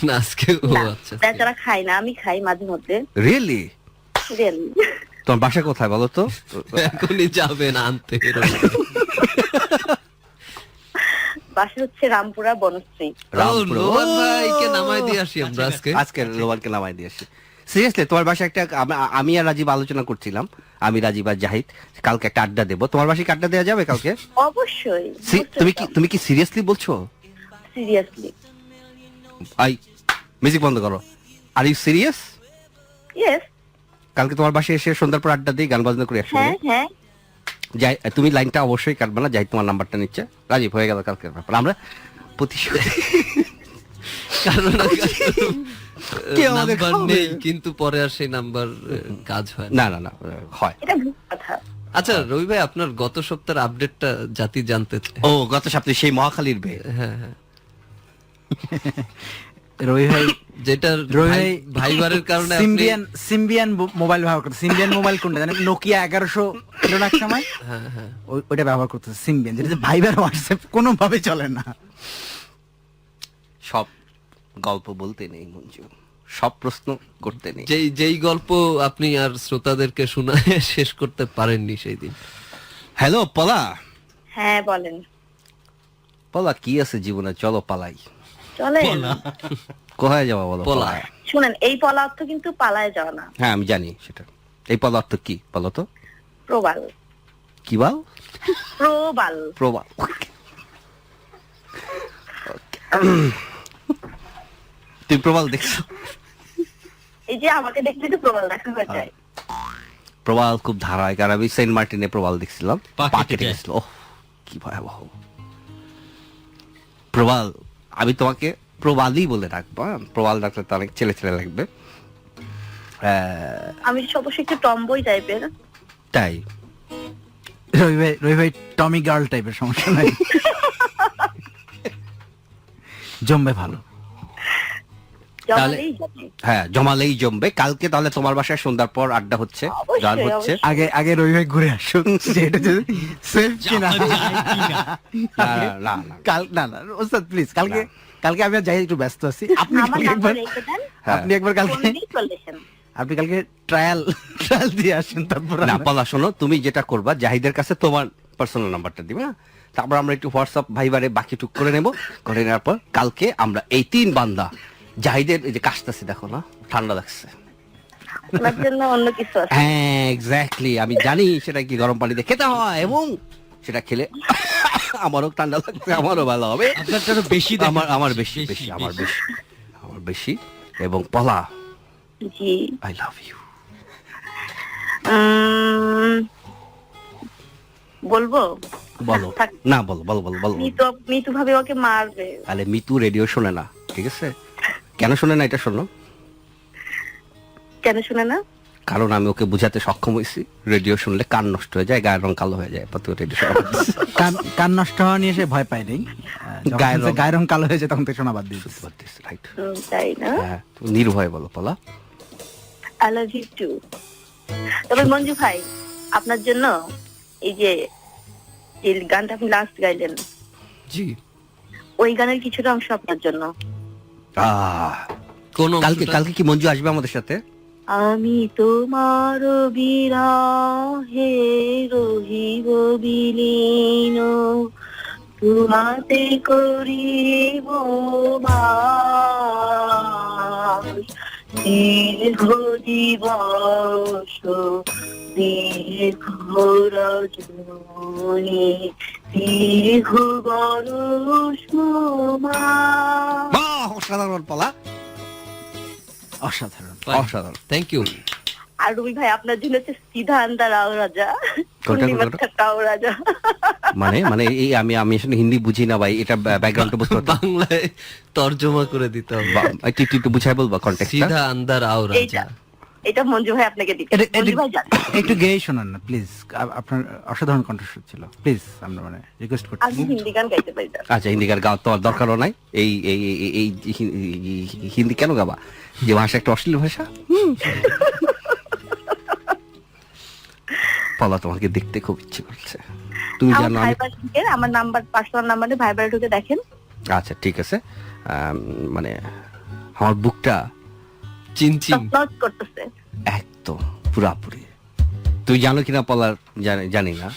না আজকে ও না, আচ্ছা বেচারা খাই না, আমি খাই মাঝে মধ্যে। রিয়েলি? Really? তোমার বাসা কোথায় বলো তো? এখনই যাবেন আনতে। বাসা হচ্ছে রামপুরা বনশ্রী। রামপুরা। লোহান ভাইকে নামাই দিয়ে আসি আমরা আজকে। আজকে রোবানকে নামাই দিয়ে আসি। সিরিয়াসলি তোমার বাসায় একটা আমি আর রাজীব আলোচনা করছিলাম, আমি রাজীব আর জাহিদ, কালকে একটা আড্ডা দেবো। তোমার বাসায় কি আড্ডা দেওয়া যাবে কালকে? অবশ্যই। তুমি কি সিরিয়াসলি বলছো? সিরিয়াসলি? আই মিউজিক বন্ধ করো। Are you serious? ইয়েস। কালকে তোমার বাসায় এসে সন্ধ্যার পর আড্ডা দিই, গান বাজনা করি একসঙ্গে। হ্যাঁ হ্যাঁ। যাই, তুমি লাইনটা অবশ্যই কাটবে না, যাই তোমার নাম্বারটা নিচ্ছে। রাজীব, হয়ে গেল কালকে ব্যাপার। আমরা প্রতিশোধ কারণ কে আমাদের নাম্বার খাওয়াবে? নেই, কিন্তু পরে আর সেই নাম্বার কাজ হয় না। না হয়। এটা ভুল কথা। আচ্ছা রবি ভাই, আপনার গত সপ্তাহের আপডেটটা জাতি জানতে চায়। ও, গত সপ্তাহে সেই মহাখালীর বে। হ্যাঁ হ্যাঁ, রবি ভাই যেটা রবি ভাইবারের কারণে আপনি সিম্বিয়ান মোবাইল ব্যবহার করতে। সিম্বিয়ান মোবাইল কোনটা জানেন? নোকিয়া 1100 ছিল না এক সময়, হ্যাঁ হ্যাঁ ওইটা ব্যবহার করতেছে, সিম্বিয়ান, যেটা ভাইবার হোয়াটসঅ্যাপ কোনোভাবে চলে না। সব গল্প বলতে নেই মঞ্জু, সব প্রশ্ন করতে নেই। যেই গল্প আপনি আর শ্রোতাদেরকে শোনায় শেষ করতে পারেননি সেই দিন। হ্যালো পলা। হ্যাঁ বলেন। পলা, কি আছে জীবনে? চলো পালাই। চলেন। কোথায় যাওয়া বলো? পলা। শুনেন, এই পলা অর্থ কিন্তু পালায় যাওয়া না, হ্যাঁ আমি জানি সেটা। এই পলা অর্থ কি বলো তো? প্রবাল। কি বল? প্রবাল। প্রবাল। তুমি প্রবাল দেখছো? এই যে আমাকে দেখলে তো প্রবাল দেখা হয়ে যায়। প্রবাল খুব ধারায়, কারণ আমি সেন্ট মার্টিনে প্রবাল দেখছিলাম, পা পা কেটে কেটে যায়। গেছিল। ওহ, কি ভয়াবহ। প্রবাল, আমি তোমাকে প্রবালই বলে রাখবো, হ্যাঁ? প্রবাল ডাকলে তো অনেক ছেলে লাগবে। আমি অবশ্যই একটু টম্বই টাইপের। তাই? রবি ভাই টমি গার্ল টাইপের, সমস্যা নাই, জমবে ভালো। জমালেই জমে। হ্যাঁ, জমালেই জমবে। কালকে তাহলে তোমার বাসায় সন্ধ্যার পর আড্ডা হচ্ছে, অবশ্যই, গান হচ্ছে। অবশ্যই। আগে রবি ভাই ঘুরে আসুক যেটা যদি সেফ কিনা। না, না ওস্তাদ প্লিজ কালকে আমি আর যাই, একটু ব্যস্ত আছি। আপনি আমার কালকে নাম্বার একবার রেখে দেন, হ্যাঁ। আপনি একবার কালকে ফোন দিয়ে চলে এসেন। আপনি কালকে ট্রায়াল দিয়ে আসেন, তারপর না আমরা- পলা, শোনো, তুমি যেটা করবা জাহিদের কাছে তোমার পার্সোনাল নাম্বারটা দিবে, হ্যাঁ? তারপর আমরা একটু হোয়াটসঅ্যাপ ভাইবারে বাকি টুক করে নেব। করে নেওয়ার পর কালকে আমরা এই 3 বান্দা জাহিদের, এই যে কাশতাছে দেখো না, ঠান্ডা লাগছে। ওনার জন্য অন্য কিছু আছে। হ্যাঁ এক্স্যাক্টলি, আমি জানি সেটা কি গরম পানিতে খেতে হয়, এবং সেটা খেলে আমারও ঠান্ডা লাগছে, আমারও ভালো হবে। আপনারটা আরো বেশি দেখা আমার যাচ্ছে। বেশি আমার বেশি। এবং পলা, জি। I love you. বলবো? বলো থাক। না, বলো বলো বলো বলো। মিতু ভাবে ওকে মারবে। তাহলে মিতু রেডিও শোনে না, ঠিক আছে? কেন শোনে না এটা শোনো। কেন শুনে না? কারণ আমি ওকে বুঝাতে সক্ষম হয়েছি, রেডিও শুনলে কান নষ্ট হয়ে যায়, গায়ের রং কালো হয়ে যায়। তো রেডিও শোনা বাদ দিছে। কান নষ্ট হওয়া নিয়ে সে ভয় পায় নেই। গায়ের রং- গায়ের রং কালো হয়েছে তখন তো শোনা বাদ দিয়েছে। বাদ দিছে, right? তাই না? হ্যাঁ, তুমি নির্ভয় বলো পলা। I love you too. তবে মঞ্জু ভাই, আপনার জন্য এই যে গানটা আপনি লাস্ট গাইলেন, জি, ওই গানের কিছুটা অংশ আপনার জন্য। কোন কালকে কি মঞ্জু আসবে আমাদের সাথে? আমি তোমার বিরহে রহিব বিলীন, তোমাতে করিব বাস, দীর্ঘ দিবস দীর্ঘ রজনী দীর্ঘ বরষ মাস। বাহ, অসাধারণ পলা, অসাধারণ। অসাধারণ। Thank you. আর রুবি ভাই আপনার জন্য হচ্ছে সিধা আন্দা রাও রাজা, কোনটা? রাও রাজা। মানে এই আমি আসলে হিন্দি বুঝি না ভাই, এটা ব্যাকগ্রাউন্ডটা বুঝতে পারতাম। বাংলায় তর্জমা করে দিতে হবে। একটু বুঝাই বলবা কনটেক্সটটা? সিধা আন্দার আও এইটা রাজা। এটা মঞ্জু ভাই আপনাকে দিতে। মঞ্জু ভাই জান, একটু গেয়ে শোনান না প্লিজ, আপনার অসাধারণ কণ্ঠস্বর ছিল, প্লিজ আমরা মানে রিকোয়েস্ট করছি। আমি হিন্দি গান গাইতে পারি না। আচ্ছা, হিন্দি গান গাওয়ার তো আর দরকারও নাই। এই এই এই- এই হিন্দি কেন গাবা, যে ভাষা একটা অশ্লীল ভাষা। পলা, তোমাকে দেখতে খুব ইচ্ছে করছে, তুমি আমার জানো আমি। ভাইবার থেকে আমার নাম্বার, পার্সোনাল নাম্বারে ভাইবার ঢুকে দেখেন। আচ্ছা ঠিক আছে, মানে আমার বুকটা চিনচিন। নট করতেছে। একদম পুরাপুরি। তুই জানো কিনা পলার, জানি না,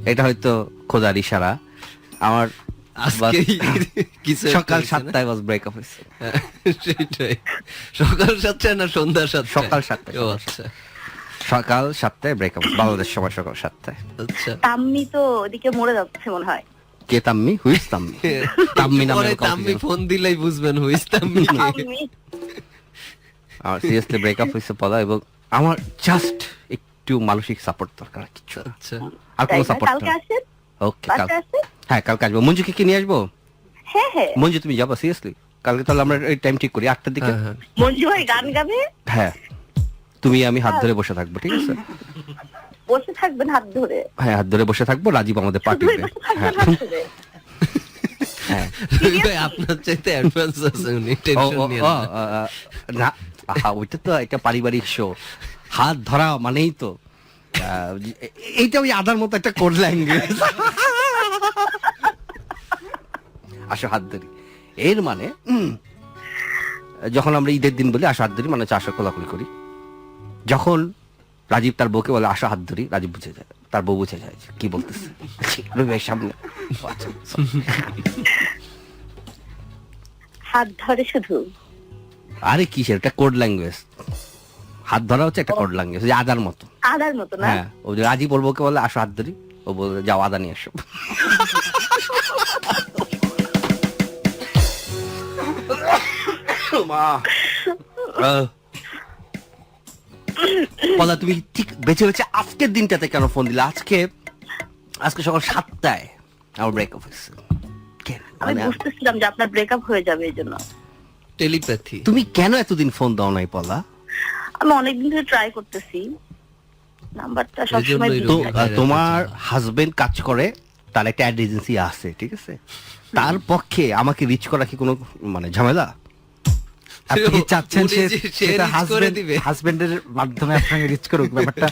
এটা হয়তো খোদার ইশারা। আমার আজকে কিছু একটা সকাল হয়েছে না? 7টায় বাস ব্রেকআপ হয়েছে। সেটাই। সকাল 7টায় না সন্ধ্যা 7টায়? সকাল 7টায়। ও আচ্ছা সকাল 7টায় ব্রেকআপ, বাংলাদেশ সময় সকাল 7টায়। আচ্ছা। তাম্মি তো ওদিকে মরে যাচ্ছে মনে হয়। কে তাম্মি? হুইস তাম্মি? তাম্মি নামে পরে তাম্মি ফোন দিলেই বুঝবেন হুইস তাম্মি। তাম্মি আমার সিরিয়াসলি ব্রেকআপ হয়েছে পলা, এবং আমার জাস্ট একটু মানসিক সাপোর্ট দরকার, আর কিচ্ছু না। আচ্ছা, আর তাই কোনো না? সাপোর্ট কালকে আসেন, ওকে, বাসে আসেন। হ্যাঁ কালকে আসবো। মঞ্জুকে কি নিয়ে আসবো? হ্যাঁ হ্যাঁ, মঞ্জু তুমি যাবো সিরিয়াসলি কালকে? তাহলে আমরা এই টাইম ঠিক করি 8টার দিকে। হ্যাঁ, হ্যাঁ। মঞ্জু ভাই গান গাবে, হ্যাঁ, তুমি আমি হাত ধরে বসে থাকবো, ঠিক আছে? বসে থাকবেন হাত ধরে। হ্যাঁ, হাত ধরে বসে থাকবো, রাজীব আমাদের পার্টি শুধুই দেবে। বসে থাকবেন হ্যাঁ হাত ধরে। হ্যাঁ। রবি ভাই আপনার চাইতে অ্যাডভান্স আছে, উনি ও, টেনশন ও, নিয়ে ও, না, আহা, ওইটা তো একটা পারিবারিক শো, হাত ধরা মানেই তো এইটা ওই আদার মতো একটা কোড ল্যাঙ্গুয়েজ। আসো হাত ধরি, এর মানে যখন আমরা ঈদের দিন বলি আসো হাত ধরি, মানে হচ্ছে আসো কোলাকুলি করি। যখন রাজীব তার বউকে বলে আসো হাত ধরি, রাজীব বুঝে যায়, তার বউ বুঝে যায় যে কি বলতেছে। রবি ভাই সামনে। ও, আচ্ছা, sorry। হাত ধরে শুধু। আরে কিসের, এটা কোড ল্যাঙ্গুয়েজ। হাত ধরা হচ্ছে একটা কোড ল্যাঙ্গুয়েজ, যে আদার মতো। আদার মতো না? হ্যাঁ, ও যে রাজীব ওর বউকে বলে আসো হাত ধরি, ও বলে যাও আদা নিয়ে আসো। মা, পলা তুমি ঠিক বেঁচে বেঁচে আজকের দিনটাতে কেন ফোন দিলে? আজকে সকাল 7টায় আমার ব্রেকআপ হয়েছে। কেন? আমি মানে বুঝতেছিলাম যে আপনার ব্রেকআপ হয়ে যাবে এই জন্য। টেলিপ্যাথি। তুমি কেন এতদিন ফোন দাও নাই পলা? আমি অনেকদিন ধরে ট্রাই করতেছি, নাম্বারটা সবসময় এজন্যই তো busy থাকে। তোমার হাজবেন্ড কাজ করে, তার একটা অ্যাড এজেন্সি আছে, ঠিক আছে? তার পক্ষে আমাকে রিচ করা কি কোনো মানে ঝামেলা? আপনি কি চাচ্ছেন উনি সে যে সে সেটা reach করে দিবে? হাজবেন্ডের মাধ্যমে আপনাকে রিচ করুক? ব্যাপারটা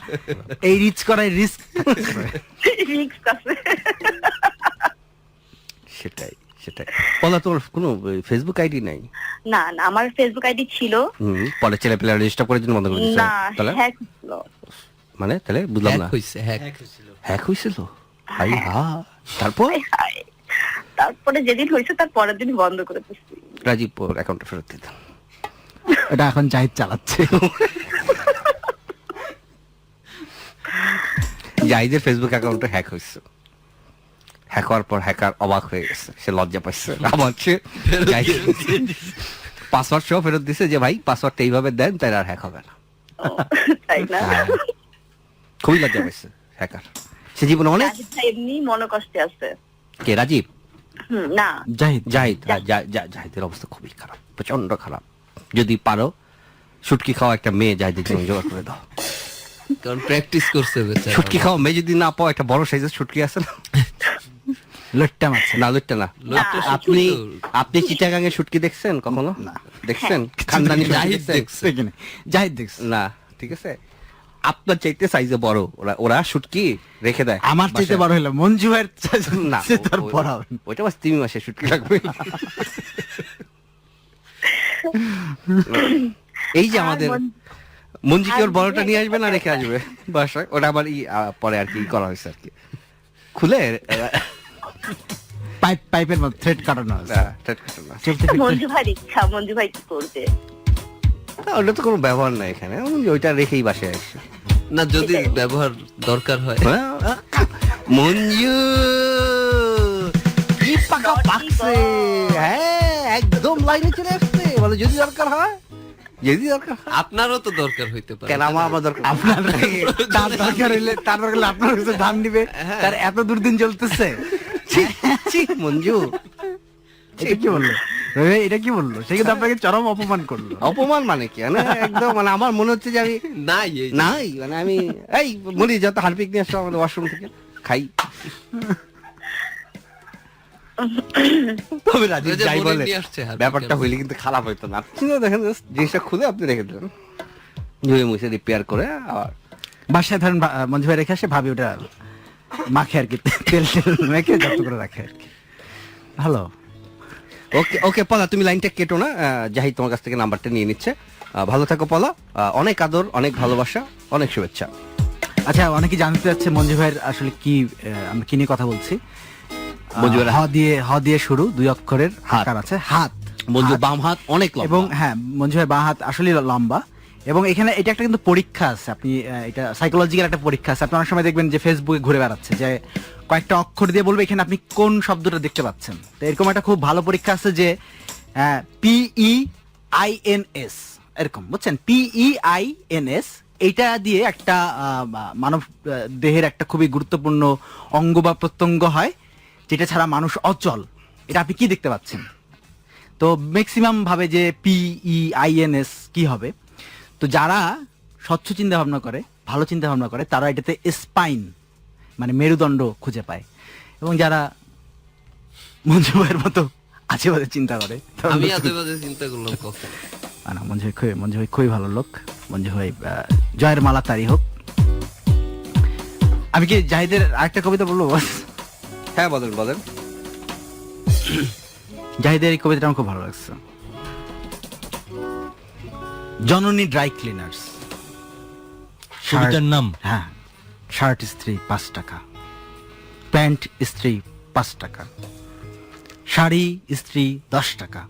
এই রিচ করায় রিস্ক রিস্ক আছে। সেটাই সেটাই। পলা, তোমার কোনো ফেসবুক আইডি নাই? না না, আমার ফেসবুক আইডি ছিল। পরে ছেলে পেলে রেজিস্টার করে দিন, বন্ধ করে দিচ্ছে না, তাহলে? হ্যাক ছিল। মানে তাহলে বুঝলাম হ্যাক না। হইছে, হ্যাক। হ্যাক হয়েছিল? হাই হা, তারপর হায় হায়। তারপরে যেদিন হয়েছে তার পরের দিন বন্ধ করে দিচ্ছি। রাজীব অ্যাকাউন্টে ফেরত দিতাম। এটা এখন জাহিদ চালাচ্ছে। জাহিদের ফেসবুক অ্যাকাউন্টে হ্যাক হয়েছে। হ্যাক হওয়ার পর হ্যাকার অবাক হয়ে গেছে, সে লজ্জা পাইছে। আমার পাসওয়ার্ড সহ ফেরত দিছে যে ভাই পাসওয়ার্ডটা এইভাবে দেন, তাই আর হ্যাক হবে না। ও, তাই না? হ্যাঁ। খুবই লজ্জা পাইছে হ্যাকার। সে জীবনে অনেক। রাজীব ভাই এমনি মনোকষ্টে আছে। কে রাজীব? না, জাহিদ জাহিদ, হ্যাঁ, জাহিদের অবস্থা খুবই খারাপ, প্রচন্ড খারাপ। যদি পারো শুটকি খাওয়া একটা মেয়ে জাহিদের জন্য জোগাড় করে দাও। কারণ প্র্যাকটিস করছে বেচারা। শুটকি খাওয়া মেয়ে যদি না পাও, একটা বড় সাইজের শুটকি আছে না? লট্টা মাছ না, লইটটা না। লইট্টা আপনি শুটকি আপনি চিটাগাং এ শুটকি দেখছেন কখনো? না। দেখছেন? খানদানি শুটকি জাহিদ দেখছেন? দেখছে। দেখিনি। জাহিদ দেখছে। না, ঠিক আছে। আপনার চাইতে সাইজে বড় ওরা শুটকি রেখে দেয় আমার চাইতে বাসায়। বড় হইলো মঞ্জু ভাইয়ের না, সে তার ওই- বড় হবে না। ওইটা বাস 3 মাসে শুটকি লাগবে। এই যে আমাদের মঞ্জি কি ওর বড়টা নিয়ে আসবে না রেখে আসবে বাসায়? ওটা আবার পরে আর কি করা হয়েছে আর কি, খুলে পাইপের মধ্যে থ্রেড কাটানো আছে। টেট কাটা না। চলতে ফিরতে মঞ্জু ভাই ইচ্ছা, মঞ্জু ভাই কি করবে? ওটা তো কোনো ব্যবহার নাই এখানে, ওইটা রেখেই বাসায় আসছে। না, যদি ব্যবহার দরকার হয়। মঞ্জু কি পাকা পাকছে, হ্যাঁ একদম লাইনে চলে আসছে। বলে যদি দরকার হয়, যদি দরকার হয়। আপনারও তো দরকার হইতে পারে। কেন আমার দরকার? আপনার তার দরকার হইলে আপনার কাছে ধান নিবে, তার এত দুর্দিন চলতেছে। ছি, ছি, মঞ্জু এটা কি বললো? এটা কি বললো? সে কিন্তু আপনাকে চরম অপমান করলো। অপমান মানে কি? মানে একদম মানে আমার মনে হচ্ছে যে আমি নাই, এই যে- নাই, মানে আমি এই মরি যত হারপিক নিয়ে আসছো আমাদের ওয়াশরুম থেকে খাই। তবে রাজীব ওই যে যাই মনির বলে নিয়ে আসছে হারপিক ব্যাপারটা আর- হইলে কিন্তু খারাপ হইতো না। আপনি তো দেখেন just জিনিসটা খুলে আপনি রেখে দিলেন, ধুয়ে মুছে রিপেয়ার করে আবার। বাসায় ধরেন মঞ্জু ভাই রেখে আসে, ভাবি ওটা মাখে আর কি, তেল মেখে যত করে রাখে আর কি। ভালো। ওকে ওকে পলা, তুমি লাইনটা কেটো না, জাহিদ তোমার কাছ থেকে নাম্বারটা নিয়ে নিচ্ছে। ভালো থাকো পলা, অনেক আদর, অনেক ভালোবাসা, অনেক শুভেচ্ছা। আচ্ছা, অনেকে জানতে চাচ্ছে মঞ্জু ভাইয়ের আসলে কি, আমরা কি নিয়ে কথা বলছি। মঞ্জু ভাইয়ের হ দিয়ে শুরু, 2 অক্ষরের হাত। আকার আছে, হাত। মঞ্জু হাত। বাম হাত অনেক লম্বা। এবং হ্যাঁ, মঞ্জু ভাই বাঁ হাত আসলে লম্বা। এবং এখানে এটা একটা কিন্তু পরীক্ষা আছে, আপনি এটা সাইকোলজিক্যাল একটা পরীক্ষা আছে। আপনি অনেক সময় দেখবেন যে ফেসবুকে ঘুরে বেড়াচ্ছে যে কয়েকটা অক্ষর দিয়ে বলবে এখানে আপনি কোন শব্দটা দেখতে পাচ্ছেন। তো এরকম একটা খুব ভালো পরীক্ষা আছে যে PEINS, এরকম বুঝছেন, PEINS, এইটা দিয়ে একটা মানব দেহের একটা খুবই গুরুত্বপূর্ণ অঙ্গ বা প্রত্যঙ্গ হয়, যেটা ছাড়া মানুষ অচল। এটা আপনি কি দেখতে পাচ্ছেন? তো ম্যাক্সিমাম ভাবে যে PEINS কি হবে। তো যারা স্বচ্ছ চিন্তা ভাবনা করে, ভালো চিন্তা ভাবনা করে, তারা এটাতে স্পাইন মানে মেরুদণ্ড খুঁজে পায়। এবং যারা মঞ্জু ভাইয়ের মতো আশেপাশে চিন্তা করে, আমি আশেপাশে চিন্তা করলাম কখন। না, মঞ্জু ভাই খুবই ভালো লোক। মঞ্জু ভাই জয়ের মালা তারি হোক। আমি কি জাহিদের আরেকটা কবিতা বলবো? হ্যাঁ বলেন বলেন। জাহিদের এই কবিতাটা আমার খুব ভালো লাগছে। জননী ড্রাই ক্লিনার্স। কবিতার নাম? হ্যাঁ। শার্ট ইস্ত্রি 5 টাকা, প্যান্ট ইস্ত্রি 5 টাকা, শাড়ি ইস্ত্রি 10 টাকা,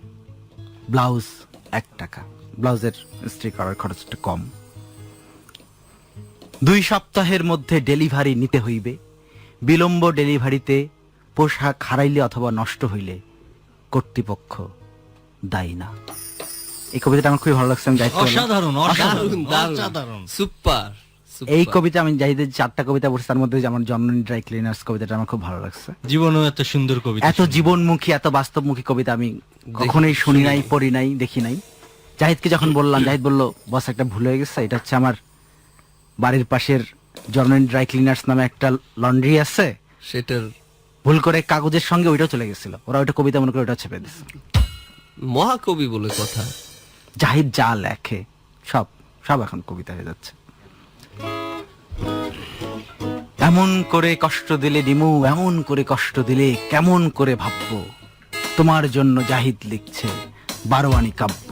ব্লাউজ 1 টাকা। ব্লাউজের ইস্ত্রি করার খরচটা কম। 2 সপ্তাহের মধ্যে ডেলিভারি নিতে হইবে, বিলম্ব ডেলিভারিতে পোশাক হারাইলে অথবা নষ্ট হইলে কর্তৃপক্ষ দায়ী না। এই কবিতাটা আমার খুবই ভালো লাগছে। আমি জাহিদকে বললাম, অসাধারণ, দারুণ, দারুণ, অসাধারণ। সুপার। এই কবিতা আমি জাহিদের 4টা কবিতা পড়ছি, তার মধ্যে যেমন জননী ড্রাই ক্লিনার্স কবিতাটা আমার খুব ভালো লাগছে। জীবনেও এত সুন্দর কবিতা। এত জীবনমুখী, এত বাস্তবমুখী কবিতা আমি কখনোই শুনি নাই, পড়ি নাই, দেখি নাই। জাহিদকে যখন বললাম, জাহিদ বলল বস একটা ভুল হয়ে গেছে, এটা হচ্ছে আমার বাড়ির পাশের জননী ড্রাই ক্লিনার্স নামে একটা লন্ড্রি আছে, সেটার ভুল করে কাগজের সঙ্গে ওইটাও চলে গেছিল, ওরা ওইটা কবিতা মনে করে ওটা ছেপে দিচ্ছে। মহাকবি বলে কথা। জাহিদ যা লেখে সব সব এখন কবিতা হয়ে যাচ্ছে। এমন করে কষ্ট দিলে নিমু, এমন করে কষ্ট দিলে কেমন করে ভাববো, তোমার জন্য জাহিদ লিখছে বারোয়ানি কাব্য।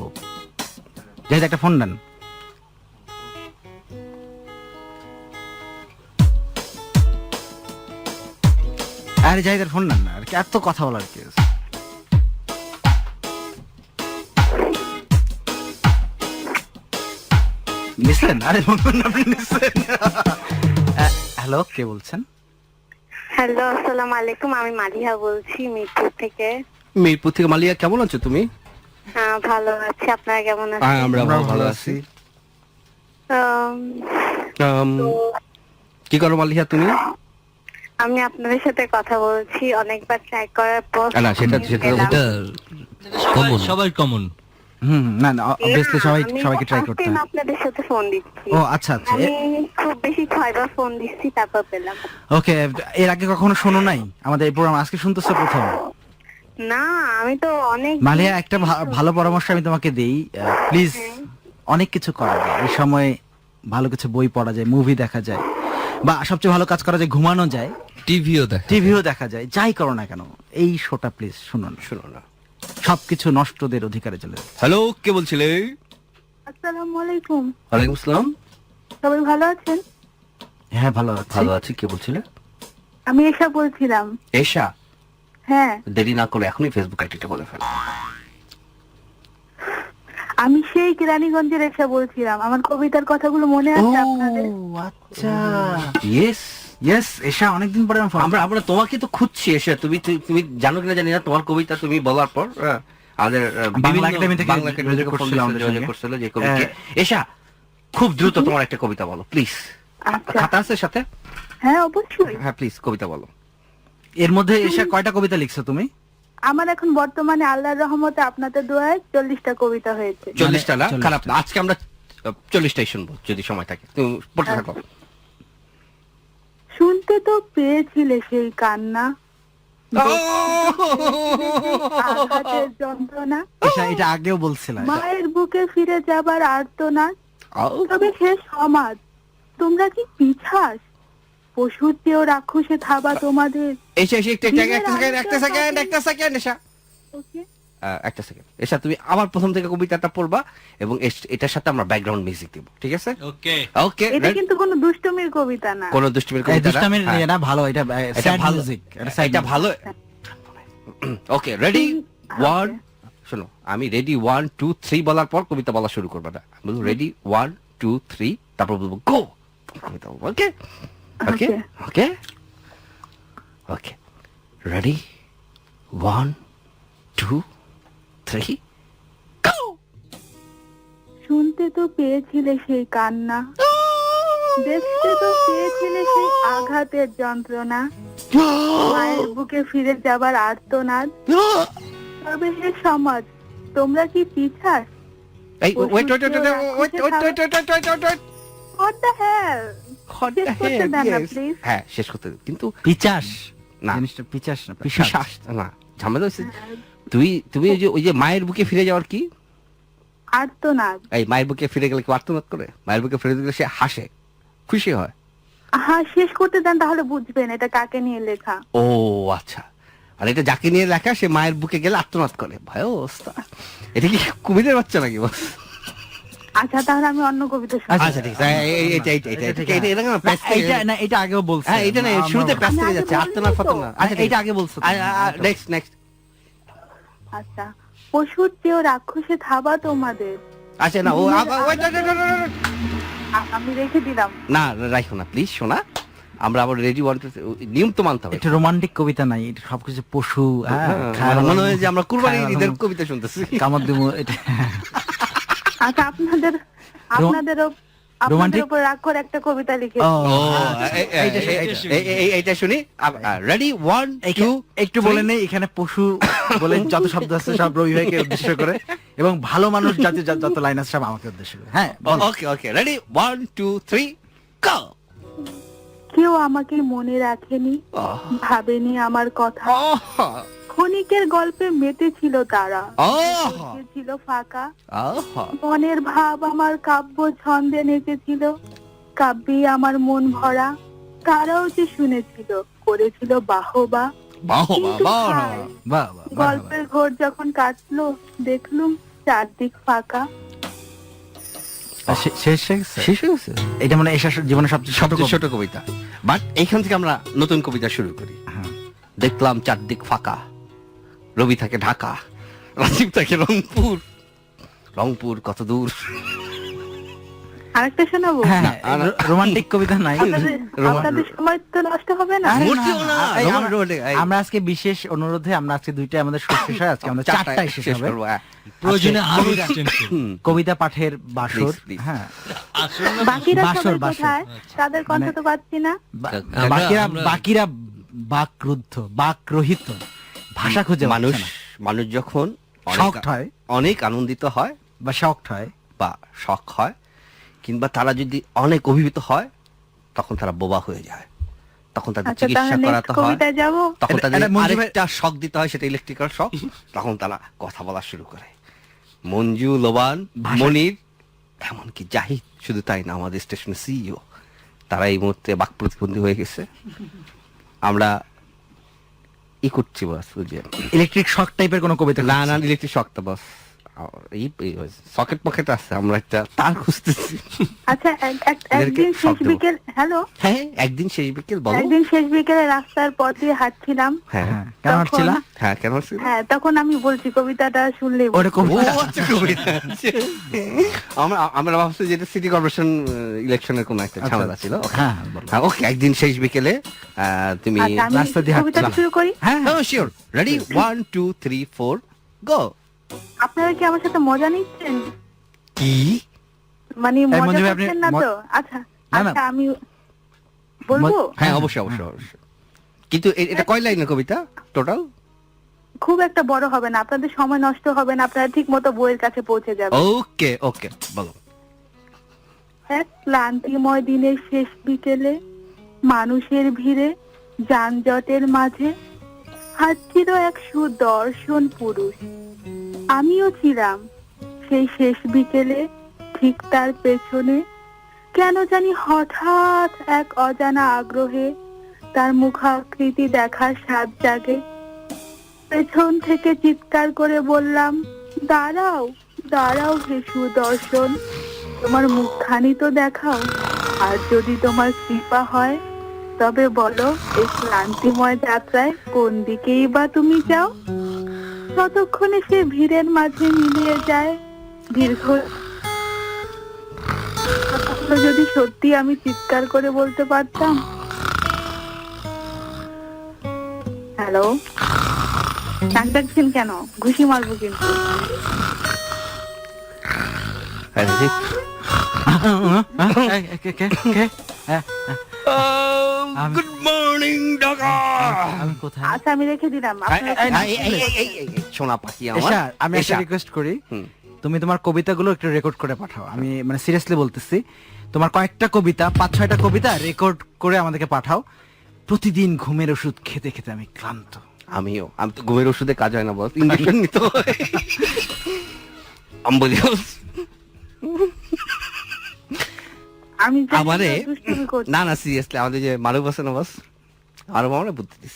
জাহিদ একটা ফোন দেন। আরে জাহিদের ফোন নেন না, আর কি এত কথা বলার কি আছে? নিছেন? আরে বলুন আপনি নিছেন। হ্যালো, কে বলছেন? হ্যালো, আসসালামু আলাইকুম। আমি মালিহা বলছি মিরপুর থেকে। মিরপুর থেকে। মালিয়া, কেমন আছো তুমি? হ্যাঁ, ভালো আছি। আপনারা কেমন আছেন? আমরা ভালো আছি। আম, কি করো মালিয়া তুমি? আমি আপনাদের সাথে কথা বলছি অনেকবার ট্রাই করার পর। না, সেটা পেলাম। এটা কমন। সবাই কমন। না না, অবভিয়াসলি না, আমি সবাইকে ট্রাই first করতে time হয়। আপনাদের সাথে ফোন দিচ্ছি। ও আচ্ছা আচ্ছা, আমি খুব বেশি 6বার ফোন দিচ্ছি, তারপর পেলাম। ওকে। এর আগে কখনো শোনো নাই আমাদের এই প্রোগ্রাম? আজকে শুনতেছো প্রথম? না, আমি তো অনেক মালিয়া, একটা ভালো পরামর্শ আমি তোমাকে দেই, প্লিজ। অনেক কিছু করা যায় এই সময়, ভালো কিছু বই পড়া যায়, মুভি দেখা যায়, বা সবচেয়ে ভালো কাজ করা যায় ঘুমানো যায়, টিভিও দেখা যায়, যাই করো না কেন এই শোটা প্লিজ শুনো না। শোনো না, সবকিছু নষ্টদের অধিকারে চলে যায়। হ্যালো, কে বলছিলে? আসসালামু আলাইকুম। ওয়ালাইকুম আসসালাম। সবাই ভালো আছেন? হ্যাঁ ভালো আছি। ভালো আছি। কে বলছিলে? আমি এসা বলছিলাম। এশা, হ্যাঁ, দেরি না করে এখনই ফেসবুক আইডিটা বলে ফেলো। আমি সেই কেরানীগঞ্জের এসা বলছিলাম। আমার কবিতার কথাগুলো মনে আছে আপনাদের? আচ্ছা, ইয়েস ইয়েস এশা, অনেকদিন পরে আমরা তোমাকে তো খুঁজছি। এসে তুমি জানো কিনা জানি না, তোমার কবিতা তুমি বলার পর আমাদের বাংলা একাডেমি থেকে বাংলা একাডেমি থেকে যোগাযোগ করছিল আমাদের যোগাযোগ সঙ্গে। করছিল যে কবিকে। এশা, খুব দ্রুত তোমার একটা কবিতা বলো প্লিজ। আচ্ছা, খাতা আছে সাথে? হ্যাঁ অবশ্যই। হ্যাঁ প্লিজ কবিতা বলো। এর মধ্যে এশা কয়টা কবিতা লিখছো তুমি? আমার এখন বর্তমানে আল্লাহর রহমতে আপনাদের দোয়ায় 40টা কবিতা হয়েছে। 40টা না, 40টা। খারাপ না। আজকে আমরা 40টাই শুনবো যদি সময় থাকে। তুমি পড়তে থাকো। শুনতে তো পেয়েছিলে সেই কান্না, আঘাতের যন্ত্রণা, এশা এটা আগেও বলছিলা। মায়ের বুকে ফিরে যাবার আর্তনাদ। তবে সে সমাজ, তোমরা কি পিছাস? পশুর চেয়েও রাক্ষসে থাবা তোমাদের। এসে একটা সেকেন্ড এসা, ওকে, একটা সেকেন্ড এসা, তুমি আবার প্রথম থেকে কবিতাটা পড়বা এবং এটার সাথে আমরা ব্যাকগ্রাউন্ড মিউজিক দেব, ঠিক আছে? ওকে। ওকে। এটা কিন্তু কোনো দুষ্টুমির কবিতা না। কোন দুষ্টুমির এই কবিতা না? দুষ্টামির হ্যাঁ। ইয়ে না, ভালো, এটা এটা স্যাড ভালো মিউজিক, এটা ভালো। ওকে, রেডি? Okay. 1, শোনো, আমি রেডি 1 2 3 বলার পর কবিতা বলা শুরু করবে না। বলবো রেডি 1 2 3, তারপর বলবো গো, কবিতা বলবো। ওকে ওকে ওকে ওকে, রেডি 1 2 3 গো। শুনতে তো পেয়েছিলে সেই কান্না, দেখতে তো পেয়েছিলে সেই আঘাতের যন্ত্রণা, মায়ের বুকে ফিরে যাবার আর্তনাদ। তবে হে সমাজ, তোমরা কি পিছাস? এই wait wait wait wait wait, What the hell? শেষ করতে দেন না, please. হ্যাঁ শেষ করতে দিন। কিন্তু পিচাস না, জিনিসটা পিচাস না, পিশাচ। পিশাচ না, ঝামেলা হচ্ছে। তুমি ওই যে মায়ের বুকে ফিরে যাওয়ার কি, আর্তনাদ। এই মায়ের বুকে ফিরে গেলে কি আর্তনাদ করে? মায়ের বুকে ফিরে গেলে সে হাসে, খুশি হয়। হ্যাঁ, শেষ করতে দেন, তাহলে বুঝবেন এটা কাকে নিয়ে লেখা। ও আচ্ছা, আর এটা যাকে নিয়ে লেখা সে মায়ের বুকে গেলে আর্তনাদ করে। ভয় অবস্থা। এটা কি কুমিরের বাচ্চা নাকি বস? আচ্ছা, তাহলে আমি অন্য কবিতা শুনি। আচ্ছা ঠিক আছে, এটা না প্যাচ এইটা না, এটা আগেও বলছে। হ্যাঁ, এটা না, শুরুতে প্যাচ আমি থেকে আগে যাচ্ছে, বলিনি আর্তনাদ তো। ফাতনাদ। আচ্ছা, এইটা আগে বলছো। নেক্সট। আচ্ছা, পশুর চেয়েও রাক্ষসে থাবা তোমাদের। আচ্ছা না, ও আবার wait, আমি রেখে দিলাম। না রাখো না প্লিজ, শোনা। আমরা আবার রেডি 1 2 নিয়ম তো মানতে হবে। এটা রোমান্টিক কবিতা নাই, এটা সবকিছু পশু। হ্যাঁ, মনে হয় যে আমরা কুরবানি ঈদের কবিতা শুনতেছি। কামড় দিব এটা। আচ্ছা, আপনাদের রোমান্টিক উপর রাগ করে একটা কবিতা লিখে ও এইটা শুনি। রেডি 1 2, একটু বলে নেই, এখানে পশু বলে যত শব্দ আছে সব রবি ভাইকে উদ্দেশ্য করে, এবং ভালো মানুষ জাতীয় যত লাইন আছে সব আমাকে উদ্দেশ্য করে। হ্যাঁ, ওকে রেডি 1 2 3 গো। কেউ আমাকে মনে রাখেনি, ভাবেনি আমার কথা, ক্ষণিকের গল্পে মেতেছিল তারা, আহা ছিল ফাঁকা আহা মনের ভাব আমার কাব্য ছন্দে নেচেছিল, কাব্যে আমার মন ভরা, তারাও যে শুনেছিল, করেছিল বাহবা। বাহ কিন্তু বাহ হায়, বাহ বাহ, বাহ, গল্পের ঘোর যখন কাটলো, দেখলুম চারদিক ফাঁকা। বাহ। শেষ হয়ে গেছে? শেষ হয়ে গেছে এটা মানে এশার জীবনের সবচেয়ে ছোট সবচেয়ে কবিতা। ছোট কবিতা, বাট এইখান থেকে আমরা নতুন কবিতা শুরু করি। হ্যাঁ। দেখলাম চারদিক ফাঁকা, রবি থাকে ঢাকা, রাজীব থাকে রংপুর, রংপুর কত দূর। আরেকটা শোনাবো? হ্যাঁ, রোমান্টিক কবিতা নাই। আপনাদের সময় তো নষ্ট হবে না। আরে মোটেও না, এই রোমান আমরা- রোডে, এই। আমরা আজকে বিশেষ অনুরোধে আমরা আজকে দুইটা আমাদের শেষ হয়, আজকে আমাদের চারটায় শেষ হবে। করবো, হ্যাঁ। প্রয়োজনে আজকে আরো কবিতা- extend করুন। কবিতা পাঠের বাসর। Please, please. হ্যাঁ, বাকিরা বাসর, সবাই বাসর। কোথায়? তাদের কণ্ঠ তো পাচ্ছি না। আমরা- বাকিরা আমরা- বাকিরা বাকরুদ্ধ, বাকরহিত, ভাষা খুঁজে মানুষ পাচ্ছে না। মানুষ যখন Shocked হয়। অনেক আনন্দিত হয় বা শকড হয়, বা শখ হয়, কিংবা তারা যদি অনেক অভিভূত হয়, তখন তারা বোবা হয়ে যায়, তখন তাদের আচ্ছা, চিকিৎসা তাহলে করাতে নেক্সট হয়, কবিতায় যাবো। তখন তাদের এটা মঞ্জু ভাই- আরেকটা শখ দিতে হয়, সেটা ইলেকট্রিক্যাল শখ। তখন তারা কথা বলা শুরু করে। মঞ্জু, লোবান, মনির, এমনকি জাহিদ, শুধু তাই না, আমাদের স্টেশনের সিইও, তারা এই মুহূর্তে বাক প্রতিবন্ধী হয়ে গেছে। আমরা ই করছি বাস, বুঝে ইলেকট্রিক শক টাইপের কোনো কবিতা না না, ইলেকট্রিক শখটা বাস সকেট পকেট আছে, আমরা একটা তার খুঁজতেছি। আচ্ছা, এদেরকে একদিন শেষ শখ দেবো। বিকেল, হ্যালো, হ্যাঁ, একদিন শেষ বিকেল বলো। একদিন শেষ বিকেলে রাস্তার পথ দিয়ে হাঁটছিলাম। হ্যাঁ হ্যাঁ, কেন হচ্ছিল? হ্যাঁ, কেন হচ্ছিল? হ্যাঁ, তখন আমি বলছি কবিতাটা শুনলেই ওটা ও কবিতা। আচ্ছা, কবিতা। আমরা আমরা ভাবছি যেটা সিটি কর্পোরেশন ইলেকশনের কোন একটা ঝামেলা ছিল। হ্যাঁ, বলো। হ্যাঁ, ওকে, একদিন শেষ বিকেলে তুমি আচ্ছা, আমি রাস্তা দিয়ে কবিতাটা হাঁটছিলাম। শুরু করি। হ্যাঁ, শিওর, রেডি, 1 2 3 4 গো। আপনারা কি আমার সাথে মজা নিচ্ছেন? কি মানে এই মজা মঞ্জু ভাই, আপনি করছেন না ম- তো? আচ্ছা না, না। আচ্ছা, আমি বলবো। হ্যাঁ, অবশ্যই অবশ্যই অবশ্যই। কিন্তু এটা কয় লাইনের কবিতা টোটাল? খুব একটা বড় হবে না, আপনাদের সময় নষ্ট হবে না, আপনারা ঠিক মতো বইয়ের কাছে পৌঁছে যাবেন। ওকে ওকে, বলো। এক ক্লান্তিময় দিনের শেষ বিকেলে, মানুষের ভিড়ে, যানজটের মাঝে হাঁটছিল এক সুদর্শন পুরুষ। আমিও ছিলাম সেই শেষ বিকেলে, ঠিক তার পেছনে। কেন জানি হঠাৎ এক অজানা আগ্রহে তার মুখাকৃতি দেখার স্বাদ জাগে। পেছন থেকে চিৎকার করে বললাম, দাঁড়াও দাঁড়াও হে সুদর্শন, তোমার মুখখানি তো দেখাও, আর যদি তোমার কৃপা হয় তবে বলো, এই ক্লান্তিময় যাত্রায় কোন দিকেই বা তুমি যাও। ততক্ষণে সে ভিড়ের মাঝে মিলিয়ে যায় দীর্ঘ। কথাগুলো যদি সত্যি আমি চিৎকার করে বলতে পারতাম। হ্যালো, নাক ডাকছেন কেন? ঘুষি মারবো কিন্তু। হ্যাঁ, জি। Good morning Dhaka. আমি কোথায়? আচ্ছা, আমি রেখে দিলাম। আপনারা সোনা পাখি আমার। এশা, আমি একটা এশা। রিকোয়েস্ট করি, হুম। তুমি তোমার কবিতাগুলো একটু রেকর্ড করে পাঠাও। আমি মানে সিরিয়াসলি বলতেছি, তোমার কয়েকটা কবিতা, 5-6টা কবিতা রেকর্ড করে আমাদেরকে পাঠাও। প্রতিদিন ঘুমের ওষুধ খেতে খেতে আমি ক্লান্ত। আমিও, আমি তো ঘুমের ওষুধে কাজ হয় না বস, ইঞ্জেকশন নিতে হয়। আম্বুলিয়াস আমি জানি আমারে তোমরা দুষ্টুমি করছো। না না, সিরিয়াসলি আমাদের যে মারুফ আছে না বস, আরো আমরা বুদ্ধি দিস।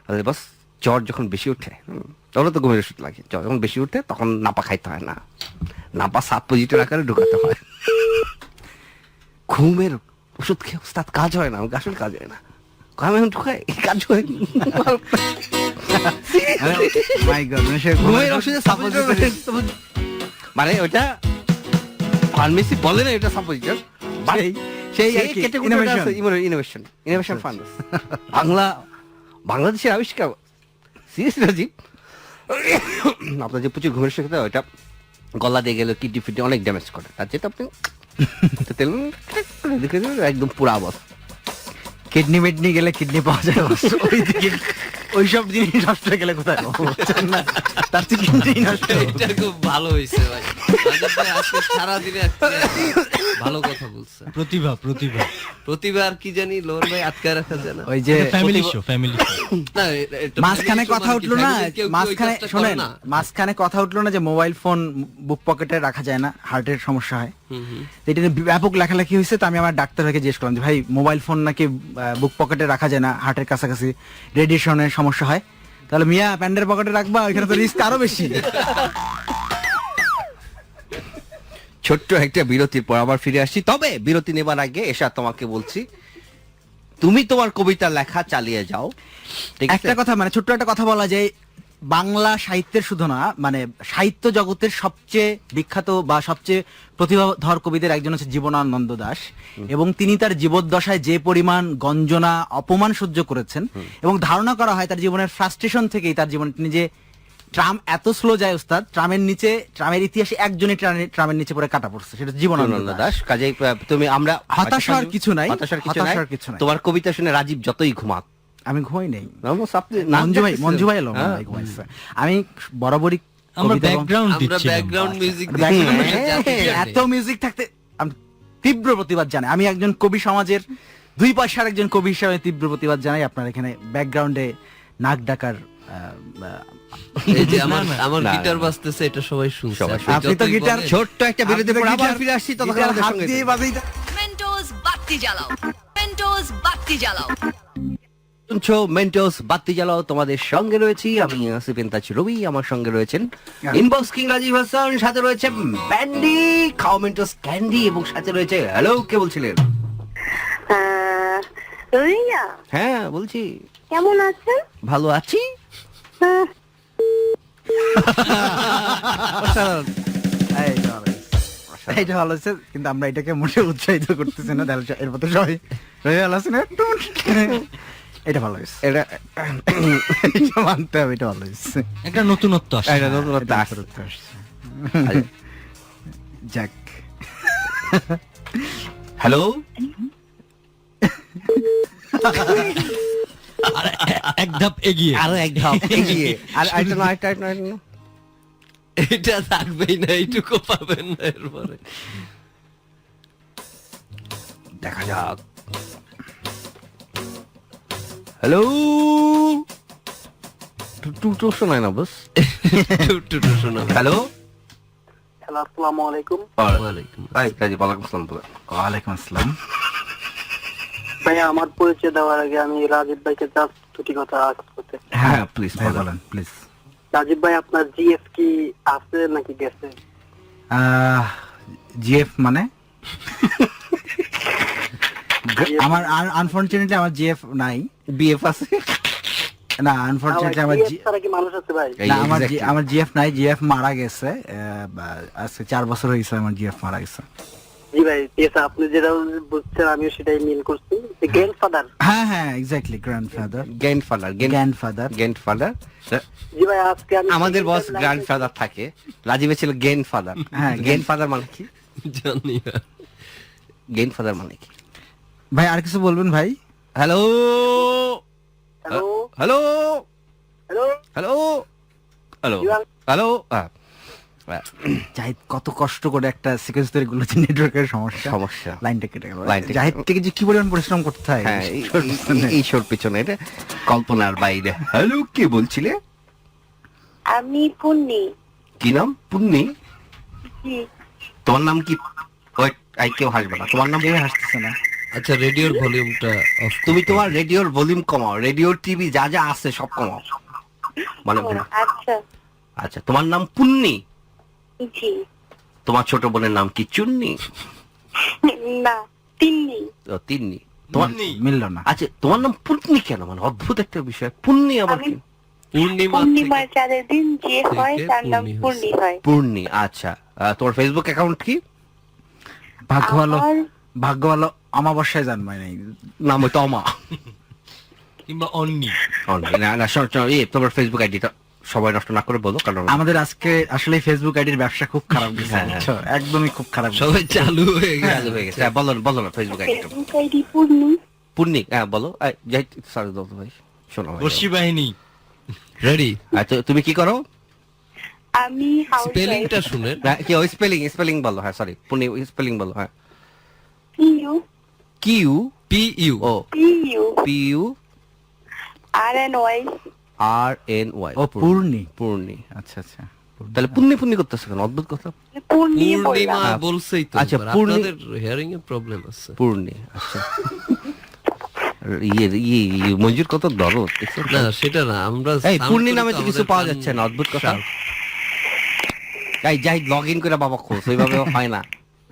আরে বস, জ্বর যখন বেশি উঠে, তখন তো ঘুমের ওষুধ লাগে। জ্বর যখন বেশি উঠে তখন নাপা খাইতে হয় না, নাপা সাপ পজিটিভ আকারে ঢুকাতে হয়। ঘুমের ওষুধ খেয়ে ওস্তাদ কাজ হয় না, আমাকে আসলে কাজ হয় না। আমি এখন ঢুকাই, কাজ হয় না। মাই গড, মানে সে ঘুমের ওষুধে সাপোজিটর, মানে ওটা ফার্মেসি বলে না এটা সাপোজিটর, সেই আর কি, innovation। ইনোভেশন ফান্ড বাংলাদেশের আবিষ্কার। সিরিয়াসলি রাজীব, আপনার যে প্রচুর ঘুমের সাথে ওটা গলা দিয়ে গেলে কিডনি ফিডনি অনেক ড্যামেজ করে, তার যেটা আপনি তেল দেখে দিলেন একদম পুরা অবস্থা। কিডনি মিডনি গেলে কিডনি পাওয়া যায় অবশ্য। ওইসব জিনিস নষ্ট হয়ে গেলে কোথায় পাবো? বুঝছেন না? তার থেকে জিনিস নষ্ট হবে। এটা খুব ভালো হয়েছে ভাই। রাজীব ভাই আজকে সারাদিনে একটা ভালো কথা বলছে। প্রতিভা প্রতিভা প্রতিভা আর কি জানি লোন ভাই আটকায় রাখা যায় না। ওই যে ফ্যামিলি শো ফ্যামিলি না, এটা মাঝখানে family show কথা মানে কি? উঠলো না, Family তে কেউ কি ওই মাঝখানে কাজটা করে শোনেন, না? মাঝখানে কথা উঠলো না যে মোবাইল ফোন বুক পকেটে রাখা যায় না, হার্টের সমস্যা হয়। তো এটা নিয়ে ব্যাপক লেখালেখি হয়েছে। তো আমি আমার ডাক্তার ভাইকে জিজ্ঞেস করলাম যে ভাই মোবাইল ফোন নাকি বুক পকেটে রাখা যায় না, হার্টের কাছাকাছি রেডিয়েশনের সমস্যা হয়। তাহলে মিয়া প্যান্ডের পকেটে রাখবা, ওইখানে তো রিস্ক আরো বেশি। ছোট্ট একটা বিরতির পর আবার ফিরে আসছি। তবে বিরতি নেবার আগে এসা তোমাকে বলছি, তুমি তোমার কবিতা লেখা চালিয়ে যাও, ঠিক আছে? একটা কথা, মানে ছোট্ট একটা কথা বলা যায়, বাংলা সাহিত্যের শুধু না, মানে সাহিত্য জগতের সবচেয়ে বিখ্যাত বা সবচেয়ে প্রতিভাধর কবিদের একজন হচ্ছে জীবনানন্দ দাশ, এবং তিনি তার জীবদ্দশায় যে পরিমাণ গঞ্জনা অপমান সহ্য করেছেন, এবং ধারণা করা হয় তার জীবনের ফ্রাস্ট্রেশন থেকেই তার জীবন, তিনি যে ট্রাম এত স্লো যায় ওস্তাদ, ট্রামের ইতিহাসে একজনই ট্রামের নিচে পড়ে কাটা পড়ছে, সেটা জীবনানন্দ দাস। কাজেই তুমি আমরা হতাশ হওয়ার কিছু নাই, হতাশার কিছু হতাশ নাই। হওয়ার কিছু নাই। তোমার কবিতা শুনে রাজীব যতই ঘুমাক, আমি ঘুমাই নেই, মঞ্জু ভাই এলো, ঘুমাইছে। আমি বরাবরই আমরা কবিতা এবং- ব্যাকগ্রাউন্ড আমরা দিচ্ছি ব্যাকগ্রাউন্ড মিউজিক এত মিউজিক থাকতে আমি তীব্র প্রতিবাদ জানাই। আমি একজন কবি সমাজের 2 পয়সার একজন কবি হিসাবে তীব্র প্রতিবাদ জানাই। আপনার এখানে ব্যাকগ্রাউন্ডে নাক ডাকার এই যে আমার না, গিটার বাজতেছে, এটা সবাই শুনছে। সবাই আপনি আপনি তো যতই গিটার- বলেন- ছোট্ট একটা বিরতির পর আপনি তো আবার গিটার- ফিরে আসছি, ততক্ষণ গিটার আমাদের হাত সঙ্গে দিয়ে থাকুন। বাজাইতে- মেন্টোস বাতি জ্বালাও মেন্টোস বাতি জ্বালাও শুনছো মেন্টোস বাতি জ্বালাও, তোমাদের সঙ্গে রয়েছি আমি আসিফ ইন্তাজ রবি, আমার সঙ্গে রয়েছেন ইনবক্স কিং রাজীব হাসান, সাথে রয়েছে ব্যান্ডি খাও মেন্টোস ক্যান্ডি, এবং সাথে রয়েছে হ্যালো, কে বলছিলেন? রিয়া, হ্যাঁ বলছি, কেমন আছেন? ভালো আছি। অসাধারণ। এইটা ভালো হয়েছে। এইটা ভালো হয়েছে, কিন্তু আমরা এটাকে মোটে উৎসাহিত করতেছি না। তাহলে এরপর তো সবাই রবি ভালো আছে না? এটা ভালো হয়েছে, এটা এটা মানতে হবে, এটা ভালো হয়েছে। একটা নতুনত্ব আসছে এটা নতুনত্ব এটা আসছে। নতুনত্ব আসছে। যাক, হ্যালো, এক ধাপ এগিয়ে আরো এক ধাপ এগিয়ে, আর আরেকটা না, আরেকটা না, এটা থাকবেই না, এইটুকু পাবেন না এরপরে। দেখা যাক। হ্যালো, টু শোনায় না বস। টুটু শোনা। হ্যালো, হ্যালো, আসসালামু আলাইকুম। ওয়ালাইকুম। রাজীব, ওয়ালাইকুম আসসালাম। ওয়ালাইকুম আসসালাম। ভাইয়া, আমার পরিচয় দেওয়ার আগে আমি রাজীব ভাইকে জাস্ট দুটি কথা আজ করতে। হ্যাঁ প্লিজ ভাই বলেন প্লিজ। রাজীব ভাই, আপনার জিএফ কি আছে নাকি গেছে? জিএফ মানে আমার আনফরচুনেটলি আমার জিএফ নাই। বিএফ আছে না, আনফরচুনেটলি আমার GF ছাড়া কি মানুষ আছে ভাই? এই না, exactly. আমার জিএফ নাই, জিএফ মারা গেছে। আজকে 4 বছর হয়েছে আমার জিএফ মারা গেছে। জি ভাই, ঠিক আছে, আপনি যেটা বুঝছেন আমিও সেটাই মিন করছি। গ্র্যান্ডফাদার। হ্যাঁ হ্যাঁ, এক্স্যাক্টলি, গ্র্যান্ডফাদার। Grandfather, grandfather. জি ভাই, আজকে আমি আমাদের বস গ্র্যান্ডফাদার থাকে, রাজীবের ছিল গ্র্যান্ডফাদার। হ্যাঁ, গ্র্যান্ডফাদার মানে কি? জানি না। গ্র্যান্ডফাদার মানে কি? ভাই আর কিছু বলবেন ভাই? Hello, hello hello, hello hello, hello, You are- hello. Zahid কত কষ্ট করে একটা সিকোয়েন্স তৈরি করলো, নেটওয়ার্কের সমস্যা, সমস্যা। লাইনটা কেটে গেল। লাইনটা জাহিদ থেকে যে কি পরিমাণ পরিশ্রম করতে হয়। হ্যাঁ, এই শোর পিছনে এটা কল্পনার বাইরে। হ্যালো, কে বলছিলে? আমি পুন্নি। কি নাম? পুন্নি। জি, তোমার নাম কি? ওই আই, কেউ হাসবে না, তোমার নাম? কেউ হাসতেছে না। আচ্ছা, রেডিওর ভলিউমটা অফ। তুমি তোমার রেডিওর ভলিউম কমাও, রেডিও টিভি যা যা আছে সব কমাও, মানে আচ্ছা, আচ্ছা, তোমার নাম পুন্নি? জি, তোমার ছোট বোনের নাম কি চুন্নি? না, তিন্নি। ও, তিন্নি। তোমার মিলল না। আচ্ছা, তোমার নাম পুন্নি কেন? মানে অদ্ভুত একটা বিষয়, পুন্নি আবার কি? পূর্ণিমা পূর্ণিমার চাঁদের দিন যে হয় থেকে তার নাম পূর্ণি পূর্ণি হয়। পূর্ণি, আচ্ছা। তোমার ফেসবুক অ্যাকাউন্ট কি? ভাগ্য ভালো, আমার ভাগ্য ভালো অমাবস্যায় জন্মায় নাই। নাম ওই তমা। কিংবা অন্নি। না না, শোনো, শোনো, তোমার ফেসবুক আইডিটা সবাই নষ্ট না করে বলো, কারণ আমাদের আজকে আসলে ফেসবুক আইডির ব্যবসা খুব খারাপ গেছে, হ্যাঁ, বুঝছো? একদমই খুব খারাপ গেছে। সবাই চালু হয়ে গেছে। চালু হয়ে গেছে। হ্যাঁ, বলো না, বলো না ফেসবুক আইডিটা। Facebook ID Purni. পুন্নি, হ্যাঁ বলো। যাই, সরি দাও তো ভাই, শোনো ভাই। বর্ষি বাহিনী। রেডি? আচ্ছা তুমি কি করো? আমি হাউস স্পেলিংটা শুনেন। কি স্পেলিং বলো। হ্যাঁ সরি, পূর্ণি স্পেলিং বলো। হ্যাঁ পিইউ কিউ PU। ও পিইউ পিইউ আরএনওয়াই RNY। ও পূর্ণি। পূর্ণি। আচ্ছা আচ্ছা। তাহলে পুণ্যি করতেছো কেন? অদ্ভুত কথা। পূর্ণি পূর্ণিমা বললাম। বলছেই তো। আচ্ছা, এবার পূর্ণি- আপনাদের হিয়ারিং এর প্রবলেম আছে। পূর্ণি। আচ্ছা মঞ্জুর কত দরদ দেখছেন? না সেটা না, আমরা এই sound পূর্ণি করি নামে তো কিছু আমাদের পাওয়া কান যাচ্ছে না, অদ্ভুত কথা। sharp। এই যাই লগ ইন করে বাবা খোঁজ, ওইভাবে হয় না।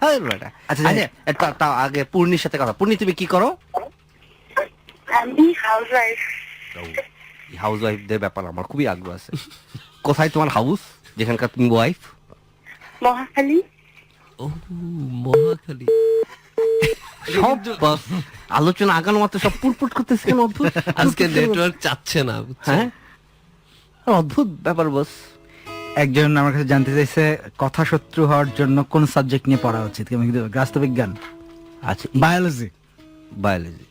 হ্যাঁ বেটা। আচ্ছা, আচ্ছা তাও আগে পূর্ণির সাথে কথা। পূর্ণি তুমি কি করো? আমি হাউস ওয়াইফ। হাউস ওয়াইফদের ব্যাপার আমার খুবই আগ্রহ আছে। কোথায় তোমার হাউস, যেখানকার তুমি ওয়াইফ? মহাখালী। ও মহাখালী। সব আলোচনা আগানো মাত্র সব পুটপুট করতেছে কেন? অদ্ভুত। আজকে নেটওয়ার্ক চাচ্ছে না, বুঝছেন? হ্যাঁ অদ্ভুত ব্যাপার বস। একজন আমার কাছে জানতে চাইছে কথা শত্রু হওয়ার জন্য কোন সাবজেক্ট নিয়ে পড়া উচিত। আমি কিন্তু রাষ্ট্রবিজ্ঞান, আচ্ছা বায়োলজি। বায়োলজি।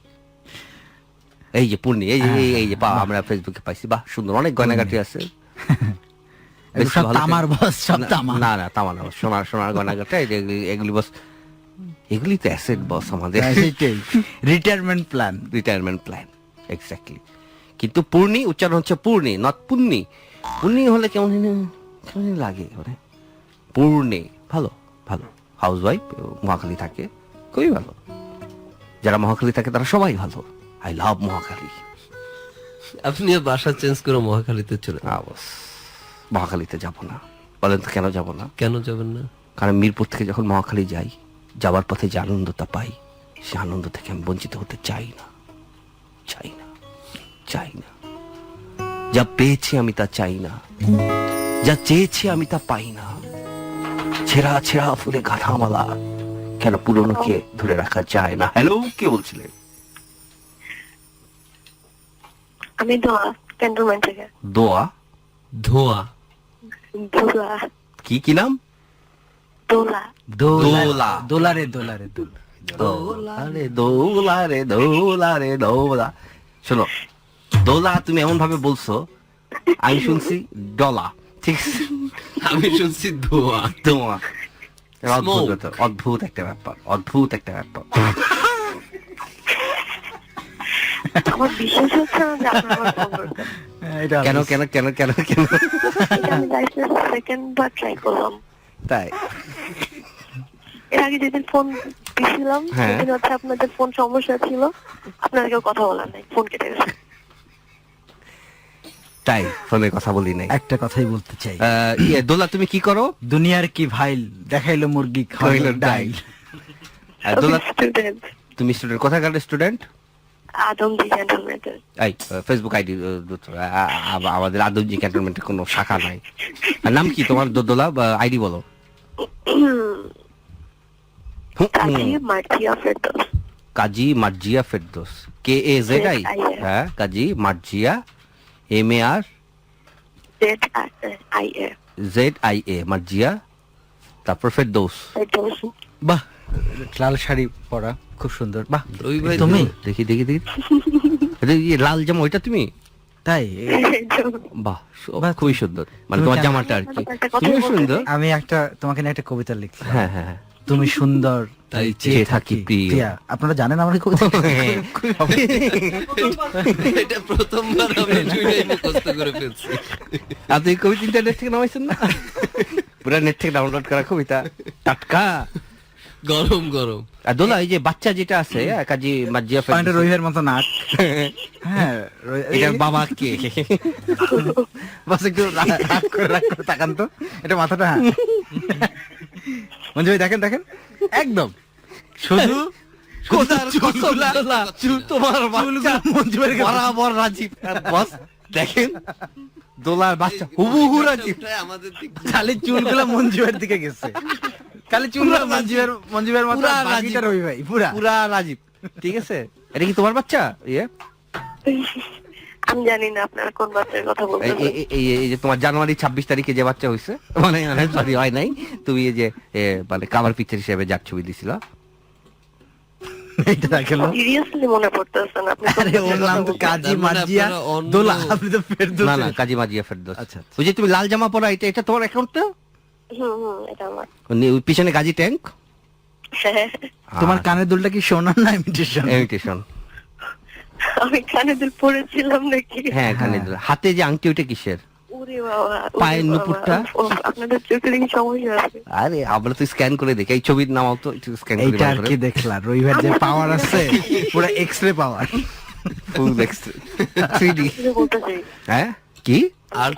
এই যে পূর্ণি, এই যে আমরা ফেসবুকে পাইছি, বাহ সুন্দর, অনেক গয়নাগাটি আছে। বেশ সব ভালো। তামার বস, সব তামার। না তামা না, সোনার গয়নাগাটি। এগুলি বস, এগুলি তো অ্যাসেট বস আমাদের। সেইটাই retirement plan. Retirement plan, exactly. কিন্তু পূর্ণি উচ্চারণ হচ্ছে পূর্ণি, নট পুণ্যি। পুণ্যি হলে কেমন কেমন লাগে মানে। পূর্ণি ভালো ভালো। হাউস ওয়াইফ, মহাখালী থাকে, খুবই ভালো। যারা মহাখালী থাকে তারা সবাই ভালো। I love Mohakhali. আপনি বাসা চেঞ্জ করে মহাখালীতে চলে যান। মহাখালীতে যাব না। বলেন তো কেন যাব না? কেন যাবেন না? কারণ মিরপুর থেকে যখন মহাখালী যাই, যাওয়ার পথে যে আনন্দটা পাই, সে আনন্দ থেকে আমি বঞ্চিত হতে চাই না। চাই না, চাই না। যা পেয়েছি আমি তা চাই না, যা চেয়েছি আমি তা পাই না। ছেঁড়া ছেঁড়া ফুলে গাঁথা মালা, কেন পুরনোকে ধরে রাখা যায় না? হ্যালো, কে বলছিলেন? আমি দোয়া ক্যান্টনমেন্ট থেকে। দোয়া? ধোয়া। দোলা কি নাম? দোলা দোলা। দোলারে দোলারে দোলা। দোলা। শোনো, দোলা তুমি এমন ভাবে বলছো, আমি শুনছি ডলা। ঠিক আছে, আমি শুনছি ধোয়া। দোয়া। অদ্ভুত Smoke. ব্যাপার, অদ্ভুত একটা ব্যাপার, অদ্ভুত একটা ব্যাপার। আমার বিশ্বাস হচ্ছে না যে আপনার আমার ফোন করবেন। এটা কেন কেন কেন কেন কেন? এটা আমি লাইফের সেকেন্ড বার ট্রাই করলাম। তাই? এর আগে যেদিন ফোন দিয়েছিলাম হ্যাঁ। সেদিন হচ্ছে আপনাদের ফোন সমস্যা ছিল, আপনারা কেউ কথা বলার নাই, ফোন কেটে গেছে। তাই ফোনে কথা বলি নাই। একটা কথাই বলতে চাই, দোলা তুমি কি করো? দুনিয়ার কি ভাইল, দেখাইলো মুরগি খাইলো খাইলো ডাইল। দোলা স্টুডেন্ট তুমি স্টুডেন্ট, কোথাকার স্টুডেন্ট? আদমজি ক্যান্টনমেন্টের। এই ফেসবুক আইডি আমাদের আদমজি ক্যান্টনমেন্টের কোনো শাখা নাই। আর নাম কি তোমার? দোলা আইডি বলো। কাজী মার্জিয়া ফেরদৌস। কাজী মার্জিয়া ফেরদৌস, KAZI। হ্যাঁ, কাজী মার্জিয়া MAR ZIA মার্জিয়া, তারপর ফেরদৌস। ফেরদৌস। বাহ, লাল শাড়ি পরা, খুব সুন্দর। বাহ, ওই ভাই তুমি? দেখি লাল জামা, ওইটা তুমি? তাই? বাহ, খুবই সুন্দর। মানে তোমার জামাটা আর কি, তুমি সুন্দর। আমি তোমাকে নিয়ে একটা কবিতা লিখছি। হ্যাঁ হ্যাঁ হ্যাঁ। তুমি সুন্দর তাই চেয়ে থাকি প্রিয়া। আপনারা জানেন আমার এই কবিতা? এটা প্রথমবার আমি শুনেই মুখস্থ করে ফেলছি। আপনি কবিতা ইন্টারনেট থেকে নামাইছেন না? পুরা নেট থেকে ডাউনলোড করা কবিতা, টাটকা গরম গরম। আর দোলা এই যে বাচ্চা যেটা আছে কাজী মার্জিয়া পানিটা রহিবের মতো নাক। হ্যাঁ, এটার বাবা কে? বাস একটু রাগ করে তাকান তো, এটা মাথাটা। হ্যাঁ মঞ্জু ভাই, দেখেন দেখেন, একদম শুধু তোমার মঞ্জু ভাইয়ের কাছে। বরাবর রাজীব বস, দেখেন দোলার বাচ্চা হুবহু রাজীব। আমাদের দিক খালি চুলগুলো মঞ্জু ভাইয়ের দিকে গেছে, খালি চুলগুলো মঞ্জু ভাইয়ের মতো, পুরা বাকিটা রাজীব। রবি ভাই পুরা। পুরা রাজীব, ঠিক আছে? এটা কি তোমার বাচ্চা? আমি জানি না আপনারা কোন বাচ্চার কথা বলছেন। এই যে তোমার জানুয়ারি 26 তারিখে যে বাচ্চা হয়েছে, মানে সরি হয় নাই, তুমি এই যে মানে কাভার পিকচার হিসেবে যার ছবি দিছিল, এইটা রাখলো। সিরিয়াসলি মনে পড়তেছে না আপনি আরে ওর নাম তো কাজী তার মানে মাজিয়া আপনারা অন্য- দোলা, আপনি তো ফেরদৌস। না না, কাজী মাজিয়া ফেরদৌস। আচ্ছা, আচ্ছা। ওই যে তুমি লাল জামা পরা, এটা তোমার অ্যাকাউন্ট তো? এটা আমার ওই পিছনে গাজী ট্যাঙ্ক। হ্যাঁ, তোমার কানের দুলটা কি সোনার না ইমিটেশন? ইমিটেশন। আমি কানে দুল পড়েছিলাম নাকি? হ্যাঁ, কানে দুল। হাতে যে আংটি, ওইটা কিসের? ওরে বাবা, ওরে পায়ের বাবা। নুপুরটা? আপনাদের চোখে দেখি সমস্যা আছে। আরে আমরা তো স্ক্যান করে দেখি। এই ছবির নামাও তো, একটু স্ক্যান করে এইটা আর কি দেখলা, রবিবার যে পাওয়ার আছে পুরো এক্সরে পাওয়ার। ফুল এক্সরে 3D। কিছু বলতে চাই, হ্যাঁ কি?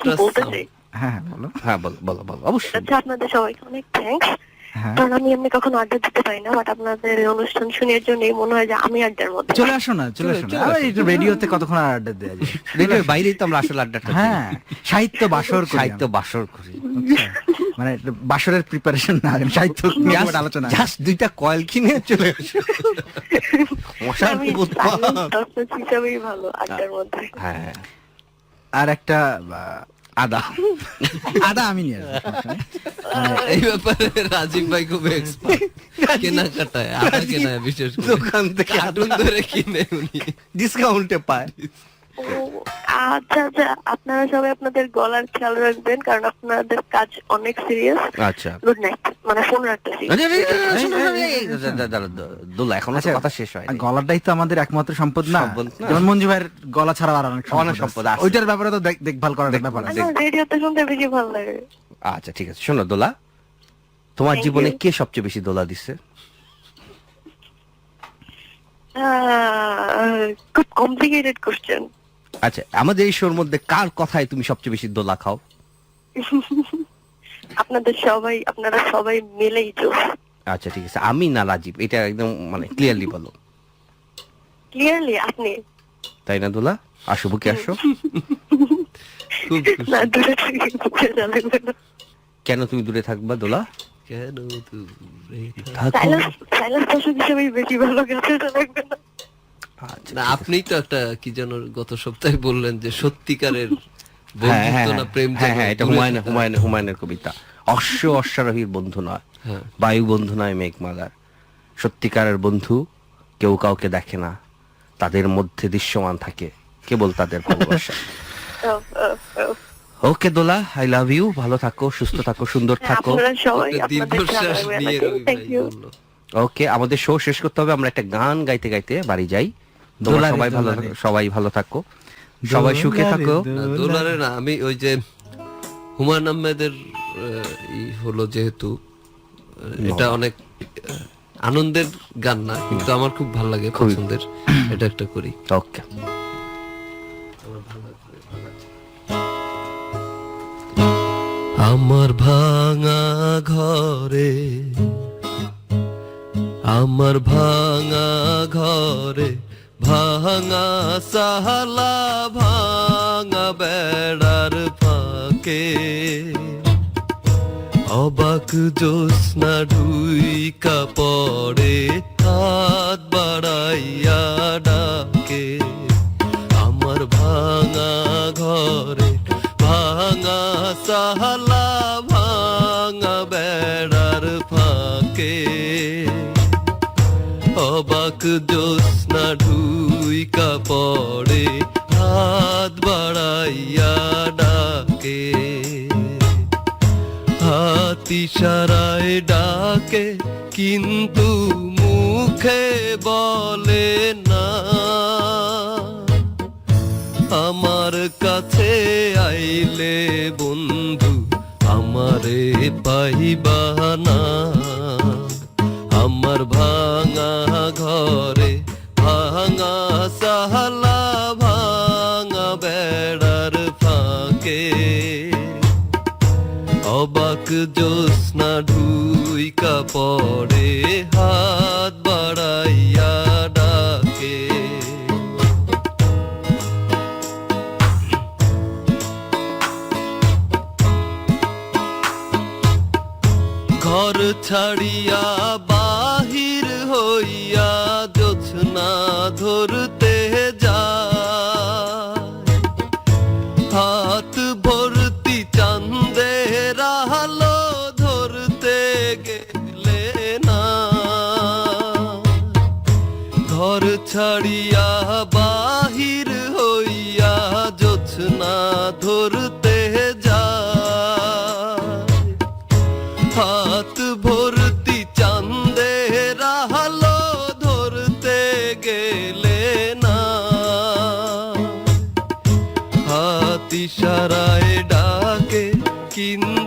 কিছু বলতে চাই। হ্যাঁ বলো। হ্যাঁ বলো বলো বলো, অবশ্যই। আচ্ছা, আপনাদের সবাইকে অনেক থ্যাঙ্কস। হ্যাঁ, কারণ আমি এমনি কখনো আড্ডা দিতে পারি না, বাট আপনাদের এই অনুষ্ঠান শুনের জন্যই মনে হয় যে আমি আড্ডার মধ্যে। চলে আসো না, চলে আসো না। আরে একটু রেডিওতে কতক্ষণ আর আড্ডা দেয়া যায়? রেডিওর বাইরেই তো আমরা আসলে আড্ডাটা দিই। হ্যাঁ, সাহিত্য বাসর করি সাহিত্য আমরা। বাসর করি। মানে বাসরের প্রিপারেশন না, সাহিত্য নিয়ে আমার আলোচনা। জাস্ট দুইটা কয়েল কিনে চলে আসো। মশার আমি উৎপাত। silent dusters হিসাবেই ভালো আড্ডার মধ্যে। হ্যাঁ, আর একটা আদা। আদা আমি নিয়ে আসবো। এই ব্যাপারে রাজীব ভাই খুব এক্সপার্ট, কেনাকাটায় আদা কেনায়, বিশেষ করে দোকান থেকে কার্টুন ধরে কিনে উনি। ডিসকাউন্টে পায়। ও, আচ্ছা আচ্ছা, আপনারা সবাই আপনাদের গলার খেয়াল রাখবেন, কারণ আপনাদের কাজ অনেক সিরিয়াস। আচ্ছা। Good night. মানে ফোন রাখতেছি। দোলা, এখনো তো কথা শেষ হয়। আর গলাটাই তো আমাদের একমাত্র সম্পদ না। সম্পদ না। যেমন মঞ্জু ভাইয়ের গলা ছাড়া আর অনেক অনেক সম্পদ সম্পদ আছে। আছে। ওইটার ব্যাপারে তো দেখভাল করার ব্যাপার আছে। আমার রেডিওতে শুনতে বেশি ভালো লাগে। আচ্ছা ঠিক আছে, শোনো দোলা, তোমার Thank জীবনে you. কে সবচেয়ে বেশি দোলা দিচ্ছে? খুব কমপ্লিকেটেড কোশ্চেন। আচ্ছা, আমাদের এই শোর মধ্যে কার কথায় তুমি সবচেয়ে বেশি দোলা খাও? আপনারা সবাই মিলেই চোখ। আচ্ছা ঠিক আছে, আমি না রাজীব, এটা একদম মানে ক্লিয়ারলি বলো। ক্লিয়ারলি আপনি। তাই না দোলা? আসো, বুকে আসো। খুব না, দূরে থেকে বুঝে যাবে না। কেন তুমি দূরে থাকবা দোলা? কেন দূরে থাকো। সাইলেন্স দর্শক হিসেবেই বেশি ভালো গেছে, লাগবে না। আচ্ছা, না, আপনি তো একটা কি যেন গত সপ্তাহে বললেন যে সত্যিকারের হ্যাঁ হ্যাঁ বন্ধুত্ব না প্রেম হ্যাঁ যেন হ্যাঁ, এটা দূরে থাকা। হুমায়ুনের কবিতা। অশ্বারোহীর বন্ধু নয়, হ্যাঁ। বায়ু বন্ধু নয় মেঘমালার। সত্যিকারের বন্ধু কেউ কাউকে দেখে না, তাদের মধ্যে দৃশ্যমান থাকে কেবল তাদের ভালোবাসা। ওকে দোলা, আই লাভ ইউ। ভালো থাকো, সুস্থ থাকো, সুন্দর থাকো। আপনারা সবাই একটা আপনাদের দীর্ঘশ্বাস নিয়ে রবি ভাই থ্যাংক ইউ। বললো। ওকে, আমাদের শো শেষ করতে হবে, আমরা একটা গান গাইতে গাইতে বাড়ি যাই। তোমরা দোলা রে, সবাই ভালো দোলা রে। থাকো, সবাই ভালো থাকো, সবাই সুখে থাকো। না, দোলারে না, আমি ওই যে হুমায়ুন আহমেদের হলো যেহেতু এটা অনেক আনন্দের গান না, কিন্তু আমার খুব ভালো লাগে, পছন্দের। এটা একটা করি। ওকে, আমার ভাঙা ঘরে, আমার ভাঙা ঘরে, ভাঙা সাহালা, ভাঙা বেড়ার ফাঁকে, অবাক জ্যোৎস্না ঢুইকা পড়ে, হাত বাড়াইয়া ডাকে। আমার ভাঙা ঘরে, ভাঙা সাহালা, ভাঙা বেড়ার ফাঁকে, অবাক জ্যোৎস্না ঢুইকা পড়ে, হাত বাড়াইয়া ডাকে। হাত ইশারায় ডাকে, কিন্তু মুখে বলে না। আমার কাছে আইলে বন্ধু, আমারে পাইবা না। আমার ভাঙা ঘরে, ভাঙা সাহালা, ভাঙা বেড়ার ফাঁকে, অবাক জ্যোৎস্না ঢুইকা পড়ে, হাত বাড়াইয়া ডাকে। ঘর ছাড়িয়া বাহির হইয়া, জ্যোৎস্না ধরতে যায়, হাত ভর্তি চাঁদের আলো ধরতে গেলে না। ছাড়িয়া বাহির হইয়া জোছনা ধরতে যায়, হাত ভর্তি চাঁদের আলো ধরতে গেলে না, হাত ইশারায় ডাকে কিন্তু